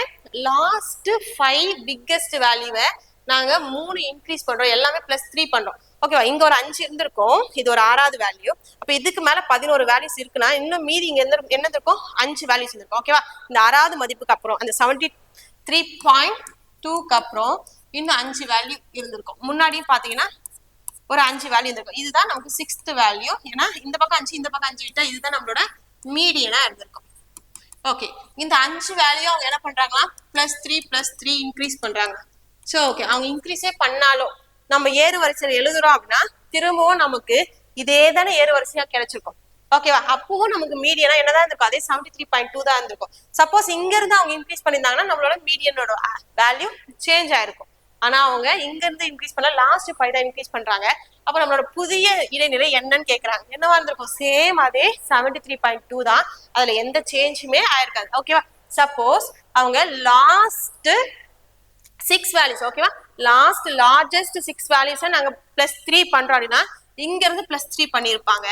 [SPEAKER 1] லாஸ்ட் 5 பிக்கெஸ்ட் வேல்யூவை நாங்க 3 இன்க்ரீஸ் பண்றோம், எல்லாமே +3 பண்றோம். ஓகேவா? இங்க ஒரு 5 இருந்திருக்கும், இது ஒரு 6வது வேல்யூ. அப்ப இதுக்கு மேல 11 வேல்யூஸ் இருக்குன்னா இன்னும் மீதி இங்க என்ன இருக்கும், 5 வேல்யூஸ் இருக்கும். ஓகேவா? இந்த 6வது மதிப்புக்கு அப்புறம் அந்த 73.2க்கு அப்புறம் இன்னும் 5 வேல்யூ இருந்திருக்கும். முன்னாடியும் பாத்தீங்கன்னா ஒரு 5 வேல்யூ இருந்திருக்கும். இதுதான் நமக்கு 6th வேல்யூ. ஏன்னா இந்த பக்கம் 5 இந்த பக்கம் 5 விட்டா இதுதான் நம்மளோட மீடியனா இருந்திருக்கும். ஓகே, இந்த 5 வேல்யூ அவங்க என்ன பண்றாங்களா, +3 இன்க்ரீஸ் பண்றாங்க. சோ ஓகே, அவங்க இன்க்ரீஸே பண்ணாலும் நம்ம ஏறு வரிசையில எழுதுறோம் அப்படின்னா திரும்பவும் நமக்கு இதே தானே ஏறு வரிசையா கிடைச்சிருக்கும். ஓகேவா? அப்பவும் நமக்கு மீடியனா என்னதான் இருந்திருக்கும், அதே 73.2 தான் இருந்திருக்கும். சப்போஸ் இங்க இருந்து அவங்க இன்க்ரீஸ் பண்ணியிருந்தாங்கன்னா நம்மளோட மீடியனோட வேல்யூ சேஞ்ச் ஆயிருக்கும். ஆனா அவங்க இங்க இருந்து இன்க்ரீஸ் பண்ணல, லாஸ்ட் 5 தான் இன்க்ரீஸ் பண்றாங்க. அப்ப நம்மளோட புதிய இடைநிலை என்னன்னு கேக்குறாங்க. என்னவா இருந்திருக்கும், சேம் அதே 73.2 தான், அதுல எந்த சேஞ்சுமே ஆயிருக்காது. ஓகேவா? சப்போஸ் அவங்க லாஸ்ட் 6 வேல்யூஸ், ஓகேவா, லாஸ்ட் லார்ஜஸ்ட் 6 வேல்யூஸை நாங்க +3 பண்றோம் அப்படின்னா இங்க இருந்து +3 பண்ணிருப்பாங்க.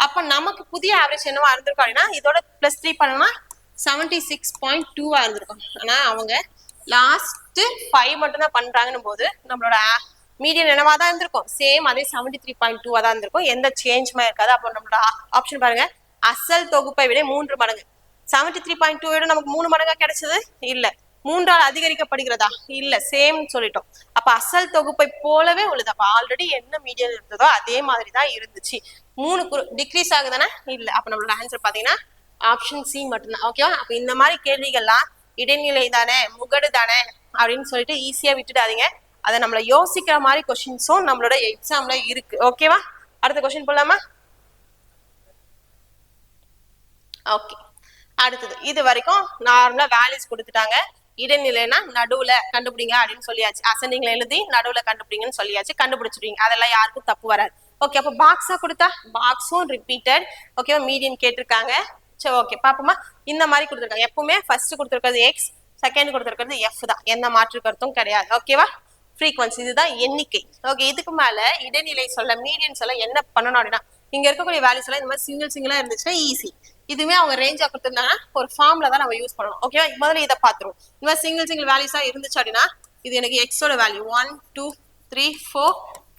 [SPEAKER 1] அப்ப நமக்கு புதிய ஆவரேஜ் என்னவா இருந்திருக்கும் அப்படின்னா இதோட +3 பண்ணோம்னா 76.2 இருந்திருக்கும். ஆனா அவங்க லாஸ்ட் 5 மட்டும் தான் பண்றாங்கன்னு போது நம்மளோட மீடியன் என்னவா தான் இருந்திருக்கும், சேம் அதே 73.2 தான் இருந்திருக்கும், எந்த சேஞ்சுமே இருக்காது. அப்போ நம்மளோட ஆப்ஷன் பாருங்க, அசல் தொகுப்பை விட 3 மடங்கு. 73.2 விட நமக்கு 3 மடங்கா கிடைச்சது இல்ல, 3ஆல் அதிகரிக்கப்படுகிறதா இல்ல, சேம் சொல்லிட்டோம். அப்ப அசல் தொகுப்பை போலவே உள்ளது. அப்ப ஆல்ரெடி என்ன மீடியன் இருந்ததோ அதே மாதிரி தான் இருந்துச்சு. 3 டிக்ரீஸ் ஆகுதானே இல்ல. அப்ப நம்மளோட ஆன்சர் பாத்தீங்கன்னா ஆப்ஷன் சி மட்டும்தான். ஓகேவா? அப்ப இந்த மாதிரி கேள்விகள்லாம் இடைநிலை தானே, முகடு தானே அப்படின்னு சொல்லிட்டு ஈஸியா விட்டுடாதீங்க. அதை நம்மள யோசிக்கிற மாதிரி கொஸ்டின்ஸும் நம்மளோட எக்ஸாம்ல இருக்கு. ஓகேவா? அடுத்த கொஸ்டின் போலாமா? ஓகே, அடுத்தது இது வரைக்கும் நார்மலா வேல்யூஸ் கொடுத்துட்டாங்க. இடைநிலைனா நடுவுல கண்டுபிடிங்க அப்படின்னு சொல்லியாச்சு. அசெண்டிங்ல எழுதி நடுவுல கண்டுபிடிங்கன்னு சொல்லியாச்சு, கண்டுபிடிச்சிருவீங்க. அதெல்லாம் யாருக்கும் தப்பு வராது. ஓகே, அப்ப பாக்ஸா கொடுத்தா பாக்ஸும் ரிப்பீட்டட். ஓகேவா? மீடியன் கேட்டிருக்காங்க. சரி ஓகே, பாப்போமா. இந்த மாதிரி கொடுத்துருக்காங்க. எப்பவுமே ஃபர்ஸ்ட் கொடுத்துருக்கிறது எக்ஸ், செகண்ட் கொடுத்துருக்கிறது எஃப் தான், எந்த மாற்று கருத்தும் கிடையாது. ஓகேவா? ஃப்ரீக்வன்சி இதுதான் எண்ணிக்கை. ஓகே, இதுக்கு மேல இடைநிலை சொல்ல, மீடியன் சொல்ல என்ன பண்ணணும் அப்படின்னா இங்க இருக்கக்கூடிய வேல்யூஸ் எல்லாம் இந்த மாதிரி சிங்கிளா இருந்துச்சுன்னா ஈஸி. இதுவே அவங்க ரேஞ்சா கொடுத்துருந்தாங்கன்னா ஒரு ஃபார்ம்ல தான் நம்ம யூஸ் பண்ணணும். ஓகேவா? முதல்ல இதை பாத்துருவோம். இந்த மாதிரி சிங்கிள் வேல்யூஸா இருந்துச்சு அப்படின்னா இது எனக்கு எக்ஸோட வேல்யூ 1 2 3 4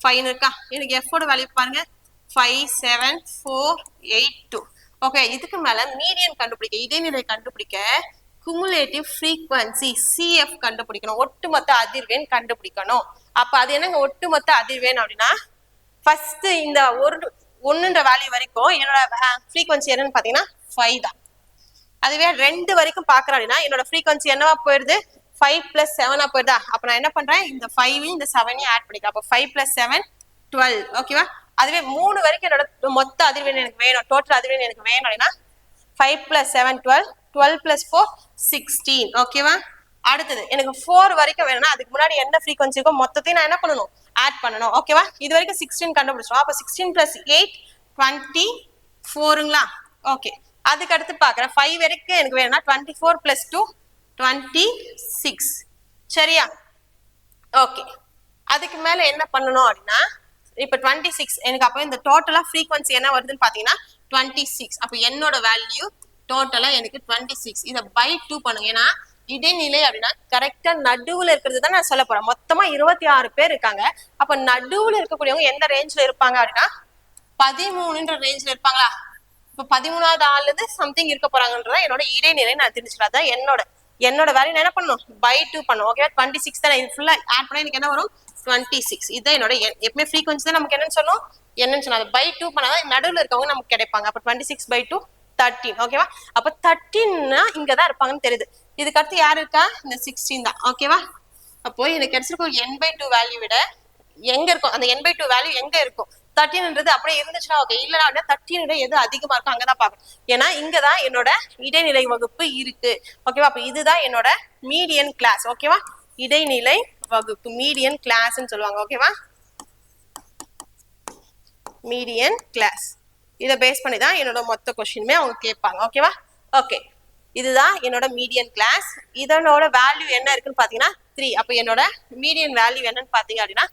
[SPEAKER 1] 5 இருக்கா, எனக்கு எஃபோட வேல்யூ பாருங்க 5 7 4 8 2. ஓகே, இதுக்கு மேல மீடியன் கண்டுபிடிக்க, இடைநிலை கண்டுபிடிக்க குமுலேட்டிவ் ஃப்ரீக்வன்சி சிஎஃப் கண்டுபிடிக்கணும், ஒட்டுமொத்த அதிர்வெண் கண்டுபிடிக்கணும். அப்ப அது என்னங்க ஒட்டுமொத்த அதிர்வெண் அப்படின்னா, ஃபர்ஸ்ட் இந்த ஒன்றுன்ற வேல்யூ வரைக்கும் என்னோட ஃப்ரீக்வன்சி என்னன்னு பாத்தீங்கன்னா 5 தான். அதுவே 2 வரைக்கும் பாக்குறேன் அப்படின்னா என்னோட ஃப்ரீக்வன்சி என்னவா போயிடுது, 5 + 7 போயிடுதா. அப்ப நான் என்ன பண்றேன், இந்த 5 இந்த 7 ஆட் பண்ணிக்கலாம். அப்ப 5 + 7 12. ஓகேவா. அதுவே 3 வரைக்கும் என்னோட மொத்த அதிர்வெண் எனக்கு வேணும், டோட்டல் அதிர்வெண் எனக்கு வேணும் அப்படின்னா 5 + 7 12, 12 + 4 16. ஓகேவா. அடுத்தது எனக்கு 4 வரைக்கும் வேணும்னா அதுக்கு முன்னாடி என்ன ஃப்ரீக்வன்சி இருக்கோ மொத்தத்தையும் நான் என்ன பண்ணணும், ஆட் பண்ணணும். ஓகேவா. இது வரைக்கும் 16 கண்டுபிடிச்சோம். அப்ப 16 + 8 24ங்களா. ஓகே, அதுக்கு அடுத்து பாக்குறேன் 5 வரைக்கும் எனக்கு வேணும்னா 24 + 2 26. சரியா. ஓகே, அதுக்கு மேல என்ன பண்ணணும் அப்படின்னா இப்ப 26 எனக்கு அப்ப இந்த டோட்டலா ஃப்ரீக்வன்சி என்ன வருதுன்னு பாத்தீங்கன்னா 26. அப்ப என்னோட வேல்யூ டோட்டலா எனக்கு 26. இத பை 2 பண்ணுங்க. ஏன்னா இடைநிலை அப்படின்னா கரெக்டா நடுவுல இருக்கிறது தான் நான் சொல்ல போறேன். மொத்தமா 26 பேர் இருக்காங்க. அப்ப நடுவுல இருக்கக்கூடியவங்க எந்த ரேஞ்ச்ல இருப்பாங்க அப்படின்னா 13ன்ற ரேஞ்ச்ல இருப்பாங்களா. இப்ப 13வது ஆள் சம்திங் இருக்க போறாங்கன்றத என்னோட இடைநிலை நான் தெரிஞ்சுக்கலாம். அதான் என்னோட வேல்யூ என்ன பண்ணணும், பை 2 பண்ணும். ஓகே, 26 தானே, இது ஃபுல்லா ஆட் பண்ணா எனக்கு என்ன வரும் 26. இதுதான் என்னோட எப்பவுமே ஃப்ரீக்வன்சி தான் நமக்கு என்னன்னு சொன்னோம், என்னன்னு சொன்னா பை 2 பண்ணாதான் நடுவில் இருக்கவங்க நமக்கு கிடைப்பாங்க. அப்ப 26/2 13. ஓகேவா. அப்ப 13னா இங்கதான் இருப்பாங்கன்னு தெரியுது. இதுக்கு அடுத்து யாரு இருக்கா, இந்த 16 தான். ஓகேவா. அப்போ எனக்கு கிடைச்சிருக்கும் n/2 வேல்யூ விட எங்க இருக்கும், அந்த n/2 வேல்யூ எங்க இருக்கும், 13ன்றது அப்படியே இருந்துச்சுன்னா ஓகே, இல்லைன்னா 13 எது அதிகமா இருக்கும் அங்கதான் பார்க்கணும். ஏன்னா இங்கதான் என்னோட இடைநிலை வகுப்பு இருக்கு. ஓகேவா. அப்ப இதுதான் என்னோட மீடியன் கிளாஸ். ஓகேவா. இடைநிலை வகுப்பு மீடியன் கிளாஸ்ன்னு சொல்லுவாங்க. ஓகேவா. மீடியன் கிளாஸ் இதை பேஸ் பண்ணி தான் என்னோட மொத்த கொஸ்டினுமே அவங்க கேட்பாங்க. ஓகேவா. ஓகே, இதுதான் என்னோட மீடியன் கிளாஸ். இதனோட வேல்யூ என்ன இருக்குன்னு பாத்தீங்கன்னா 3. அப்ப என்னோட மீடியன் வேல்யூ என்னன்னு பாத்தீங்க அப்படின்னா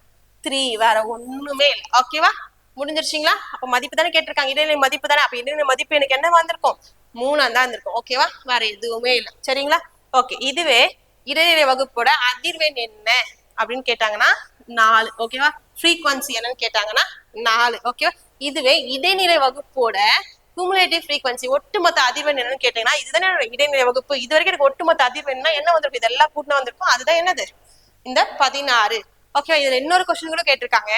[SPEAKER 1] 3, வேற ஒண்ணுமே இல்லை. ஓகேவா. முடிஞ்சிருச்சுங்களா. அப்ப மதிப்பு தானே கேட்டிருக்காங்க, இடைநிலை மதிப்பு தானே. அப்ப இடைநிலை மதிப்பு எனக்கு என்ன வந்திருக்கும், 3 தான் இருந்திருக்கும். ஓகேவா. வேற எதுவுமே இல்லை. சரிங்களா. ஓகே, இதுவே இடைநிலை வகுப்போட அதிர்வெண் என்ன அப்படின்னு கேட்டாங்கன்னா 4. ஓகேவா. ஃப்ரீக்வன்சி என்னன்னு கேட்டாங்கன்னா 4. ஓகேவா. இதுவே இடைநிலை வகுப்போட குமுலேட்டிவ் ஃப்ரீக்வன்சி ஒட்டுமொத்த அதிர்வெண் என்னன்னு கேட்டீங்கன்னா இதுதானே இடைநிலை வகுப்பு. இது வரைக்கும் எனக்கு ஒட்டுமொத்த அதிர்வெண்னா என்ன வந்திருக்கும், இதெல்லாம் கூட்டினா வந்திருக்கும். அதுதான் என்னது, இந்த 16. ஓகேவா. இதுல இன்னொரு கொஸ்டின் கூட கேட்டிருக்காங்க,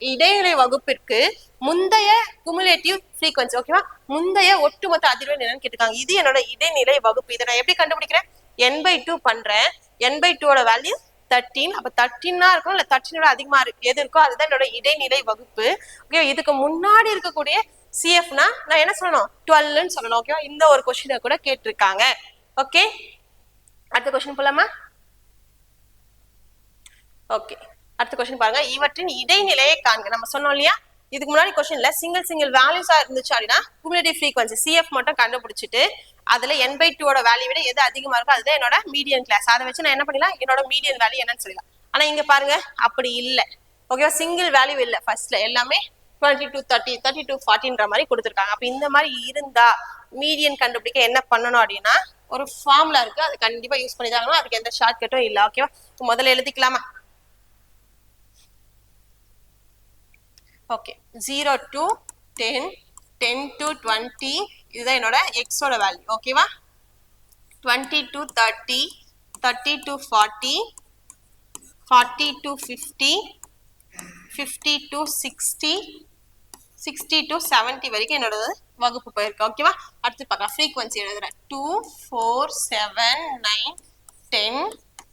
[SPEAKER 1] இடைநிலை வகுப்பிற்கு முந்தைய குமுலேட்டிவ் ஃப்ரீக்வன்சி. ஓகேவா. முந்தைய ஒட்டுமொத்த அதிர்வெண் என்னன்னு கேட்டிருக்காங்க. இது என்னோட இடைநிலை வகுப்பு. இதை நான் எப்படி கண்டுபிடிக்கிறேன், n/2 பண்றேன். n/2 value 13. அப்ப 13 இருக்கும் இல்ல 13 அதிகமா எது இருக்கோ அதுதான் என்னோட இடைநிலை வகுப்பு. ஓகே, இதுக்கு முன்னாடி இருக்கக்கூடிய சிஎஃப்னா நான் என்ன சொல்லணும், 12ன்னு சொல்லணும். ஓகேவா. இந்த ஒரு கொஸ்டினை கூட கேட்டிருக்காங்க. ஓகே, அடுத்த கொஸ்டின் போலாமா. ஓகே, அடுத்த கொஸ்டின் பாருங்க, இவற்றின் இடைநிலையை காண்க. நம்ம சொன்னோம் இல்லையா இதுக்கு முன்னாடி கொஸ்டின்ல சிங்கிள் வேல்யூஸா இருந்துச்சு அப்படின்னா குமுலேட்டிவ் ஃப்ரீக்வன்சி சிஎஃப் மட்டும் கண்டுபிடிச்சிட்டு அதுல n/2 வேல்யூ விட எது அதிகமா இருக்கோ அதுதான் என்னோட மீடியன் கிளாஸ். அதை வச்சு நான் என்ன பண்ணலாம், என்னோட மீடியன் வேல்யூ என்னன்னு சொல்லலாம். ஆனா இங்க பாருங்க அப்படி இல்ல. ஓகேவா. சிங்கிள் வேல்யூ இல்ல, ஃபர்ஸ்ட்ல எல்லாமே 22 30 32 40ன்ற மாதிரி கொடுத்துருக்காங்க. அப்ப இந்த மாதிரி இருந்தா மீடியன் கண்டுபிடிக்க என்ன பண்ணணும் அப்படின்னா ஒரு ஃபார்முலா இருக்கு, அது கண்டிப்பா யூஸ் பண்ணி தான். அதுக்கு எந்த ஷார்ட் கட்டும் இல்ல. ஓகேவா. முதல்ல எழுதிக்கலாமா. ஓகே, 0 to 10, 10 to 20 இதுதான் என்னோட எக்ஸோட வேல்யூ. ஓகேவா. 20 to 30, 30 to 40, 40 to 50, 50 to 60, 60 to 70 வரைக்கும் என்னோட வகுப்பு போயிருக்கு. ஓகேவா. அடுத்து பார்க்கலாம், ஃப்ரீக்வன்சி எழுதுறேன். 2 4 7 9 10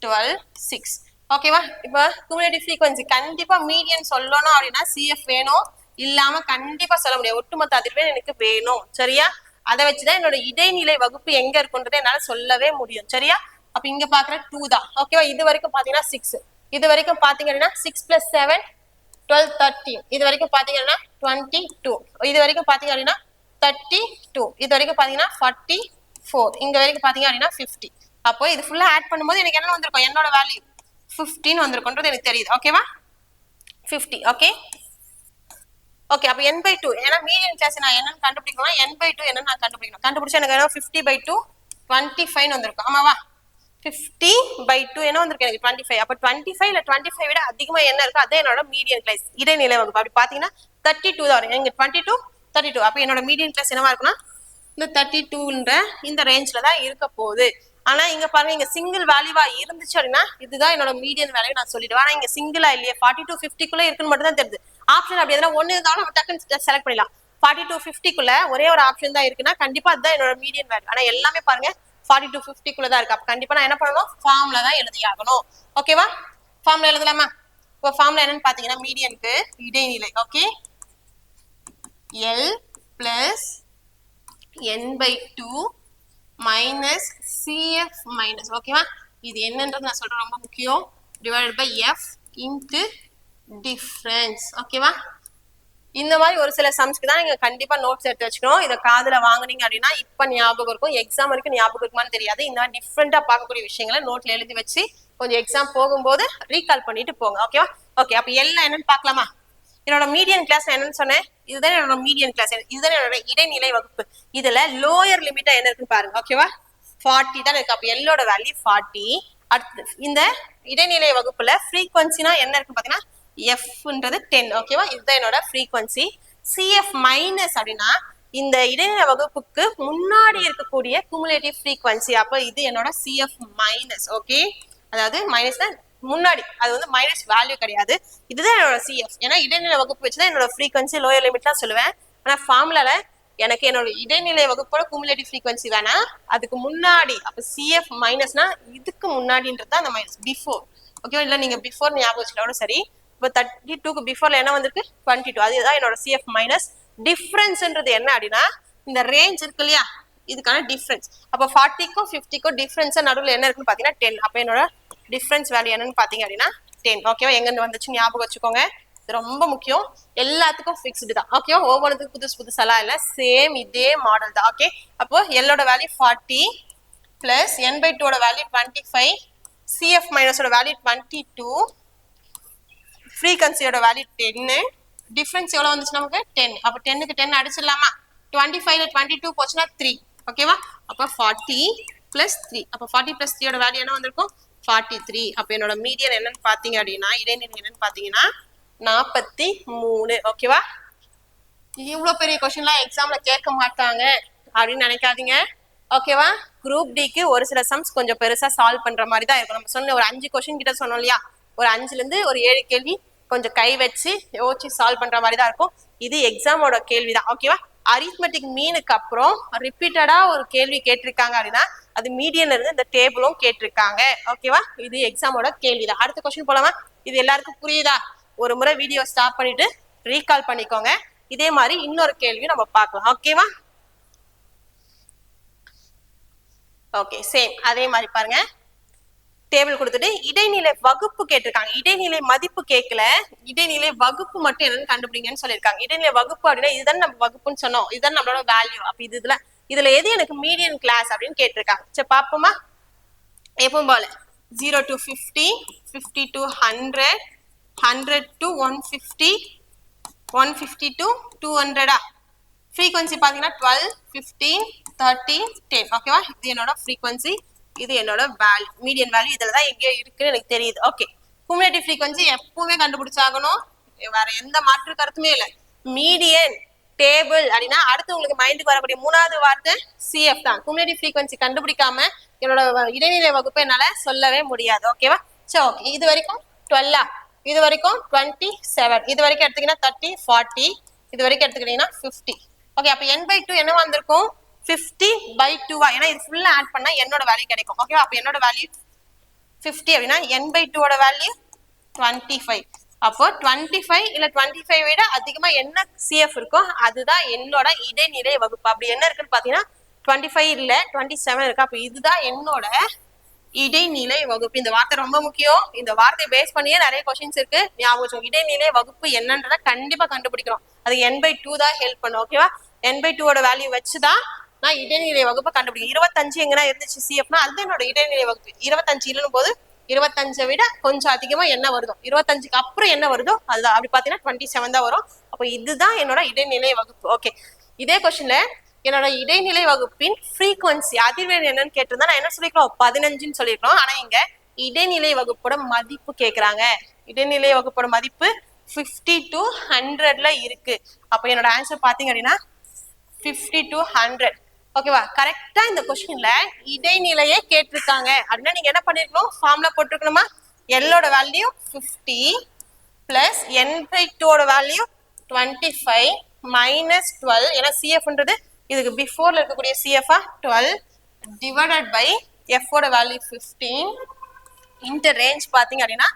[SPEAKER 1] 12 6. ஓகேவா. இப்ப குமுலேட்டிவ் ஃப்ரீக்வன்சி கண்டிப்பா மீடியன் சொல்லணும் அப்படின்னா சிஎஃப் வேணும், இல்லாம கண்டிப்பா சொல்ல முடியாது. ஒட்டுமொத்த அதிர்வெண் எனக்கு வேணும். சரியா. அதை வச்சுதான் என்னோட இடைநிலை வகுப்பு எங்க இருக்குன்றதை என்னால சொல்லவே முடியும். சரியா. அப்ப இங்க பாக்குற 2 தான். ஓகேவா. இது வரைக்கும் பாத்தீங்கன்னா 6. இது வரைக்கும் பாத்தீங்க அப்படின்னா 6 + 7 12 13. இது வரைக்கும் பாத்தீங்கன்னா 22. இது வரைக்கும் பாத்தீங்க அப்படின்னா 32. இது வரைக்கும் பாத்தீங்கன்னா 44. இங்க வரைக்கும் பாத்தீங்க அப்படின்னா 50. அப்போ இது ஃபுல்லா ஆட் பண்ணும்போது எனக்கு என்ன வந்திருக்கும், என்னோட வேல்யூ 15 வந்திருக்கும்ன்றது எனக்கு தெரியுது. ஓகேவா. 50. ஓகே. ஓகே, அப்ப n/2 ஏன்னா மீடியன் கிளாஸ் நான் என்னன்னு கண்டுபிடிக்கணும், n/2 என்னன்னு நான் கண்டுபிடிக்கணும். கண்டுபிடிச்சா எனக்கு 50/2 25 வந்திருக்கும். ஆமாவா. 50/2 என்ன வந்திருக்கு எனக்கு 25. அப்ப 25 இல்ல 25 விட அதிகமா என்ன இருக்கு அதே என்னோட மீடியன் கிளாஸ் இடைநிலை வகுப்பு. அப்படி பாத்தீங்கன்னா 32 தான் வரும். இங்க 22 32. அப்ப என்னோட மீடியன் கிளாஸ் என்னவா இருக்குன்னா இந்த 32ன்ற இந்த ரேஞ்ச்ல தான் இருக்க போகுது. ஆனா இங்க பாருங்க இங்க சிங்கிள் வேல்யூவா இருந்துச்சு அப்படின்னா இதுதான் என்னோட மீடியன் வேல்யூ நான் சொல்லிடுவேன். ஆனா இங்க சிங்கிளா இல்லையே 42 50க்குள்ள இருக்குன்னு மட்டும் தான் தெரியுது. ஆப்ஷன் அப்படி எதனா ஒண்ணு இருந்தாலும் நம்ம டக்குன்னு செலக்ட் பண்ணிடலாம். 42 50க்குள்ள ஒரே ஒரு ஆப்ஷன் தான் இருக்குன்னா கண்டிப்பா அதுதான் என்னோட மீடியன் வேல்யூ. ஆனா எல்லாமே பாருங்க 42 50க்குள்ள தான் இருக்கு. அப்ப கண்டிப்பா நான் என்ன பண்ணணும் ஃபார்ம்ல தான் எழுதி ஆகணும். ஓகேவா? ஃபார்ம்ல எழுதலாமா? இப்போ ஃபார்ம்ல என்னன்னு பாத்தீங்கன்னா மீடியனுக்கு இடைநிலை okay L plus n/2 minus CF minus ஓகேவா? இது என்னன்றது நான் சொல்றேன் ரொம்ப முக்கியம். Divided by F into difference ஓகேவா? இந்த மாதிரி ஒரு சில சம்ஸ்க்கு தான் நீங்க கண்டிப்பா நோட்ஸ் எடுத்து வச்சுக்கணும். இதை காதுல வாங்குனீங்க அப்படின்னா இப்ப ஞாபகம் இருக்கும், எக்ஸாம் வரைக்கும் ஞாபகம் இருக்குமான்னு தெரியாது. இந்த மாதிரி டிஃப்ரெண்டா பார்க்கக்கூடிய விஷயங்களை நோட்ல எழுதி வச்சு கொஞ்சம் எக்ஸாம் போகும்போது ரீகால் பண்ணிட்டு போங்க ஓகேவா? ஓகே அப்ப எல்லாம் என்னன்னு பார்க்கலாமா? என்னோட மீடியன் கிளாஸ் என்னன்னு சொன்னேன், இதுதான் என்னோட மீடியன் கிளாஸ், இதுதான் என்னோட இடைநிலை வகுப்பு. இதுல லோயர் லிமிட்டா என்ன இருக்குன்னு பாருங்க ஓகேவா? 40 தான் இருக்கு. அப்ப எல்லோட வேல்யூ 40. அடுத்து இந்த இடைநிலை வகுப்புல ஃப்ரீக்வன்சினா என்ன இருக்கு பாத்தீங்கன்னா Fன்றது 10 ஓகேவா? இதுதான் என்னோட ஃப்ரீக்வன்சி. CF மைனஸ் அப்படின்னா இந்த இடைநிலை வகுப்புக்கு முன்னாடி இருக்கக்கூடிய குமுலேட்டிவ் ஃப்ரீக்வன்சி. அப்ப இது என்னோட CF மைனஸ் ஓகே. அதாவது மைனஸ்னா முன்னாடி, அது வந்து மைனஸ் வேல்யூ கிடையாது. இதுதான் என்னோட CF. ஏன்னா இடைநிலை வகுப்பு வச்சுதான் என்னோட ஃப்ரீக்வன்சி லோயர் லிமிட்லாம் சொல்லுவேன். ஆனா ஃபார்முலால எனக்கு என்னோட இடைநிலை வகுப்போட குமுலேட்டிவ் ஃப்ரீக்வன்சி வேணா, அதுக்கு முன்னாடி அப்ப CF மைனஸ்னா இதுக்கு முன்னாடின்றது தான் அந்த மைனஸ் பிஃபோர் ஓகேவா? இல்ல நீங்க பிஃபோர் ஞாபகம் வச்சுக்கலாம் சரி. இப்போ 32க்கு பிஃபோர்ல என்ன வந்திருக்கு 22. அதுதான் என்னோட CF மைனஸ். டிஃபரன்ஸ்ன்றது என்ன அப்படின்னா இந்த ரேஞ்ச் இருக்கு இல்லையா இதுக்கான டிஃபரன்ஸ். அப்போ 40க்கும் 50க்கும் டிஃபரன்ஸ் நடுவில் என்ன இருக்குன்னு பாத்தீங்கன்னா 10. அப்ப என்னோட டிஃபரன்ஸ் வேல்யூ என்னன்னு பாத்தீங்க அப்படின்னா 10 ஓகேவா? எங்க இருந்து வந்துச்சு ஞாபகம் வச்சுக்கோங்க, இது ரொம்ப முக்கியம். எல்லாத்துக்கும் ஃபிக்ஸ்டு தான் ஓகேவா? ஒவ்வொன்றுக்கும் புதுசு புதுசெல்லாம் இல்லை, சேம் இதே மாடல் தான் ஓகே. அப்போ எல்லோட value 40 plus n/2 value 25, CF மைனஸோட வேல்யூ 22, ஃப்ரீக்வன்சியோட வேல்யூ 10, டிஃபரன்ஸ் எவ்வளவு வந்துச்சு நமக்கு 10. அப்ப 10க்கு 10 அடிச்சிடலாமா? 25ல 22 போச்சுன்னா 3 ஓகேவா? அப்ப 40 பிளஸ் 3. அப்ப 40 பிளஸ் 3யோட வேல்யூ என்ன வந்திருக்கும் 43. அப்ப என்னோட மீடியன் என்னன்னு பாத்தீங்க அப்படின்னா இடைநிலை என்னன்னு பாத்தீங்கன்னா 43 ஓகேவா? இவ்வளவு பெரிய கொஸ்டின்லாம் எக்ஸாம்ல கேட்க மாட்டாங்க அப்படின்னு நினைக்காதீங்க ஓகேவா? குரூப் டிக்கு ஒரு சில சம்ஸ் கொஞ்சம் பெருசா சால்வ் பண்ற மாதிரி தான் இருக்கும். நம்ம சொன்ன ஒரு 5 கொஸ்டின் கிட்ட சொன்னோம் இல்லையா, ஒரு 5ல இருந்து ஒரு 7 கேள்வி கொஞ்சம் கை வச்சு யோசிச்சு சால்வ் பண்ற மாதிரி தான் இருக்கும். இது எக்ஸாமோட கேள்விதான் ஓகேவா? அரித்மெட்டிக் மீனுக்கு அப்புறம் ரிப்பீட்டடா ஒரு கேள்வி கேட்டிருக்காங்க அப்படின்னா அது மீடியன்ல இருந்து இந்த டேபிளும் கேட்டிருக்காங்க ஓகேவா? இது எக்ஸாமோட கேள்விதான். அடுத்த கொஸ்டின் போலாமா? இது எல்லாருக்கும் புரியுதா? ஒரு முறை வீடியோ ஸ்டாப் பண்ணிட்டு ரீகால் பண்ணிக்கோங்க. இதே மாதிரி இன்னொரு கேள்வி நம்ம பார்க்கலாம் ஓகேவா? ஓகே சேம் அதே மாதிரி பாருங்க, டேபிள் கொடுத்துட்டு இடைநிலை வகுப்பு கேட்டிருக்காங்க. இடைநிலை மதிப்பு கேட்கல, இடைநிலை வகுப்பு மட்டும் என்னன்னு கண்டுபிடிங்கன்னு சொல்லியிருக்காங்க. இடைநிலை வகுப்பு அப்படின்னா இதுதான் நம்ம வகுப்புன்னு சொன்னோம், இதுதான் நம்மளோட வேல்யூ. அப்ப இதுல எது எனக்கு மீடியன் கிளாஸ் அப்படின்னு கேட்டிருக்காங்க. சரி பாப்போமா? எப்பவும் போல 0 to 50, 50 to 100, 100 to 150, 150 to 200. Frequency பாத்தீங்கன்னா 12, 15, 30, 10 ஓகேவா? இது என்னோட ஃப்ரீக்வன்சி, இது என்னோட வேல்யூ மீடியன் வேல்யூ இதுல தான் எங்கேயோ இருக்குன்னு எனக்கு தெரியுது ஓகே. குமுலேட்டிவ் ஃப்ரீக்வன்சி எப்பவுமே கண்டுபிடிச்சாகணும், வேற எந்த மாற்று கருத்துமே இல்லை. மீடியன் டேபிள் அப்படின்னா அடுத்து உங்களுக்கு மைண்டுக்கு வரக்கூடிய மூணாவது வார்த்தை CF தான். குமுலேட்டிவ் ஃப்ரீக்வன்சி கண்டுபிடிக்காம என்னோட இடைநிலை வகுப்பு என்னால சொல்லவே முடியாது ஓகேவா? சரி ஓகே. இது வரைக்கும் 12, இது வரைக்கும் 27, இது வரைக்கும் எடுத்தீங்கன்னா 30, 40, இது வரைக்கும் எடுத்துக்கிட்டீங்கன்னா 50 ஓகே. அப்ப n/2 என்ன வந்திருக்கும் 50/2. ஏன்னா இது ஃபுல்லா ஆட் பண்ணா என்னோட வேல்யூ கிடைக்கும் ஓகேவா? அப்ப என்னோட வேல்யூ 50 அப்படின்னா n/2 வேல்யூ 25. அப்போ 25 இல்ல 25 விட அதிகமா என்ன CF இருக்கோ அதுதான் என்னோட இடைநிலை வகுப்பு. அப்படி என்ன இருக்குன்னு பாத்தீங்கன்னா 25 இல்ல 27 இருக்கு. அப்ப இதுதான் என்னோட இடைநிலை வகுப்பு. இந்த வார்த்தை ரொம்ப முக்கியம். இந்த வார்த்தையை பேஸ் பண்ணியே நிறைய கொஸ்டின்ஸ் இருக்கு, ஞாபகம். இடைநிலை வகுப்பு என்னன்றத கண்டிப்பா கண்டுபிடிக்கிறோம், அது n/2 தான் ஹெல்ப் பண்ணும் ஓகேவா? n/2 வேல்யூ வச்சுதான் நான் இடைநிலை வகுப்பை கண்டுபிடிக்கிறேன். 25 எங்கன்னா இருந்துச்சு CFனா அது என்னோட இடைநிலை வகுப்பு. 25 இல்லைன்னு போது 25 விட கொஞ்சம் அதிகமா என்ன வருதோ 25க்கு அப்புறம் என்ன வருதோ அதுதான். அப்படி பாத்தீங்கன்னா 27 தான் வரும். அப்ப இதுதான் என்னோட இடைநிலை வகுப்பு ஓகே. இதே கொஸ்டின்ல என்னோட இடைநிலை வகுப்பின் ஃப்ரீக்வன்சி அதிர்வெண் என்னன்னு கேட்டிருந்தா நான் என்ன சொல்லிருக்கோம் 15ன்னு சொல்லியிருக்கோம். ஆனா இங்க இடைநிலை வகுப்போட மதிப்பு கேக்குறாங்க. இடைநிலை வகுப்போட மதிப்பு 50 to 100ல இருக்கு. அப்ப என்னோட ஆன்சர் பாத்தீங்க அப்படின்னா 50 to 100. ஓகேவா? கரெக்டா இந்த கொஸ்டின்ல இடைநிலையே கேட்டிருக்காங்க அப்படின்னா நீங்க என்ன பண்ணிருக்கணும், ஃபார்முலா போட்டிருக்கணுமா? எல்லோட வேல்யூ 50 பிளஸ் n/2 ஓட வேல்யூ 25 மைனஸ் 12, ஏன்னா சிஎஃப்ன்றது இதுக்கு பிஃபோர்ல இருக்கக்கூடிய சிஎஃப் 12 டிவைடட் பை எஃப் ஓட வேல்யூ 15 இந்த ரேஞ்ச் பாத்தீங்க அப்படின்னா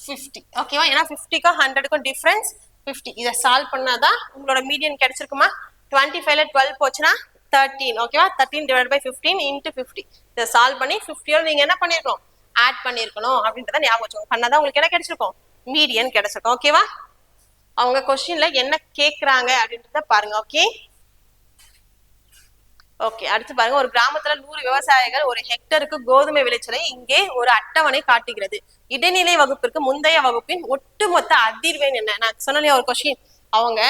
[SPEAKER 1] 50. ஓகேவா? ஏன்னா 50க்கும் 100க்கும் டிஃபரன்ஸ் 50. இதை சால்வ் பண்ணாதான் உங்களோட மீடியன் கிடைச்சிருக்குமா? 25ல 12 போச்சுன்னா 13. ஓகேவா? 13 டிவைட் பை 15 இன்ட்டு 50. இதை சால்வ் பண்ணி 50யோட நீங்க என்ன பண்ணிருக்கணும், ஆட் பண்ணிருக்கணும் அப்படின்றத ஞாபகம் வச்சுக்கோங்க. பண்ணாதான் உங்களுக்கு என்ன கிடைச்சிருக்கும், மீடியன் கிடைச்சிருக்கும். ஓகேவா? அவங்க கொஸ்டின்ல என்ன கேக்குறாங்க அப்படின்றத பாருங்க. ஓகே ஓகே அடுத்து பாருங்க, ஒரு கிராமத்துல 100 விவசாயிகள் ஒரு ஹெக்டருக்கு கோதுமை விளைச்சலை இங்கே ஒரு அட்டவணை காட்டுகிறது. இடைநிலை வகுப்பிற்கு முந்தைய வகுப்பின் ஒட்டுமொத்த அதிர்வெண் என்ன? நான் சொன்னேன் ஒரு கொஸ்டின், அவங்க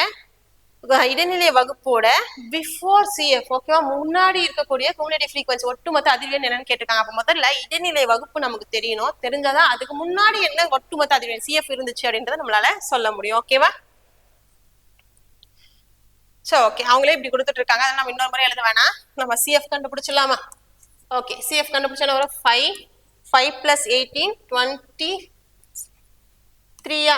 [SPEAKER 1] இடைநிலை வகுப்போட பிஃபோர் சிஎஃப் ஓகேவா முன்னாடி இருக்கக்கூடிய குமுலேட்டிவ் ஃப்ரீக்வன்சி ஒட்டுமொத்த அதிர்வெண் என்னன்னு கேட்டிருக்காங்க. அப்ப முதல்ல இடைநிலை வகுப்பு நமக்கு தெரியணும். தெரிஞ்சாதான் அதுக்கு முன்னாடி என்ன ஒட்டுமொத்த அதிர்வெண் சிஎஃப் இருந்துச்சு அப்படின்றத நம்மளால சொல்ல முடியும். ஓகேவா? சோ ஓகே, அவங்களே இப்படி கொடுத்துட்டு இருக்காங்க, அதை நம்ம இன்னொரு முறை எழுத வேணாம், நம்ம சிஎஃப் கண்டுபிடிச்சிடலாமா? ஓகே, சிஎஃப் கண்டுபிடிச்சா வரும் 5 பிளஸ் 18 23.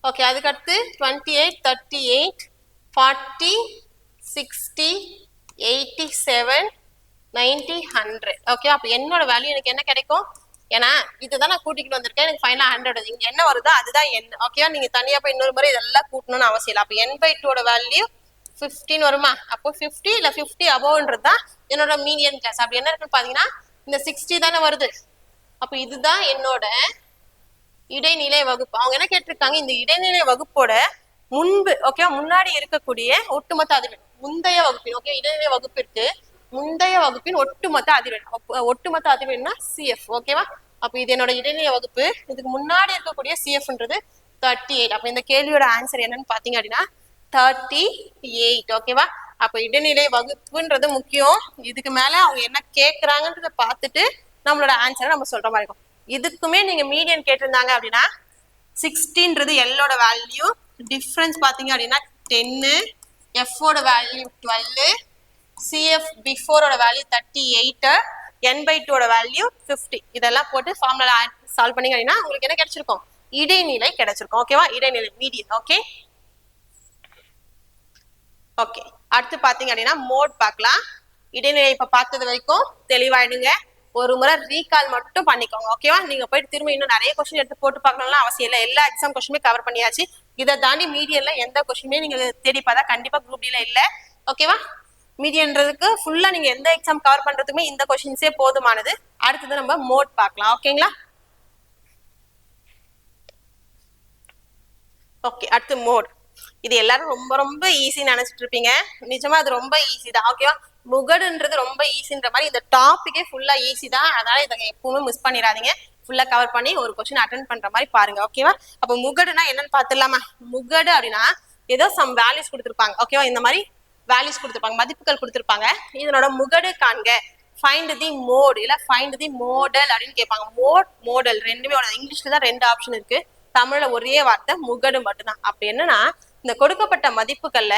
[SPEAKER 1] ஓகே, அதுக்கடுத்து 28 38 40 60 87 90 100. ஓகே, அப்ப என்னோட வேல்யூ எனக்கு என்ன கிடைக்கும்? ஏன்னா இதுதான் நான் கூட்டிக்கிட்டு வந்திருக்கேன், எனக்கு ஃபைனலா 100. இங்க என்ன வருதோ அதுதான் n. ஓகேவா? நீங்க தனியா போய் இன்னொரு முறை இதெல்லாம் கூட்டணும்னு அவசியம் இல்லை. அப்ப n/2 ஓட வேல்யூ 15 வருமா? அப்போ 50 இல்ல 50 அபோவ்ன்றது தான் என்னோட மீடியன் கிளாஸ். அப்படி என்ன இருக்குன்னு பாத்தீங்கன்னா இந்த 60 தானே வருது. அப்ப இதுதான் என்னோட இடைநிலை வகுப்பு. அவங்க என்ன கேட்டிருக்காங்க, இந்த இடைநிலை வகுப்போட முன்பு ஓகேவா முன்னாடி இருக்கக்கூடிய ஒட்டுமொத்த அதிர்வெண் முந்தைய வகுப்பின் ஓகே இடைநிலை வகுப்பிற்கு முந்தைய வகுப்பின் ஒட்டுமொத்த அதிர்வெண். ஒட்டுமொத்த அதிர்வெண்னா சிஎஃப். ஓகேவா? அப்ப இது என்னோட இடைநிலை வகுப்பு, இதுக்கு முன்னாடி இருக்கக்கூடிய சிஎஃப்ன்றது 38. அப்ப இந்த கேள்வியோட ஆன்சர் என்னன்னு பாத்தீங்க அப்படின்னா 38. ஓகேவா? அப்ப இடைநிலை வகுப்புன்றது முக்கியம். இதுக்கு மேல அவங்க என்ன கேக்குறாங்கன்றத பார்த்துட்டு நம்மளோட ஆன்சரை நம்ம சொல்ற மாதிரி இருக்கும். இதுக்குமே நீங்க மீடியன் கேட்டிருந்தாங்க அப்படின்னா 60ன்றது எல்லோட வேல்யூ, டிஃபரன்ஸ் பாத்தீங்க அப்படின்னா 10, எஃப் ஓட வேல்யூ 12, சிஎஃப் பிஃபோரோட வேல்யூ 38, n/2 ஓட வேல்யூ 50. இதெல்லாம் போட்டு ஃபார்முலா சால்வ் பண்ணீங்க அப்படின்னா உங்களுக்கு என்ன கிடைச்சிருக்கும், இடைநிலை கிடைச்சிருக்கும். ஓகேவா? இடைநிலை மீடியன். ஓகே ஓகே அடுத்து பாத்தீங்க அப்படின்னா மோட் பார்க்கலாம். இடைநிலை இப்ப பார்த்தது வரைக்கும் தெளிவாயிடுங்க. ஒரு முறை ரீகால் மட்டும் பண்ணிக்கோங்க. ஓகேவா? நீங்க போயிட்டு திரும்ப இன்னும் நிறைய கொஸ்டின் எடுத்து போட்டு பார்க்கணும்லாம் அவசியம் இல்லை. எல்லா எக்ஸாம் கொஸ்டினுமே கவர் பண்ணியாச்சு. இதை தாண்டி மீடியன்ல எந்த கொஸ்டினுமே நீங்க தேடி பார்த்தா கண்டிப்பா குரூப் டில இல்ல. ஓகேவா? மீடியன்றதுக்கு ஃபுல்லா நீங்க எந்த எக்ஸாம் கவர் பண்றதுக்குமே இந்த கொஸ்டின்ஸே போதுமானது. அடுத்தது நம்ம மோட் பார்க்கலாம். ஓகேங்களா? ஓகே அடுத்து மோட். இது எல்லாரும் ரொம்ப ரொம்ப ஈஸின்னு நினைச்சிட்டு இருப்பீங்க. நிஜமா அது ரொம்ப ஈஸி தான். ஓகேவா? முகடுன்றது ரொம்ப ஈஸின்ற மாதிரி இந்த டாபிக்கே ஃபுல்லா ஈஸி தான். அதனால இதை எப்பவுமே மிஸ் பண்ணிடாதீங்க. ஃபுல்லா கவர் பண்ணி ஒரு கொஸ்டின் அட்டென்ட் பண்ற மாதிரி பாருங்க. ஓகேவா? அப்ப முகடுனா என்னன்னு பாத்துடலாமா? முகடு அப்படின்னா ஏதோ சம் வேல்யூஸ் கொடுத்துருப்பாங்க. ஓகேவா? இந்த மாதிரி வேல்யூஸ் கொடுத்துருப்பாங்க, மதிப்புகள் கொடுத்துருப்பாங்க. இதனோட முகடு காண்க, ஃபைண்ட் தி மோட் இல்ல ஃபைண்ட் தி மோடல் அப்படின்னு கேட்பாங்க. மோட் மோடல் ரெண்டுமே இங்கிலீஷ்ல தான் 2 ஆப்ஷன் இருக்கு, தமிழ்ல ஒரே வார்த்தை முகடு மட்டும்தான். அப்படி என்னன்னா இந்த கொடுக்கப்பட்ட மதிப்புகள்ல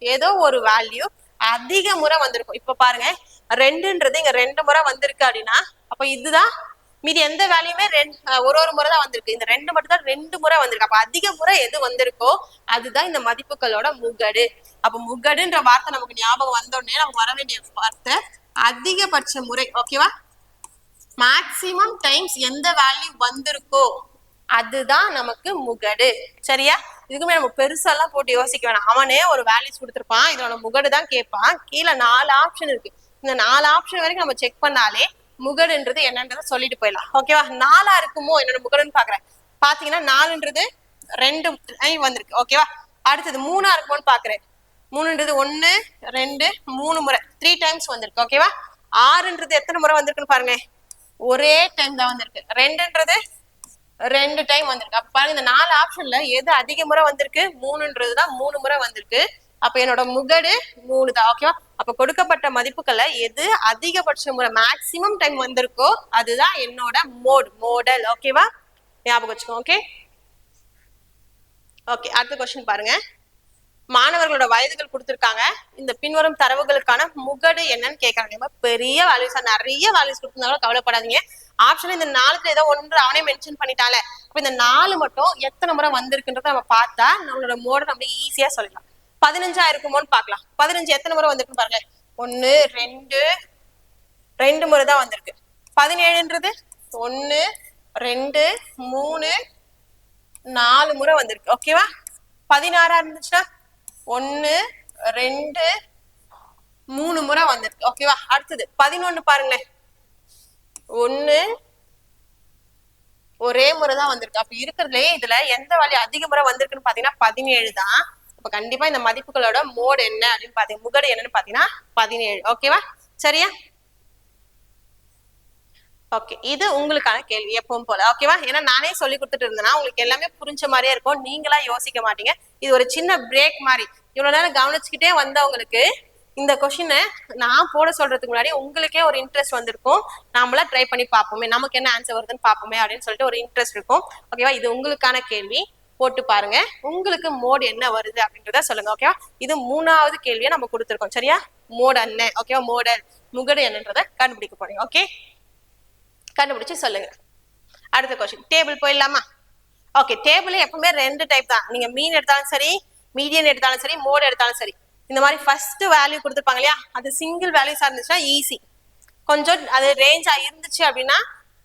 [SPEAKER 1] ஏதோ ஒரு வேல்யூ அதிக முறை வந்திருக்கும். இப்ப பாருங்க 2ன்றது இங்க 2 முறை வந்திருக்கு அப்படின்னா அப்ப இதுதான் மீதி எந்த வேல்யூமே ஒரு முறை தான் வந்திருக்கு. இந்த 2 மட்டும் தான் 2 முறை வந்திருக்கு. அப்ப அதிக முறை எது வந்திருக்கோ அதுதான் இந்த மதிப்புகளோட முகடு. அப்ப முகடுன்ற வார்த்தை நமக்கு ஞாபகம் வந்தோடனே நமக்கு வர வேண்டிய வார்த்தை அதிகபட்ச முறை. ஓகேவா? மேக்சிமம் டைம்ஸ் எந்த வேல்யூ வந்திருக்கோ அதுதான் நமக்கு முகடு. சரியா? இதுக்குமே நம்ம பெருசாலாம் போட்டு யோசிக்க வேணாம். அவனே ஒரு வேல்யூஸ் கொடுத்துருப்பான், இதோட முகடு தான் கேட்பான். கீழே 4 ஆப்ஷன் இருக்கு. இந்த 4 ஆப்ஷன் வரைக்கும் நம்ம செக் பண்ணாலே முகடுன்றது என்னன்றதை சொல்லிட்டு போயிடலாம். ஓகேவா? 4ஆ இருக்குமோ என்னோட முகடுன்னு பாக்குறேன். பாத்தீங்கன்னா 4ன்றது 2 வந்திருக்கு. ஓகேவா? அடுத்தது 3ஆ இருக்குமோன்னு பாக்குறேன். 3ன்றது 1 2 3 முறை 3 டைம்ஸ் வந்திருக்கு. ஓகேவா? 6ன்றது எத்தனை முறை வந்திருக்குன்னு பாருங்க, ஒரே டைம் தான் வந்திருக்கு. 2ன்றது 2 டைம் வந்திருக்கு. அப்ப பாருங்க இந்த 4 ஆப்ஷன்ல எது அதிக முறை வந்திருக்கு, 3ன்றது தான் 3 முறை வந்திருக்கு. அப்ப என்னோட முகடு 3 தான். ஓகேவா? அப்ப கொடுக்கப்பட்ட மதிப்புகளை எது அதிகபட்ச முறை மேக்சிமம் டைம் வந்திருக்கோ அதுதான் என்னோட மோடல். ஓகேவா? ஞாபகம் வச்சுக்கோ. ஓகே ஓகே அடுத்த கொஸ்டின் பாருங்க. மாணவர்களோட வயதுகள் கொடுத்திருக்காங்க. இந்த பின்வரும் தரவுகளுக்கான முகடு என்னன்னு கேட்கறாங்க. பெரிய வேல்யூஸா நிறைய வேல்யூஸ் கொடுத்திருந்தாலும் கவலைப்படாதீங்க. ஆப்ஷன் இந்த 4த்துல ஏதோ ஒன்று அவனே மென்ஷன் பண்ணிட்டால. அப்ப இந்த 4 மட்டும் எத்தனை முறை வந்திருக்குன்றத நம்ம பார்த்தா நம்மளோட மோட நம்ம ஈஸியா சொல்லலாம். 15 இருக்குமோன்னு பார்க்கலாம். 15 எத்தனை முறை வந்திருக்குன்னு பாருங்க. 1 2 முறை தான் வந்திருக்கு. 17ன்றது 1 2 3 4 முறை வந்திருக்கு. ஓகேவா? 16 இருந்துச்சுன்னா 1 2 3 முறை வந்திருக்கு. ஓகேவா? அடுத்தது 11 பாருங்களேன். 1 ஒரே முறை தான் வந்திருக்கு. அப்ப இருக்கிறதுலே இதுல எந்த வேல்யூ அதிக முறை வந்திருக்குன்னு பாத்தீங்கன்னா 17 தான். அப்ப கண்டிப்பா இந்த மதிப்புகளோட மோட் என்ன அப்படின்னு பாத்தீங்க, முகடு என்னன்னு பாத்தீங்கன்னா 17. ஓகேவா? சரியா? ஓகே இது உங்களுக்கான கேள்வி எப்பவும் போல. ஓகேவா? ஏன்னா நானே சொல்லி கொடுத்துட்டு இருந்தேன்னா உங்களுக்கு எல்லாமே புரிஞ்ச மாதிரியே இருக்கும். நீங்களா யோசிக்க மாட்டீங்க. இது ஒரு சின்ன பிரேக் மாதிரி. இவ்வளவு நேரம் கவனிச்சுக்கிட்டே வந்தவங்களுக்கு இந்த கொஸ்டினை நான் போட சொல்றதுக்கு முன்னாடி உங்களுக்கே ஒரு இன்ட்ரெஸ்ட் வந்திருக்கும். நாமளா ட்ரை பண்ணி பார்ப்போமே, நமக்கு என்ன ஆன்சர் வருதுன்னு பார்ப்போமே அப்படின்னு சொல்லிட்டு ஒரு இன்ட்ரெஸ்ட் இருக்கும். ஓகேவா? இது உங்களுக்கான கேள்வி. போட்டு பாருங்க. உங்களுக்கு மோட் என்ன வருது அப்படின்றத சொல்லுங்க. ஓகேவா? இது 3வது கேள்வியை நம்ம கொடுத்துருக்கோம். சரியா? மோட் என்ன? ஓகேவா? மோடல் முகடு என்னன்றதை கண்டுபிடிக்க போறீங்க. ஓகே கண்டுபிடிச்சு சொல்லுங்க. அடுத்த கொஸ்டின் டேபிள் போயிடலாமா? ஓகே டேபிள் எப்பவுமே 2 டைப் தான். நீங்க மீன் எடுத்தாலும் சரி, மீடியன் எடுத்தாலும் சரி, மோட் எடுத்தாலும் சரி, இந்த மாதிரி ஃபர்ஸ்ட் வேல்யூ கொடுத்துருப்பாங்க இல்லையா, அது சிங்கிள் வேல்யூஸா இருந்துச்சுன்னா ஈஸி. கொஞ்சம் அது ரேஞ்சா இருந்துச்சு அப்படின்னா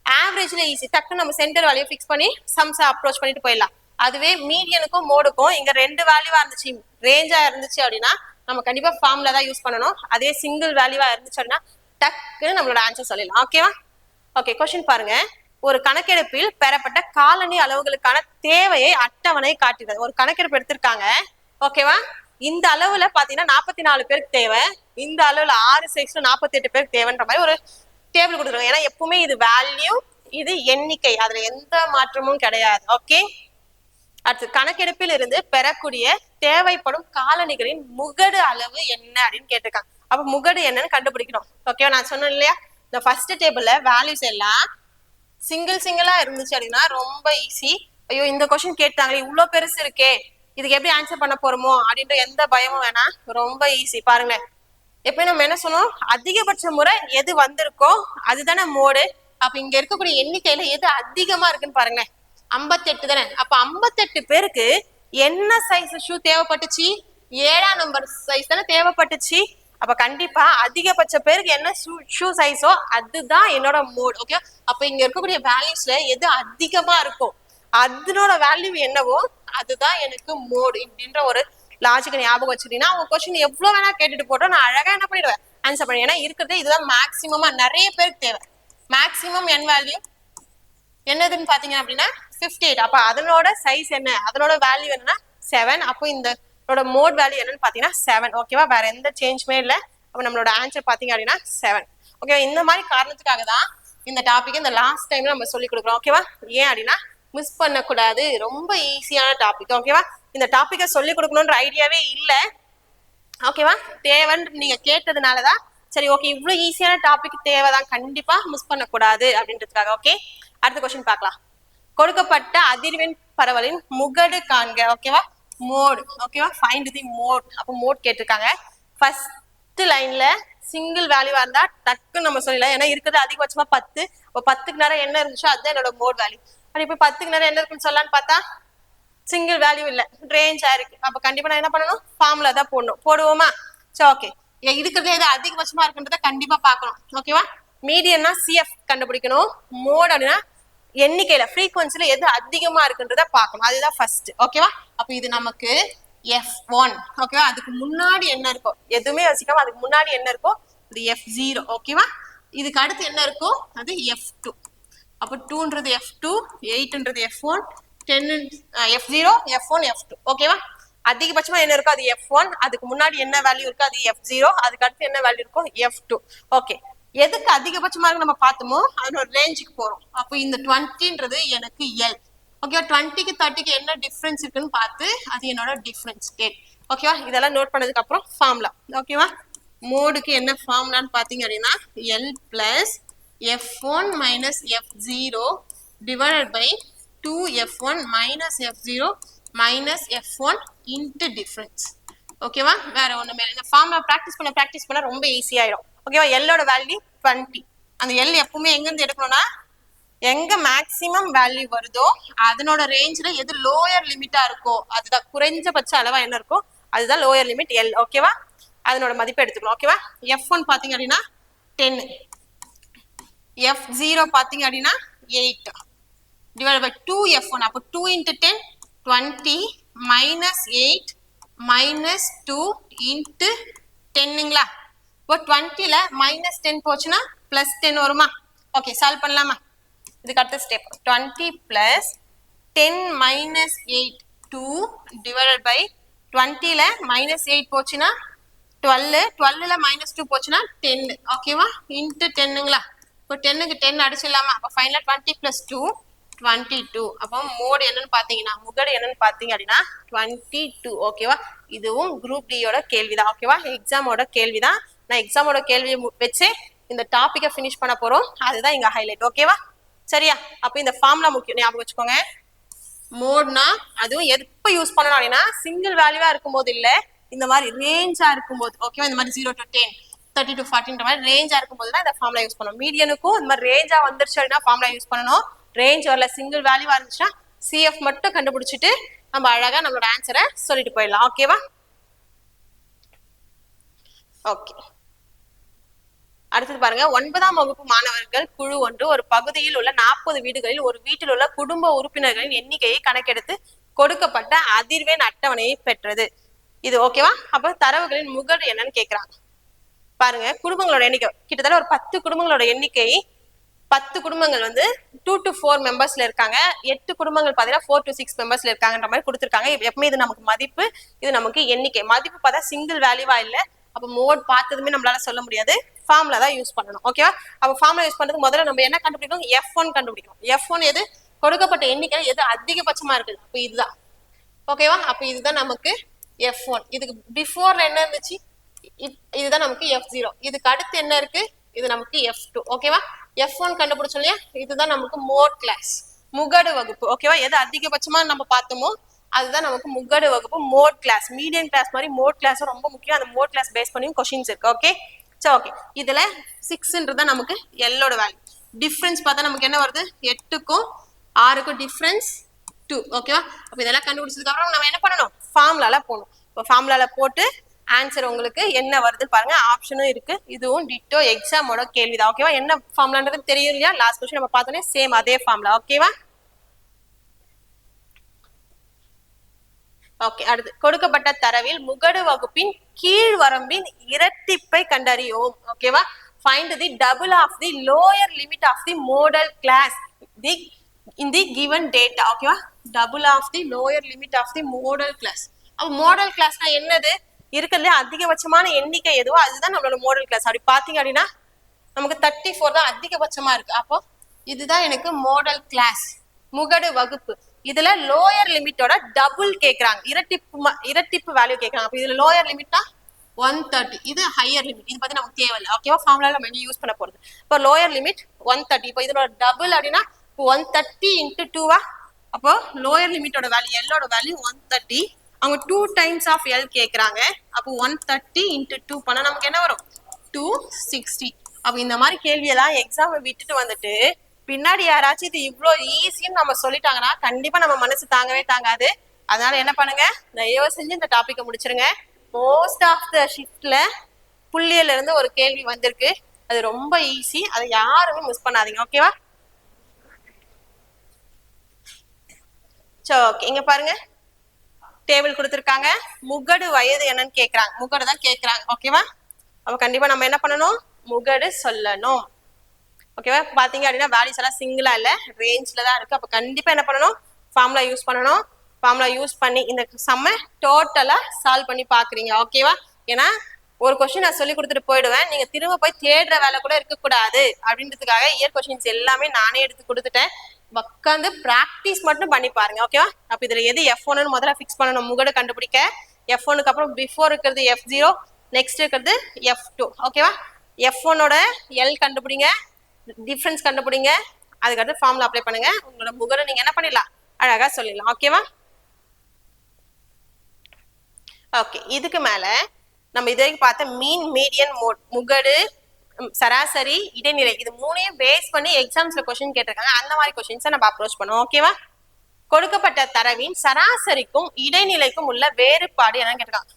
[SPEAKER 1] ஆவரேஜ்ல ஈஸி. டக்குன்னு நம்ம சென்டர் வேல்யூ ஃபிக்ஸ் பண்ணி சம்ஸை அப்ரோச் பண்ணிட்டு போயிடலாம். அதுவே மீடியனுக்கும் மோடுக்கும் இங்க 2 வேல்யூவா இருந்துச்சு, ரேஞ்சா இருந்துச்சு அப்படின்னா நம்ம கண்டிப்பா ஃபார்முலா தான் யூஸ் பண்ணணும். அதே சிங்கிள் வேல்யூவா இருந்துச்சு அப்படின்னா டக்குன்னு நம்மளோட ஆன்சர் சொல்லிடலாம். ஓகேவா? ஓகே கொஸ்டின் பாருங்க. ஒரு கணக்கெடுப்பில் பெறப்பட்ட காலனி அளவுகளுக்கான தேவையை அட்டவணை காட்டுகிறது. ஒரு கணக்கெடுப்பு எடுத்திருக்காங்க. ஓகேவா? இந்த அளவுல பாத்தீங்கன்னா 44 பேருக்கு தேவை, இந்த அளவுல 6 சைஸ்ல 48 பேருக்கு தேவைன்ற மாதிரி ஒரு டேபிள் கொடுத்துருக்காங்க. ஏன்னா எப்பவுமே இது வேல்யூ, இது எண்ணிக்கை, அதுல எந்த மாற்றமும் கிடையாது. ஓகே அடுத்து கணக்கெடுப்பில் இருந்து பெறக்கூடிய தேவைப்படும் காலனிகளின் முகடு அளவு என்ன அப்படின்னு கேட்டிருக்காங்க. அப்ப முகடு என்னன்னு கண்டுபிடிக்கணும். ஓகேவா? நான் சொன்னேன் இல்லையா, இந்த ஃபர்ஸ்ட் டேபிள்ல வேல்யூஸ் எல்லாம் சிங்கிளா இருந்துச்சு அப்படின்னா ரொம்ப ஈஸி. ஐயோ இந்த கொஸ்டின் கேட்டாங்களே இவ்வளவு பெருசு இருக்கே, இதுக்கு எப்படி ஆன்சர் பண்ண போறோமோ அப்படின்ற எந்த பயமும் வேணாம். ரொம்ப ஈஸி. பாருங்க எப்பயும் நம்ம என்ன சொன்னோம், அதிகபட்ச முறை எது வந்திருக்கோ அதுதானே மோடு. அப்ப இங்க இருக்கக்கூடிய எண்ணிக்கையில எது அதிகமா இருக்குன்னு பாருங்க. 58 தானே. அப்ப 58 பேருக்கு என்ன சைஸ் ஷூ தேவைப்பட்டுச்சு? 7ஆம் நம்பர் சைஸ் தானே தேவைப்பட்டுச்சு. அப்ப கண்டிப்பா அதிகபட்ச பேருக்கு என்ன ஷூ சைஸோ அதுதான் என்னோட மோட். ஓகே அப்ப இங்க இருக்கக்கூடிய வேல்யூஸ்ல எது அதிகமா இருக்கும் அதனோட வேல்யூ என்னவோ அதுதான் எனக்கு மோட் இப்படின்ற ஒரு லாஜிக்கை ஞாபகம் வச்சுட்டீங்கன்னா உங்க கொஸ்டின் எவ்வளவு வேணா கேட்டுட்டு போட்டோம், நான் அழகா என்ன பண்ணிடுவேன் ஆன்சர் பண்ணுவேன். ஏன்னா இருக்கிறது இதுதான் மேக்சிமமா நிறைய பேருக்கு தேவை. மேக்சிமம் என் வேல்யூ என்னதுன்னு பாத்தீங்க அப்படின்னா 58. அப்ப அதனோட சைஸ் என்ன, அதனோட வேல்யூ என்னன்னா 7. அப்போ இந்த மோட் வேல்யூ என்னன்னு பாத்தீங்கன்னா 7. ஓகேவா? வேற எந்த சேஞ்சுமே இல்லை. அப்ப நம்மளோட ஆன்சர் பாத்தீங்க அப்படின்னா 7. ஓகேவா? இந்த மாதிரி காரணத்துக்காக தான் இந்த டாபிக் இந்த லாஸ்ட் டைம்ல நம்ம சொல்லி கொடுக்குறோம். ஓகேவா? ஏன் அப்படின்னா மிஸ் பண்ணக்கூடாது, ரொம்ப ஈஸியான டாபிக். ஓகேவா? இந்த டாபிக்கை சொல்லி கொடுக்கணுன்ற ஐடியாவே இல்லை. ஓகேவா? தேவைன்னு நீங்க கேட்டதுனாலதான் சரி ஓகே இவ்வளவு ஈஸியான டாபிக் தேவைதான், கண்டிப்பா மிஸ் பண்ணக்கூடாது அப்படின்றதுக்காக. ஓகே அடுத்த கொஸ்டின் பார்க்கலாம். கொடுக்கப்பட்ட அதிர்வெண் பரவலின் முகடு காண்க. ஓகேவா? மோட். ஓகேவா? Find the mode. அப்போ மோட் கேட்டிருக்காங்க. ஃபர்ஸ்ட் லைன்ல சிங்கிள் வேல்யூவா இருந்தா டக்குன்னு நம்ம சொல்லலாம். ஏன்னா இருக்கிறது அதிகபட்சமா 10. இப்போ 10க்கு நேரம் என்ன இருந்துச்சோ அதுதான் என்னோட மோட் வேல்யூ. ஆனா இப்போ 10க்கு நேரம் என்ன இருக்குன்னு சொல்லலான்னு பார்த்தா சிங்கிள் வேல்யூ இல்ல, ரேஞ்சா இருக்கு. அப்ப கண்டிப்பா நான் என்ன பண்ணணும், ஃபார்முலா தான் போடணும். போடுவோமா? சரி ஓகே. இருக்கிறது எது அதிகபட்சமா இருக்குன்றத கண்டிப்பா பார்க்கணும். ஓகேவா? மீடியன்னா சிஎஃப் கண்டுபிடிக்கணும். மோட் அப்படின்னா எண்ணிக்கையில ஃப்ரீக்வன்சில எது அதிகமா இருக்குன்றத பார்க்கணும். அதுதான் ஃபர்ஸ்ட். ஓகேவா? அப்ப இது நமக்கு F1. ஓகேவா? அதுக்கு முன்னாடி என்ன இருக்கோ எதுவுமே யோசிக்காம அதுக்கு முன்னாடி என்ன இருக்கோ இது F0. ஓகேவா? இதுக்கு அடுத்து என்ன இருக்கோ அது F2. அப்ப 2ன்றது F2, 8ன்றது F1, 10 F0, F1, F2. ஓகேவா? அதிகபட்சமா என்ன இருக்கோ அது F1, அதுக்கு முன்னாடி என்ன வேல்யூ இருக்கோ அது F0, அதுக்கு அடுத்து என்ன வேல்யூ இருக்கோ F2. ஓகே எதுக்கு அதிகபட்சமாக நம்ம பார்த்தோமோ அதனோட ரேஞ்சுக்கு போறோம். அப்போ இந்த 20ன்றது எனக்கு L. ஓகேவா 20க்கு 30க்கு என்ன டிஃபரன்ஸ் இருக்குன்னு பார்த்து அது என்னோட டிஃபரன்ஸ் கேட். ஓகேவா இதெல்லாம் நோட் பண்ணதுக்கு அப்புறம் ஃபார்முலா. ஓகேவா மோடுக்கு என்ன ஃபார்முலான்னு பார்த்தீங்க அப்படின்னா L plus f1 minus f0 divided by 2f1 minus f0 minus f1 into difference. ஓகேவா வேற ஒண்ணுமே இல்லை. இந்த ஃபார்முலா ப்ராக்டிஸ் பண்ண ரொம்ப ஈஸியாயிடும். ஓகேவா எல்லோட வேல்யூ 20. அந்த எல் எப்பவுமே எங்கிருந்து எடுக்கணும்னா எங்க மேக்சிமம் வேல்யூ வருதோ அதனோட ரேஞ்சில் எது லோயர் லிமிட்டா இருக்கோ அதுதான் குறைஞ்சபட்ச அளவா என்ன இருக்கோ அதுதான் லோயர் லிமிட் எல். ஓகேவா அதனோட மதிப்பை எடுத்துக்கணும். ஓகேவா f1 பாத்தீங்க அப்படின்னா 10, f0 பாத்தீங்க அப்படின்னா 8 டிவைட் பை 2f1. அப்போ 2 into 10 20 மைனஸ் 8 மைனஸ் 2 into 10ங்களா. இப்போ 20ல மைனஸ் 10 போச்சுன்னா பிளஸ் 10 வருமா. ஓகே சால்வ் பண்ணலாமா. இதுக்கு அடுத்த step 20 plus 10 minus 8 2 divided by 20ல மைனஸ் 8 போச்சுன்னா 12, 12ல மைனஸ் 2 போச்சுன்னா 10. ஓகேவா இன்ட்டு 10ங்களா. இப்போ 10க்கு 10 அடிச்சிடலாமா. அப்போ ஃபைனலாக 20 பிளஸ் 2 22. அப்போ மோடு என்னன்னு பார்த்தீங்கன்னா முகடு என்னன்னு பார்த்தீங்க அப்படின்னா 22. ஓகேவா இதுவும் குரூப் டியோட கேள்விதான். ஓகேவா எக்ஸாமோட கேள்விதான். நான் எக்ஸாமோட கேள்வியை வச்சு இந்த டாபிக்கை ஃபினிஷ் பண்ண போறோம். அதுதான் இங்க ஹைலைட். ஓகேவா சரியா. அப்போ இந்த ஃபார்முலா முக்கியம் ஞாபகம் வச்சுக்கோங்க. மோட்னா அதுவும் எப்போ யூஸ் பண்ணணும் அப்படின்னா சிங்கிள் வேல்யூவா இருக்கும்போது இல்ல இந்த மாதிரி ரேஞ்சா இருக்கும்போது. ஓகேவா இந்த மாதிரி 0 to 10 30 to 40 மாதிரி ரேஞ்சா இருக்கும்போது தான் இந்த ஃபார்முலா யூஸ் பண்ணணும். மீடியனுக்கும் இந்த மாதிரி ரேஞ்சா வந்துருச்சு அப்படின்னா ஃபார்முலா யூஸ் பண்ணணும். ரேஞ்ச் வரல சிங்கிள் வேல்யூவா இருந்துச்சுன்னா சிஎஃப் மட்டும் கண்டுபிடிச்சிட்டு நம்ம அழகா நம்மளோட ஆன்சரை சொல்லிட்டு போயிடலாம். ஓகேவா ஓகே அடுத்தது பாருங்க 9ஆம் வகுப்பு மாணவர்கள் குழு ஒன்று ஒரு பகுதியில் உள்ள 40 வீடுகளில் ஒரு வீட்டில் உள்ள குடும்ப உறுப்பினர்களின் எண்ணிக்கையை கணக்கெடுத்து கொடுக்கப்பட்ட அதிர்வெண் அட்டவணையை பெற்றது. இது ஓகேவா. அப்ப தரவுகளின் முகடு என்னன்னு கேக்குறாங்க. பாருங்க குடும்பங்களோட எண்ணிக்கை கிட்டத்தட்ட ஒரு 10 குடும்பங்களோட எண்ணிக்கை 10 குடும்பங்கள் வந்து 2 to 4 மெம்பர்ஸ்ல இருக்காங்க. 8 குடும்பங்கள் பாத்தீங்கன்னா 4 to 6 மெம்பர்ஸ்ல இருக்காங்கன்ற மாதிரி கொடுத்துருக்காங்க. எப்பவுமே இது நமக்கு மதிப்பு இது நமக்கு எண்ணிக்கை. மதிப்பு பார்த்தா சிங்கிள் வேல்யூவா இல்ல. அப்போ மோட் பார்த்ததுமே நம்மளால சொல்ல முடியாது. ஃபார்முலா தான் யூஸ் பண்ணணும். ஓகேவா அப்போ ஃபார்முலா யூஸ் பண்றதுக்கு முதல்ல நம்ம என்ன கண்டுபிடிக்கணும் f1 கண்டுபிடிக்கணும். f1 எது கொடுக்கப்பட்ட எண்ணிக்கை எது அதிகபட்சமா இருக்குது. அப்போ இதுதான். ஓகேவா அப்போ இதுதான் நமக்கு f1. இதுக்கு பிஃபோர்ல என்ன இருந்துச்சு இதுதான் நமக்கு f0. இதுக்கு அடுத்து என்ன இருக்கு இது நமக்கு f2. ஓகேவா f1 கண்டுபிடிச்சோம் இல்லையா இதுதான் நமக்கு மோட் கிளாஸ் முகடு வகுப்பு. ஓகேவா எது அதிகபட்சமா நம்ம பார்த்தோமோ அதுதான் நமக்கு முகடு வகுப்பு மோட் கிளாஸ். மீடியம் கிளாஸ் மாதிரி மோட் கிளாஸ் ரொம்ப முக்கியம். அந்த மோட் கிளாஸ் பேஸ் பண்ணியும் கொஸ்டின்ஸ் இருக்கு. ஓகே சரி ஓகே இதுல 6ன்றது நமக்கு எல்லோட வேல்யூ. டிஃபரன்ஸ் பார்த்தா நமக்கு என்ன வருது 8க்கும் 6க்கும் டிஃபரன்ஸ் 2. ஓகேவா அப்ப இதெல்லாம் கண்டுபிடிச்சதுக்கு அப்புறம் நம்ம என்ன பண்ணணும் ஃபார்முலால போகணும். இப்போ ஃபார்முலால போட்டு ஆன்சர் உங்களுக்கு என்ன வருது பாருங்க. ஆப்ஷனும் இருக்கு. இதுவும் டிட்டோ எக்ஸாமோட கேள்விதான். ஓகேவா என்ன ஃபார்முலான்றது தெரியும் இல்லையா. லாஸ்ட் கொஸ்டின் நம்ம பார்த்தோன்னே சேம் அதே ஃபார்முலா. ஓகேவா ஓகே அடுத்து கொடுக்கப்பட்ட தரவில் முகடு வகுப்பின் கீழ் வரம்பின் இரட்டிப்பை கண்டறியோம். ஓகேவா find the double of the lower limit of the modal class the in the given data. ஓகேவா double of the lower limit of the modal class. அப்போ மோடல் கிளாஸ்னா என்னது இருக்கிறதுல அதிகபட்சமான எண்ணிக்கை எதுவோ அதுதான் நம்மளோட மோடல் கிளாஸ். அப்படி பாத்தீங்க அப்படின்னா நமக்கு 34 தான் அதிகபட்சமா இருக்கு. அப்போ இதுதான் எனக்கு மோடல் கிளாஸ் முகடு வகுப்பு. இதுல லோயர் லிமிட்டோட டபுள் கேக்குறாங்க. இரட்டிப்பு வேல்யூ கேக்குறாங்க. அப்ப இதுல லோயர் லிமிட்னா 130. இது ஹையர் லிமிட். இது பத்தி நமக்கு தேவையில்லை. ஓகேவா ஃபார்முலா நம்ம யூஸ் பண்ண போறது. இப்போ லோயர் லிமிட் 130. இப்போ இதோட டபுள் அப்படின்னா 130 into 2 அப்போ லோயர் லிமிட்டோட வேல்யூ எல்லோட வேல்யூ 130. அவங்க 2 times ஆஃப் எல் கேக்குறாங்க. அப்போ 130 into 2 பண்ணா நமக்கு என்ன வரும் 260. அப்ப இந்த மாதிரி கேள்வியெல்லாம் எக்ஸாம் விட்டுட்டு வந்துட்டு பின்னாடி யாராச்சும் இது இவ்வளோ ஈஸின்னு நம்ம சொல்லிட்டாங்கன்னா கண்டிப்பா நம்ம மனசு தாங்கவே தாங்காது. அதனால என்ன பண்ணுங்க தயவு செஞ்சு இந்த டாபிக்கை முடிச்சிருங்க. மோஸ்ட் ஆஃப் த ஷிஃப்ட்ல புள்ளியில இருந்து ஒரு கேள்வி வந்திருக்கு. அது ரொம்ப ஈஸி. அதை யாருமே மிஸ் பண்ணாதீங்க. ஓகேவா சரி ஓகே இங்க பாருங்க டேபிள் கொடுத்துருக்காங்க. முகடு வயது என்னன்னு கேக்குறாங்க. முகடு தான் கேக்குறாங்க. ஓகேவா அப்ப கண்டிப்பா நம்ம என்ன பண்ணணும் முகடு சொல்லணும். ஓகேவா பாத்தீங்க அப்படின்னா வேல்யூஸ் எல்லாம் சிங்கிளா இல்ல ரேஞ்ச்ல தான் இருக்கு. அப்ப கண்டிப்பா என்ன பண்ணணும் ஃபார்முலா யூஸ் பண்ணணும். ஃபார்முலா யூஸ் பண்ணி இந்த சம்ம டோட்டலா சால்வ் பண்ணி பாக்குறீங்க. ஓகேவா ஏன்னா ஒரு கொஸ்டின் நான் சொல்லி கொடுத்துட்டு போயிடுவேன். நீங்க திரும்ப போய் தேடுற வேலை கூட இருக்கக்கூடாது அப்படின்றதுக்காக இயர் கொஸ்டின்ஸ் எல்லாமே நானே எடுத்து கொடுத்துட்டேன். உட்காந்து ப்ராக்டிஸ் மட்டும் பண்ணி பாருங்க ஓகேவா. அப்ப இதுல எது F1 முதல்ல ஃபிக்ஸ் பண்ணணும் முகடு கண்டுபிடிக்க. F1க்கு அப்புறம் பிஃபோர் இருக்கிறது F0, நெக்ஸ்ட் இருக்கிறது F2 ஓகேவா. F1ஓட L கண்டுபிடிங்க, டிஃபரன்ஸ் கண்டுபிடிங்க, அதுக்கடுத்து ஃபார்முலா அப்ளை பண்ணுங்க. உங்களோட முகடு நீங்க என்ன பண்ணிடலாம், அழகா சொல்லிடலாம் ஓகேவா. ஓகே, இதுக்கு மேல நம்ம இது வரைக்கும் பார்த்த மீன், மீடியன், மோட், முகடு, சராசரி, இடைநிலை, இது மூணையும் பேஸ் பண்ணி எக்ஸாம்ஸ்ல கொஸ்டின் கேட்டிருக்காங்க. அந்த மாதிரி கொஸ்டின்ஸை நம்ம அப்ரோச் பண்ணுவோம் ஓகேவா. கொடுக்கப்பட்ட தரவின் சராசரிக்கும் இடைநிலைக்கும் உள்ள வேறுபாடு என்னன்னு கேட்டிருக்காங்க.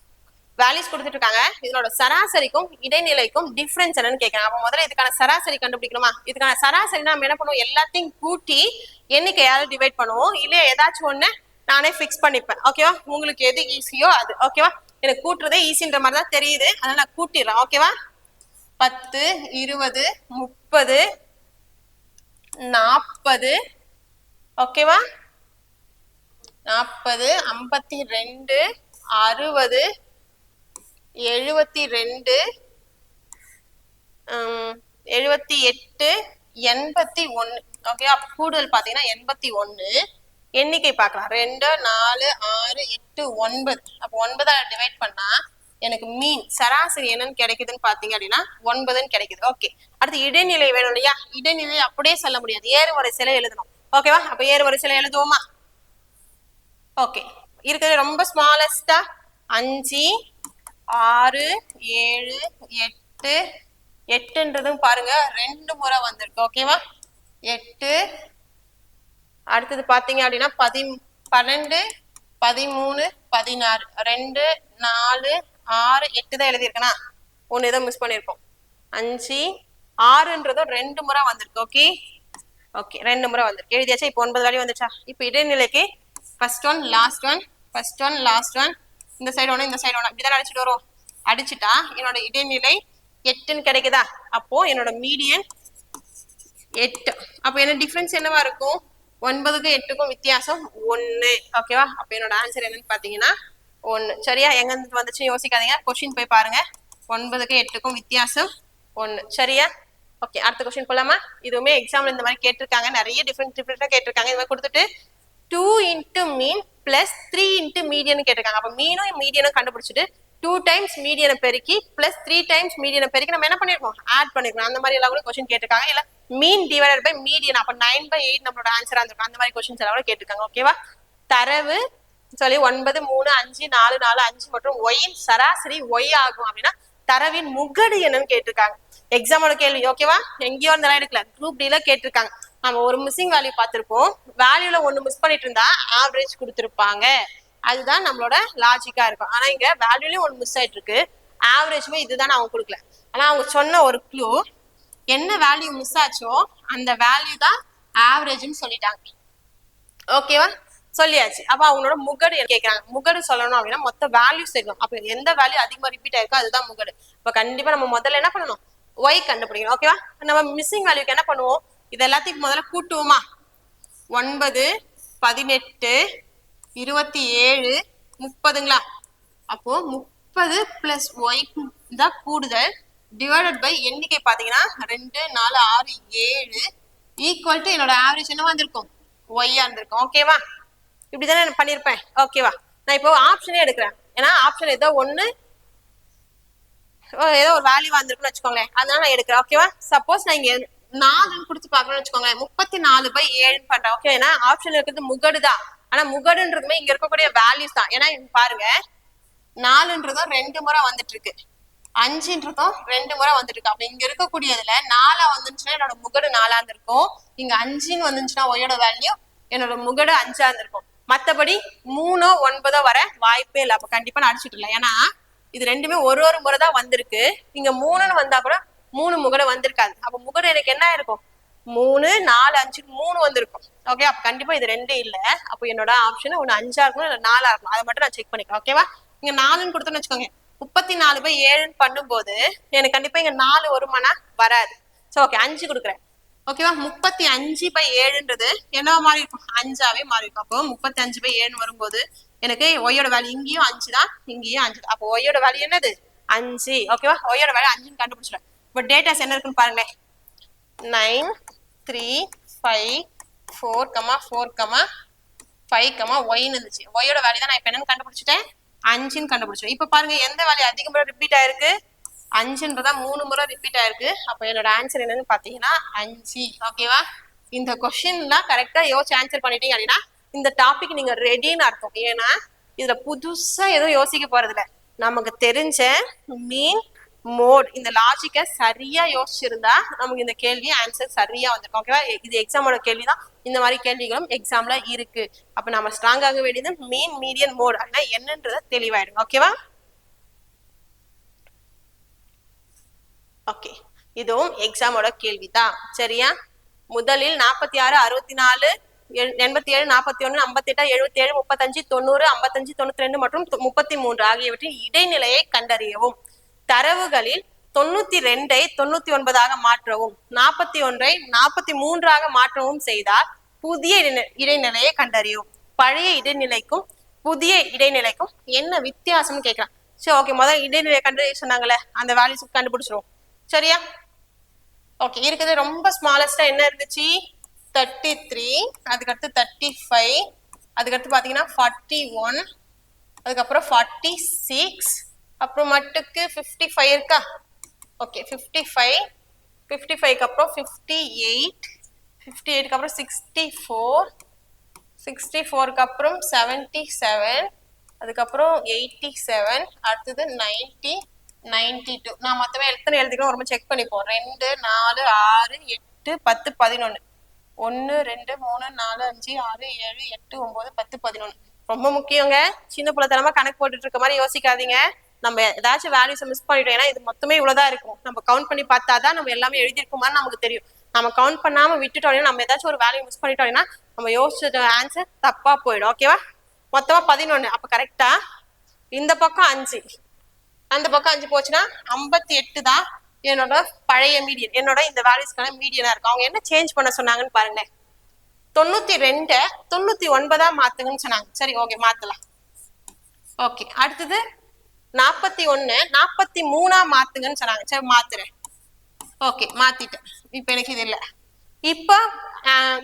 [SPEAKER 1] வேல்யூஸ் கொடுத்துட்டு இருக்காங்க. இதனோட சராசரிக்கும் இடைநிலைக்கும் டிஃபரன்ஸ் என்னன்னு கேட்கறாங்க. அப்ப முதல்ல இதுக்கான சராசரி கண்டுபிடிக்கணுமா. இதுக்கான சராசரி நம்ம என்ன பண்ணுவோம், எல்லாத்தையும் கூட்டி எண்ணிக்கையால டிவைட் பண்ணுவோம். இல்லையா ஏதாச்சும் ஒண்ணு நானே ஃபிக்ஸ் பண்ணிப்பேன் ஓகேவா. உங்களுக்கு எது ஈஸியோ அது ஓகேவா. எனக்கு கூட்டுறதே ஈஸின்ற மாதிரி தான் தெரியுது, அதனால நான் கூட்டிடுறேன் ஓகேவா. 10, 20, 30, 40 ஓகேவா. 40, 52, 60, 72, 78, 81 ஓகேவா. கூடுதல் பாத்தீங்கன்னா 81. எண்ணிக்கை பார்க்கலாம் 2, 4, 6, 8, 9. அப்போ 9 டிவைட் பண்ணா எனக்கு மீன் சராசரி என்னன்னு கிடைக்குதுன்னு பாத்தீங்க அப்படின்னா 9ன்னு கிடைக்குது ஓகே. அடுத்து இடைநிலை வேணும் இல்லையா. இடைநிலை அப்படியே சொல்ல முடியாது, ஏறு வரிசையில எழுதணும் ஓகேவா. அப்ப ஏறு வரிசையில எழுதுவோமா. ஓகே, இருக்கிறது ரொம்ப ஸ்மாலஸ்டா 5, 6, 7, 8. 8ன்றதும் பாருங்க 2 முறை வந்திருக்கு ஓகேவா. 8. அடுத்தது பாத்தீங்க அப்படின்னா 12, 13, 16. 2, 4, 6, 8 தான் எழுதியிருக்கேனா. 1 ஏதோ மிஸ் பண்ணிருக்கோம். 5, 6ன்றதும் 2 முறை வந்திருக்கு ஓகே. ஓகே 2 முறை வந்திருக்கு, எழுதியாச்சா. இப்போ 9 வேல்யூ வந்துச்சா. இப்போ இடைநிலைக்கு first one last one, first one last one, இந்த சைடு ஒன்று இந்த சைடு ஒன்று இப்படிதான் அடிச்சுட்டு வரும். அடிச்சுட்டா என்னோட இடைநிலை 8ன்னு கிடைக்குதா. அப்போ என்னோட மீடியன் 8. அப்போ என்ன டிஃபரன்ஸ் என்னவா இருக்கும், 9க்கும் 8க்கும் வித்தியாசம் 1 ஓகேவா. அப்ப என்னோட ஆன்சர் என்னன்னு பாத்தீங்கன்னா 1 சரியா. எங்க இருந்து வந்துச்சு யோசிக்காதீங்க, கொஸ்டின் போய் பாருங்க. 9க்கும் 8க்கும் வித்தியாசம் 1 சரியா. ஓகே, அடுத்த கொஸ்டின் போலாமா. இதுவுமே எக்ஸாம்ல இந்த மாதிரி கேட்டிருக்காங்க, நிறைய டிஃபரெண்டா கேட்டிருக்காங்க. இந்த மாதிரி கொடுத்துட்டு 2 இன்ட்டு மீன் பிளஸ் 3 இன்ட்டு மீடியன் கேட்டிருக்காங்க. அப்ப மீனும் மீடியனும் கண்டுபிடிச்சிட்டு 2 டைம்ஸ் மீடியனை பெருக்கி பிளஸ் 3 டைம்ஸ் மீடியனை பெருக்கி நம்ம என்ன பண்ணிருக்கோம், ஆட் பண்ணிருக்கோம். அந்த மாதிரி எல்லாம் கூட கொஸ்டின் கேட்டிருக்காங்க. இல்ல மீன் டிவைடட் பை மீடியன், அப்ப 9/8 நம்மளோட ஆன்சரா இருந்திருக்கும். அந்த மாதிரி கொஸ்டின்ஸ் எல்லாம் கூட கேட்டிருக்காங்க ஓகேவா. தரவு சொல்லி 9, 3, 5, 4, 4, 5 மற்றும் ஒயின் சராசரி ஒய் ஆகும் அப்படின்னா தரவின் முகடு என்னன்னு கேட்டிருக்காங்க. எக்ஸாமோட கேள்வி ஓகேவா. எங்கேயோ இருந்தாலும் எடுக்கல, குரூப் டில கேட்டிருக்காங்க. நம்ம ஒரு மிஸ்ஸிங் வேல்யூ பார்த்திருப்போம், வேல்யூல ஒண்ணு மிஸ் பண்ணிட்டு இருந்தா ஆவரேஜ் கொடுத்திருப்பாங்க. அதுதான் நம்மளோட லாஜிக்கா இருக்கும். ஆனா இங்க வேல்யூலயும் ஒண்ணு மிஸ் ஆயிட்டு இருக்கு, ஆவரேஜுமே இதுதான் அவங்க கொடுக்கல. ஆனா அவங்க சொன்ன ஒரு க்ளூ, என்ன வேல்யூ மிஸ் ஆச்சோ அந்த வேல்யூ தான் ஆவரேஜ்னு சொல்லிட்டாங்க ஓகேவா. சொல்லியாச்சு. அப்ப அவங்களோட முகடு கேட்கறாங்க. முகடு சொல்லணும் அப்படின்னா மொத்த வேல்யூஸ் தெரியும். அப்ப எந்த வேல்யூ அதிகமா ரிப்பீட் ஆயிருக்கோ அதுதான் முகடு. இப்ப கண்டிப்பா நம்ம முதல்ல என்ன பண்ணணும், ஒய் கண்டுபிடிக்கணும் ஓகேவா. நம்ம மிஸ்ஸிங் வேல்யூக்கு என்ன பண்ணுவோம், இது எல்லாத்தையும் முதல்ல கூட்டுவோமா. 9, 18, 27, 30ங்களா. அப்போ 30 பிளஸ் ஒய் தான் கூடுதல் டிவைடட் பை எண்ணிக்கை பாத்தீங்கன்னா 2, 4, 6, 7 ஈக்குவல் டு என்னோட ஆவரேஜ் என்ன வந்திருக்கும், ஒய்யா இருந்திருக்கும் ஓகேவா. இப்படிதானே நான் பண்ணிருப்பேன் ஓகேவா. நான் இப்போ ஆப்ஷனே எடுக்கிறேன், ஏன்னா ஆப்ஷன் ஏதோ ஒண்ணு ஏதோ ஒரு வேல்யூ வந்திருக்குன்னு வச்சுக்கோங்களேன், அதனால நான் எடுக்கிறேன் ஓகேவா. சப்போஸ் நான் இங்க 4 கொடுத்து பாக்கணும்னு வச்சுக்கோங்களேன், 34/7 பண்றேன் ஓகே. ஏன்னா ஆப்ஷன் இருக்கிறது முகடு தான், ஆனா முகடுன்றதுமே இங்க இருக்கக்கூடிய வேல்யூஸ் தான். ஏன்னா பாருங்க 4ன்றதும் 2 முறை வந்துட்டு இருக்கு, 5ன்றதும் 2 முறை வந்துட்டு இருக்கு. அப்ப இங்க இருக்கக்கூடியதுல 4 வந்துச்சுன்னா என்னோட முகடு 4ஆ இருக்கும், இங்க 5ன்னு வந்துச்சுன்னா ஒய்யோட வேல்யூ என்னோட முகடு 5ஆ இருக்கும். மத்தபடி 3, 9 வர வாய்ப்பே இல்லை. அப்ப கண்டிப்பா நான் அடிச்சுட்டு இல்லை, ஏன்னா இது ரெண்டுமே ஒரு முறை தான் வந்திருக்கு. இங்க 3ன்னு வந்தா கூட 3 முகடு வந்திருக்காது. அப்ப முகடு எனக்கு என்ன இருக்கும், 3, 4, 5 3 வந்திருக்கும் ஓகே. அப்ப கண்டிப்பா இது 2 இல்ல. அப்போ என்னோட ஆப்ஷன் ஒண்ணு 5ஆ இருக்கணும் இல்ல 4ஆ இருக்கணும், அதை மட்டும் நான் செக் பண்ணிக்கிறேன் ஓகேவா. இங்க 4ன்னு கொடுத்தோன்னு வச்சுக்கோங்க, 34/7 பண்ணும்போது எனக்கு கண்டிப்பா இங்க 4 வருமானா வராது. சோ ஓகே 5 கொடுக்குறேன் ஓகேவா. 35/7ன்றது என்னவா மாறி இருக்கும், 5ஆவே மாறி இருக்கும். அப்போ 35/7 வரும்போது எனக்கு ஒய்யோட வேல்யூ இங்கேயும் 5 தான், இங்கேயும் 5 தான். அப்போ ஒய்யோட வேல்யூ என்னது 5 ஓகேவா. ஒய்யோட வேல்யூ 5ன்னு கண்டுபிடிச்சிடும். இப்போ டேட்டாஸ் என்ன இருக்குன்னு பாருங்களேன், 9, 3, 5, 4,4,5,y இருந்துச்சு. ஒய்யோட வேல்யூ தான் நான் இப்போ என்னன்னு கண்டுபிடிச்சிட்டேன், 5ன்னு கண்டுபிடிச்சேன். இப்போ பாருங்க எந்த வேல்யூ அதிக முறை ரிப்பீட் ஆயிருக்கு, 5ன்றதா 3 முறை ரிப்பீட் ஆயிருக்கு. அப்போ என்னோட ஆன்சர் என்னன்னு பாத்தீங்கன்னா 5. ஓகேவா? இந்த கொஸ்டின்லாம் கரெக்டா யோசிச்சு ஆன்சர் பண்ணிட்டீங்க அப்படின்னா இந்த டாபிக் நீங்க ரெடின்னு அர்த்தம். ஏன்னா இதுல புதுசா எதுவும் யோசிக்க போறது இல்ல, நமக்கு தெரிஞ்ச மீன் மோட் இந்த லாஜிக்கை சரியா யோசிச்சிருந்தா நமக்கு இந்த கேள்வி ஆன்சர் சரியா வந்திருக்கும். ஓகேவா? இது எக்ஸாமோட கேள்விதான், இந்த மாதிரி கேள்விகளும் எக்ஸாம்ல இருக்கு. அப்ப நம்ம ஸ்ட்ராங் ஆக வேண்டியது மீன் மீடியன் மோட் அப்படின்னா என்னன்றத தெளிவாயிடும். ஓகேவா? ஓகே, இதுவும் எக்ஸாமோட கேள்விதான். சரியா? முதலில் 46, 64, 87, 41, 58, 77, 35, 90, 55, 92 மற்றும் 33 ஆகியவற்றின் இடைநிலையை கண்டறியவும். தரவுகளில் 92ஐ 99ஆக மாற்றவும், 41ஐ 43ஆக மாற்றவும் செய்தால் புதிய இடைநிலையை கண்டறியும். பழைய இடைநிலைக்கும் புதிய இடைநிலைக்கும் என்ன வித்தியாசம்னு கேட்கலாம். சரி, ஓகே, முதல் இடைநிலையை கண்டறிய சொன்னாங்களே அந்த வேல்யூஸ் கண்டுபிடிச்சிருவோம். சரியா? ஓகே, இருக்குது ரொம்ப ஸ்மாலஸ்டா என்ன இருந்துச்சு, 33, அதுக்கடுத்து 35, அதுக்கடுத்து பாத்தீங்கன்னா 41, அதுக்கப்புறம் 46, அப்புறம் மட்டுக்கு 55 இருக்கா. ஓகே, 55, 55க்கு அப்புறம் 58, 58க்கு அப்புறம் 64, 64க்கு அப்புறம் 77, அதுக்கப்புறம் 87, அடுத்தது 90, 92. நான் மொத்தமே எத்தனை எழுதிக்கணும் ரொம்ப செக் பண்ணிப்போம். 2, 4, 6, 8, 10, 11. 1, 2, 3, 4, 5, 6, 7, 8, 9, 10, 11. ரொம்ப முக்கியங்க. சின்ன பிள்ளைத்தனமா கணக்கு போட்டுட்டு இருக்க மாதிரி யோசிக்காதீங்க. நம்ம ஏதாச்சும் வேல்யூஸை மிஸ் பண்ணிட்டோம், ஏன்னா இது மொத்தமே இவ்வளவுதான் இருக்கும். நம்ம கவுண்ட் பண்ணி பார்த்தாதான் நம்ம எல்லாமே எழுதியிருக்குமான்னு நமக்கு தெரியும். நம்ம கவுண்ட் பண்ணாம விட்டுட்டோம், நம்ம ஏதாச்சும் ஒரு வேல்யூ மிஸ் பண்ணிட்டோம்னா நம்ம யோசிச்ச ஆன்சர் தப்பா போயிடும். ஓகேவா? மொத்தமா 11. அப்ப கரெக்டா இந்த பக்கம் 5, அந்த பக்கம் 5 போச்சுன்னா 58 தான் என்னோட பழைய மீடியன், என்னோட இந்த வேல்யூஸ்க்கான மீடியனா இருக்கும். அவங்க என்ன சேஞ்ச் பண்ண சொன்னாங்கன்னு பாருங்க, 92 99 மாத்துங்கன்னு சொன்னாங்க. சரி, ஓகே, மாத்தலாம். ஓகே, அடுத்தது 41 43 மாத்துங்கன்னு சொன்னாங்க. சரி, மாத்துறேன். ஓகே, மாத்திட்டேன். இப்ப எனக்கு இது இல்ல. இப்ப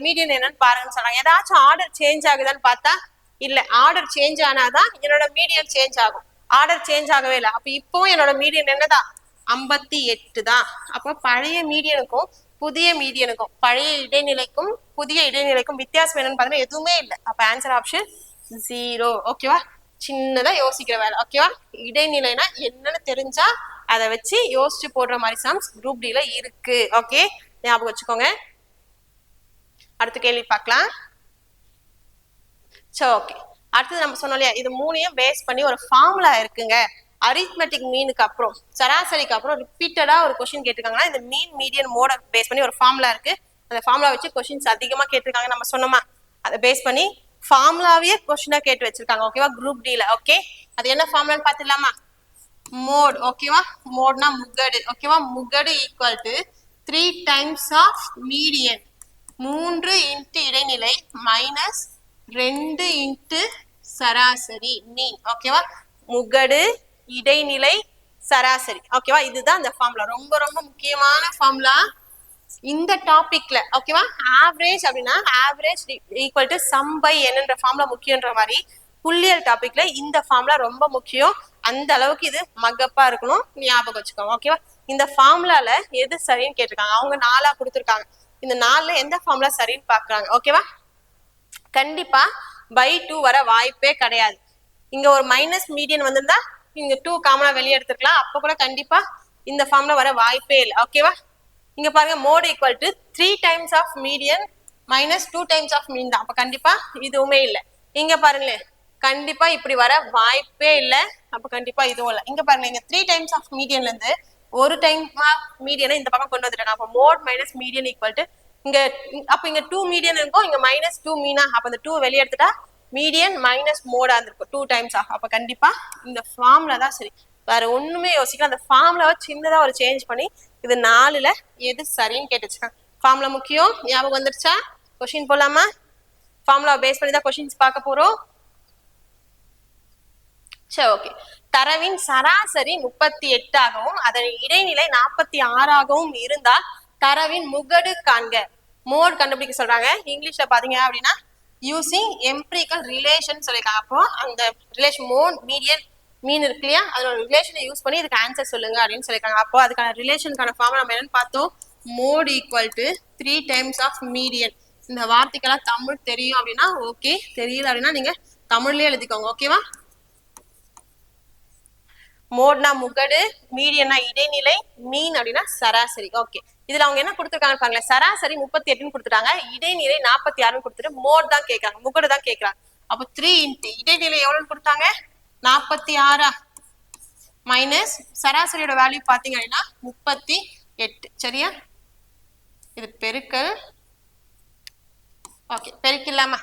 [SPEAKER 1] மீடியன் என்னன்னு பாருங்கன்னு சொன்னாங்க. ஏதாச்சும் ஆர்டர் சேஞ்ச் ஆகுதான்னு பார்த்தா இல்ல, ஆர்டர் சேஞ்ச் ஆனாதான் என்னோட மீடியன் சேஞ்ச் ஆகும். ஆர்டர் சேஞ்ச் ஆகவே இல்லை. அப்ப இப்போ என்னோட மீடியன் என்னதான் 58 தான். அப்போ பழைய மீடியனுக்கும் புதிய மீடியனுக்கும் பழைய இடைநிலைக்கும் புதிய இடைநிலைக்கும் வித்தியாசம் என்னன்னு பார்த்தா எதுவுமே இல்லை. அப்ப ஆன்சர் ஆப்ஷன் 0. ஓகேவா? சின்னதா யோசிக்கிற வேலை. ஓகேவா? இடைநிலைனா என்னன்னு தெரிஞ்சா அதை வச்சு யோசிச்சு போடுற மாதிரி சம்ஸ் குரூப் டில இருக்கு. ஓகே, ஞாபகம் வச்சுக்கோங்க. அடுத்த கேள்வி பார்க்கலாம். சரி, ஓகே, அடுத்தது நம்ம சொன்னோம் இல்லையா, இது மூணையும் பேஸ் பண்ணி ஒரு ஃபார்முலா இருக்குங்க. அரித்மெட்டிக் மீனுக்கு அப்புறம் சராசரிக்கு அப்புறம் ரிப்பீட்டடா ஒரு கொஸ்டின் கேட்டிருக்காங்கன்னா இந்த மீன் மீடியன் மோட பேஸ் பண்ணி ஒரு ஃபார்முலா இருக்கு. அந்த ஃபார்முலா வச்சு கொஸ்டின்ஸ் அதிகமா கேட்டிருக்காங்க. நம்ம சொன்னோமா, அதை பேஸ் பண்ணி ஃபார்முலாவே கொஸ்டினா கேட்டு வச்சிருக்காங்க. ஓகேவா? குரூப் டில. ஓகே, அது என்ன ஃபார்முலான்னு பாத்துடலாமா? மோட். ஓகேவா? மோட்னா முகடு. ஓகேவா? முகடு equal to 3 times of median, 3 into இடைநிலை மைனஸ் 2 இன்ட்டு சராசரி மீன். ஓகேவா? முகடு இடைநிலை சராசரி. ஓகேவா? இதுதான் இந்த ஃபார்முலா. ரொம்ப ரொம்ப முக்கியமான ஃபார்முலா இந்த டாபிக்ல. ஓகேவா? ஆவரேஜ் அப்படின்னா average equal to sum by என்னன்ற ஃபார்முலா முக்கியன்ற மாதிரி புள்ளியல் டாபிக்ல இந்த ஃபார்முலா ரொம்ப முக்கியம். அந்த அளவுக்கு இது மக்கப்பா இருக்கணும், ஞாபகம் வச்சுக்கோங்க. ஓகேவா? இந்த ஃபார்முலால எது சரின்னு கேட்டிருக்காங்க. அவங்க 4ஆ கொடுத்துருக்காங்க. இந்த 4ல எந்த ஃபார்முலா சரின்னு பாக்குறாங்க. ஓகேவா? கண்டிப்பா பை 2 வர வாய்ப்பே கிடையாது. இங்க ஒரு மைனஸ் மீடியன் வந்திருந்தா இங்க 2 காமனா வெளியே எடுத்துக்கலாம். அப்ப கூட கண்டிப்பா இந்த ஃபார்முலா வர வாய்ப்பே இல்லை. ஓகேவா? இங்க பாருங்க, mode equal to 3 times of median minus 2 times of mean தான். அப்ப கண்டிப்பா இதுவுமே இல்லை. இங்க பாருங்களேன், கண்டிப்பா இப்படி வர வாய்ப்பே இல்லை. அப்ப கண்டிப்பா இதுவும் இல்லை. இங்க பாருங்க, இங்க 3 டைம்ஸ் ஆஃப் மீடியன்ல இருந்து ஒரு டைம் மீடியனை இந்த பக்கம் கொண்டு வந்துட்டாங்க. அப்ப mode minus median equal to இங்க, அப்ப இங்க 2 மீடியன் இருக்கும், இங்க மைனஸ் 2 மீனா. அப்ப இந்த 2 வெளியே எடுத்துட்டா மீடியன் மைனஸ் மோடா இருந்திருக்கும் 2 டைம்ஸ் ஆஃப். அப்ப கண்டிப்பா இந்த ஃபார்முலா தான் சரி, வேற ஒண்ணுமே யோசிக்கலாம். அந்த ஃபார்முலாவை சின்னதா ஒரு சேஞ்ச் பண்ணி இது 4ல எது சரின்னு கேட்டுச்சுக்கா. ஃபார்முலா முக்கியம், ஞாபகம் வந்துருச்சா? கொஸ்டின் போலாமா? ஃபார்முலாவை பேஸ் பண்ணி தான் கொஸ்டின்ஸ் பார்க்க போறோம். சரி, ஓகே. தரவின் சராசரி 38 ஆகவும் அதன் இடைநிலை 46 ஆகவும் இருந்தால் தரவின் முகடு காண்க. மோட் கண்டுபிடிக்க சொல்றாங்க. இங்கிலீஷ்ல பாத்தீங்க அப்படின்னா யூசிங் எம்பிரிக்கல் ரிலேஷன் சொல்லியிருக்காங்க. அப்போ அந்த ரிலேஷன் மோட் மீடியன் மீன் இருக்கு இல்லையா, அதோட ரிலேஷனை யூஸ் பண்ணி இதுக்கு ஆன்சர் சொல்லுங்க அப்படின்னு சொல்லியிருக்காங்க. அப்போ அதுக்கான ரிலேஷனுக்கான ஃபார்ம் நம்ம என்னன்னு பார்த்தோம், mode equal to 3 times of median. இந்த வார்த்தைக்கெல்லாம் தமிழ் தெரியும் அப்படின்னா ஓகே, தெரியல அப்படின்னா நீங்க தமிழ்லயே எழுதிக்கோங்க. ஓகேவா? மோட்னா முகடு, மீடியன்னா இடைநிலை, மீன் அப்படின்னா சராசரி. ஓகே, இதுல அவங்க என்ன கொடுத்துருக்காங்க பாருங்களேன், சராசரி 38 கொடுத்துட்டாங்க, இடைநிலை 46 கொடுத்துட்டு மோட் தான் கேட்கறாங்க, முகடு தான் கேட்கறாங்க. அப்போ 3 இன்ட்டு இடைநிலை எவ்வளவுன்னு கொடுத்தாங்க 46 மைனஸ் சராசரியோட வேல்யூ பாத்தீங்க அப்படின்னா 38. சரியா? இது பெருக்கல். ஓகே, பெருக்கலாமா?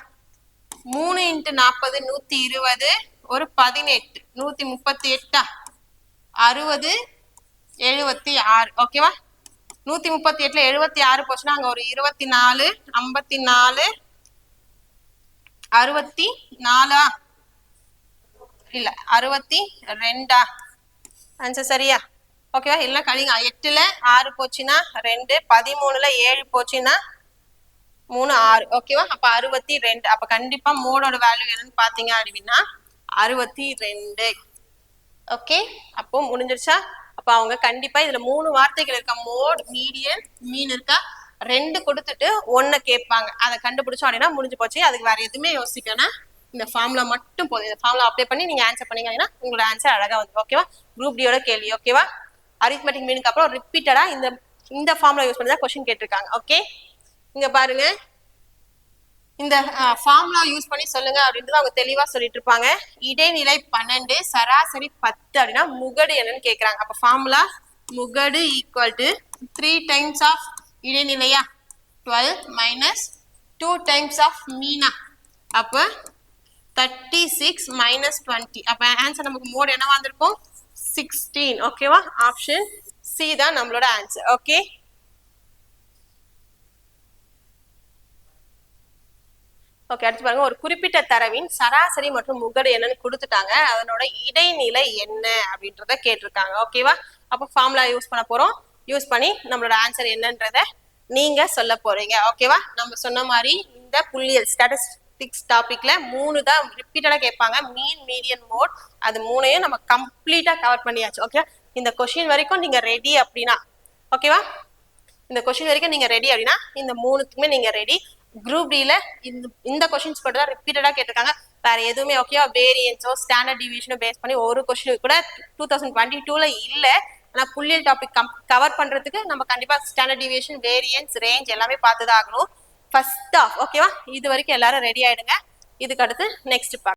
[SPEAKER 1] 3 இன்ட்டு 40 120, ஒரு 18 138 60 76. ஓகேவா? 138ல 76 போச்சுன்னா அங்க ஒரு 24 54 64 இல்ல 62 ஆன்சர் சரியா? ஓகேவா? இல்ல கழிங்க. 8ல 6 போச்சுன்னா 2, 13ல 7 போச்சுன்னா 3 6. ஓகேவா? அப்ப 62. அப்ப கண்டிப்பா மோடோட வேல்யூ என்னன்னு பாத்தீங்க அப்படின்னா 62. ஓகே, அப்போ முடிஞ்சிருச்சா? அப்ப அவங்க கண்டிப்பா இதுல 3 வார்த்தைகள் இருக்கா, மோட், மீடியன், மீன் இருக்கா, 2 கொடுத்துட்டு 1 கேட்பாங்க. அதை கண்டுபிடிச்சோம் அப்படின்னா முடிஞ்சு போச்சு. அதுக்கு வேற எதுவுமே யோசிக்கணும், இந்த ஃபார்முலா மட்டும் போதும். இந்த ஃபார்முலா அப்ளை பண்ணி நீங்க ஆன்சர் பண்ணீங்கன்னா உங்களோட ஆன்சர் அழகா வந்து. ஓகேவா? குரூப் டியோட கேள்வி. ஓகேவா? அரித்மெட்டிக் மீனுக்கு அப்புறம் ரிப்பீட்டடா இந்த ஃபார்முலா யூஸ் பண்ணி தான் கொஸ்டின் கேட்டிருக்காங்க. ஓகே, இங்க பாருங்க, இந்த ஃபார்முலா யூஸ் பண்ணி சொல்லுங்க அப்படின்றது அவங்க தெளிவா சொல்லிட்டு இருப்பாங்க. இடைநிலை 12, சராசரி 10 அப்படின்னா முகடு என்னன்னு கேக்குறாங்க. அப்ப ஃபார்முலா முகடு ஈக்குவல் டு 3 டைம்ஸ் ஆஃப் இடைநிலையா 12 மைனஸ் 2 டைம்ஸ் ஆஃப் மீனா, அப்ப 36 மைனஸ் 20. அப்ப ஆன்சர் நமக்கு மோட் என்னவா வந்திருக்கும் 16. ஓகேவா? ஆப்ஷன் சி தான் நம்மளோட ஆன்சர். ஓகே, ஓகே, அடுத்து பாருங்க, ஒரு குறிப்பிட்ட தரவின் சராசரி மற்றும் முகடு என்னன்னு கொடுத்துட்டாங்க, அதனோட இடைநிலை என்ன அப்படின்றத கேட்டிருக்காங்க. ஓகேவா? அப்போ ஃபார்முலா யூஸ் பண்ண போறோம். யூஸ் பண்ணி நம்மளோட ஆன்சர் என்னன்றத நீங்க சொல்ல போறீங்க. ஓகேவா? நம்ம சொன்ன மாதிரி இந்த புள்ளியல் ஸ்டாட்டிஸ்டிக்ஸ் டாபிக்ல 3 தான் ரிப்பீட்டடா கேட்பாங்க, மீன், மீடியன், மோட். அது 3ஐயும் நம்ம கம்ப்ளீட்டா கவர் பண்ணியாச்சு. ஓகே, இந்த கொஸ்டின் வரைக்கும் நீங்க ரெடி அப்படின்னா, ஓகேவா, இந்த கொஸ்டின் வரைக்கும் நீங்க ரெடி அப்படின்னா இந்த 3க்குமே நீங்க ரெடி. குரூப் டில இந்த கொஸ்டின்ஸ் கூட தான் ரிப்பீட்டடா கேட்டிருக்காங்க, வேற எதுவுமே. ஓகேவா? வேரியன்ஸோ ஸ்டாண்டர்ட் டிவிஷனோ பேஸ் பண்ணி ஒரு கொஸ்டின் கூட 2022ல இல்ல. ஆனா புள்ளியல் டாபிக் கவர் பண்றதுக்கு நம்ம கண்டிப்பா ஸ்டாண்டர்ட் டிவியேஷன், வேரியன்ஸ், ரேஞ்ச் எல்லாமே பார்த்துதான் ஆகணும். First off. ஓகேவா? இது வரைக்கும் எல்லாரும் ரெடி ஆயிடுங்க. இதுக்கு அடுத்து நெக்ஸ்ட் பார்க்கலாம்.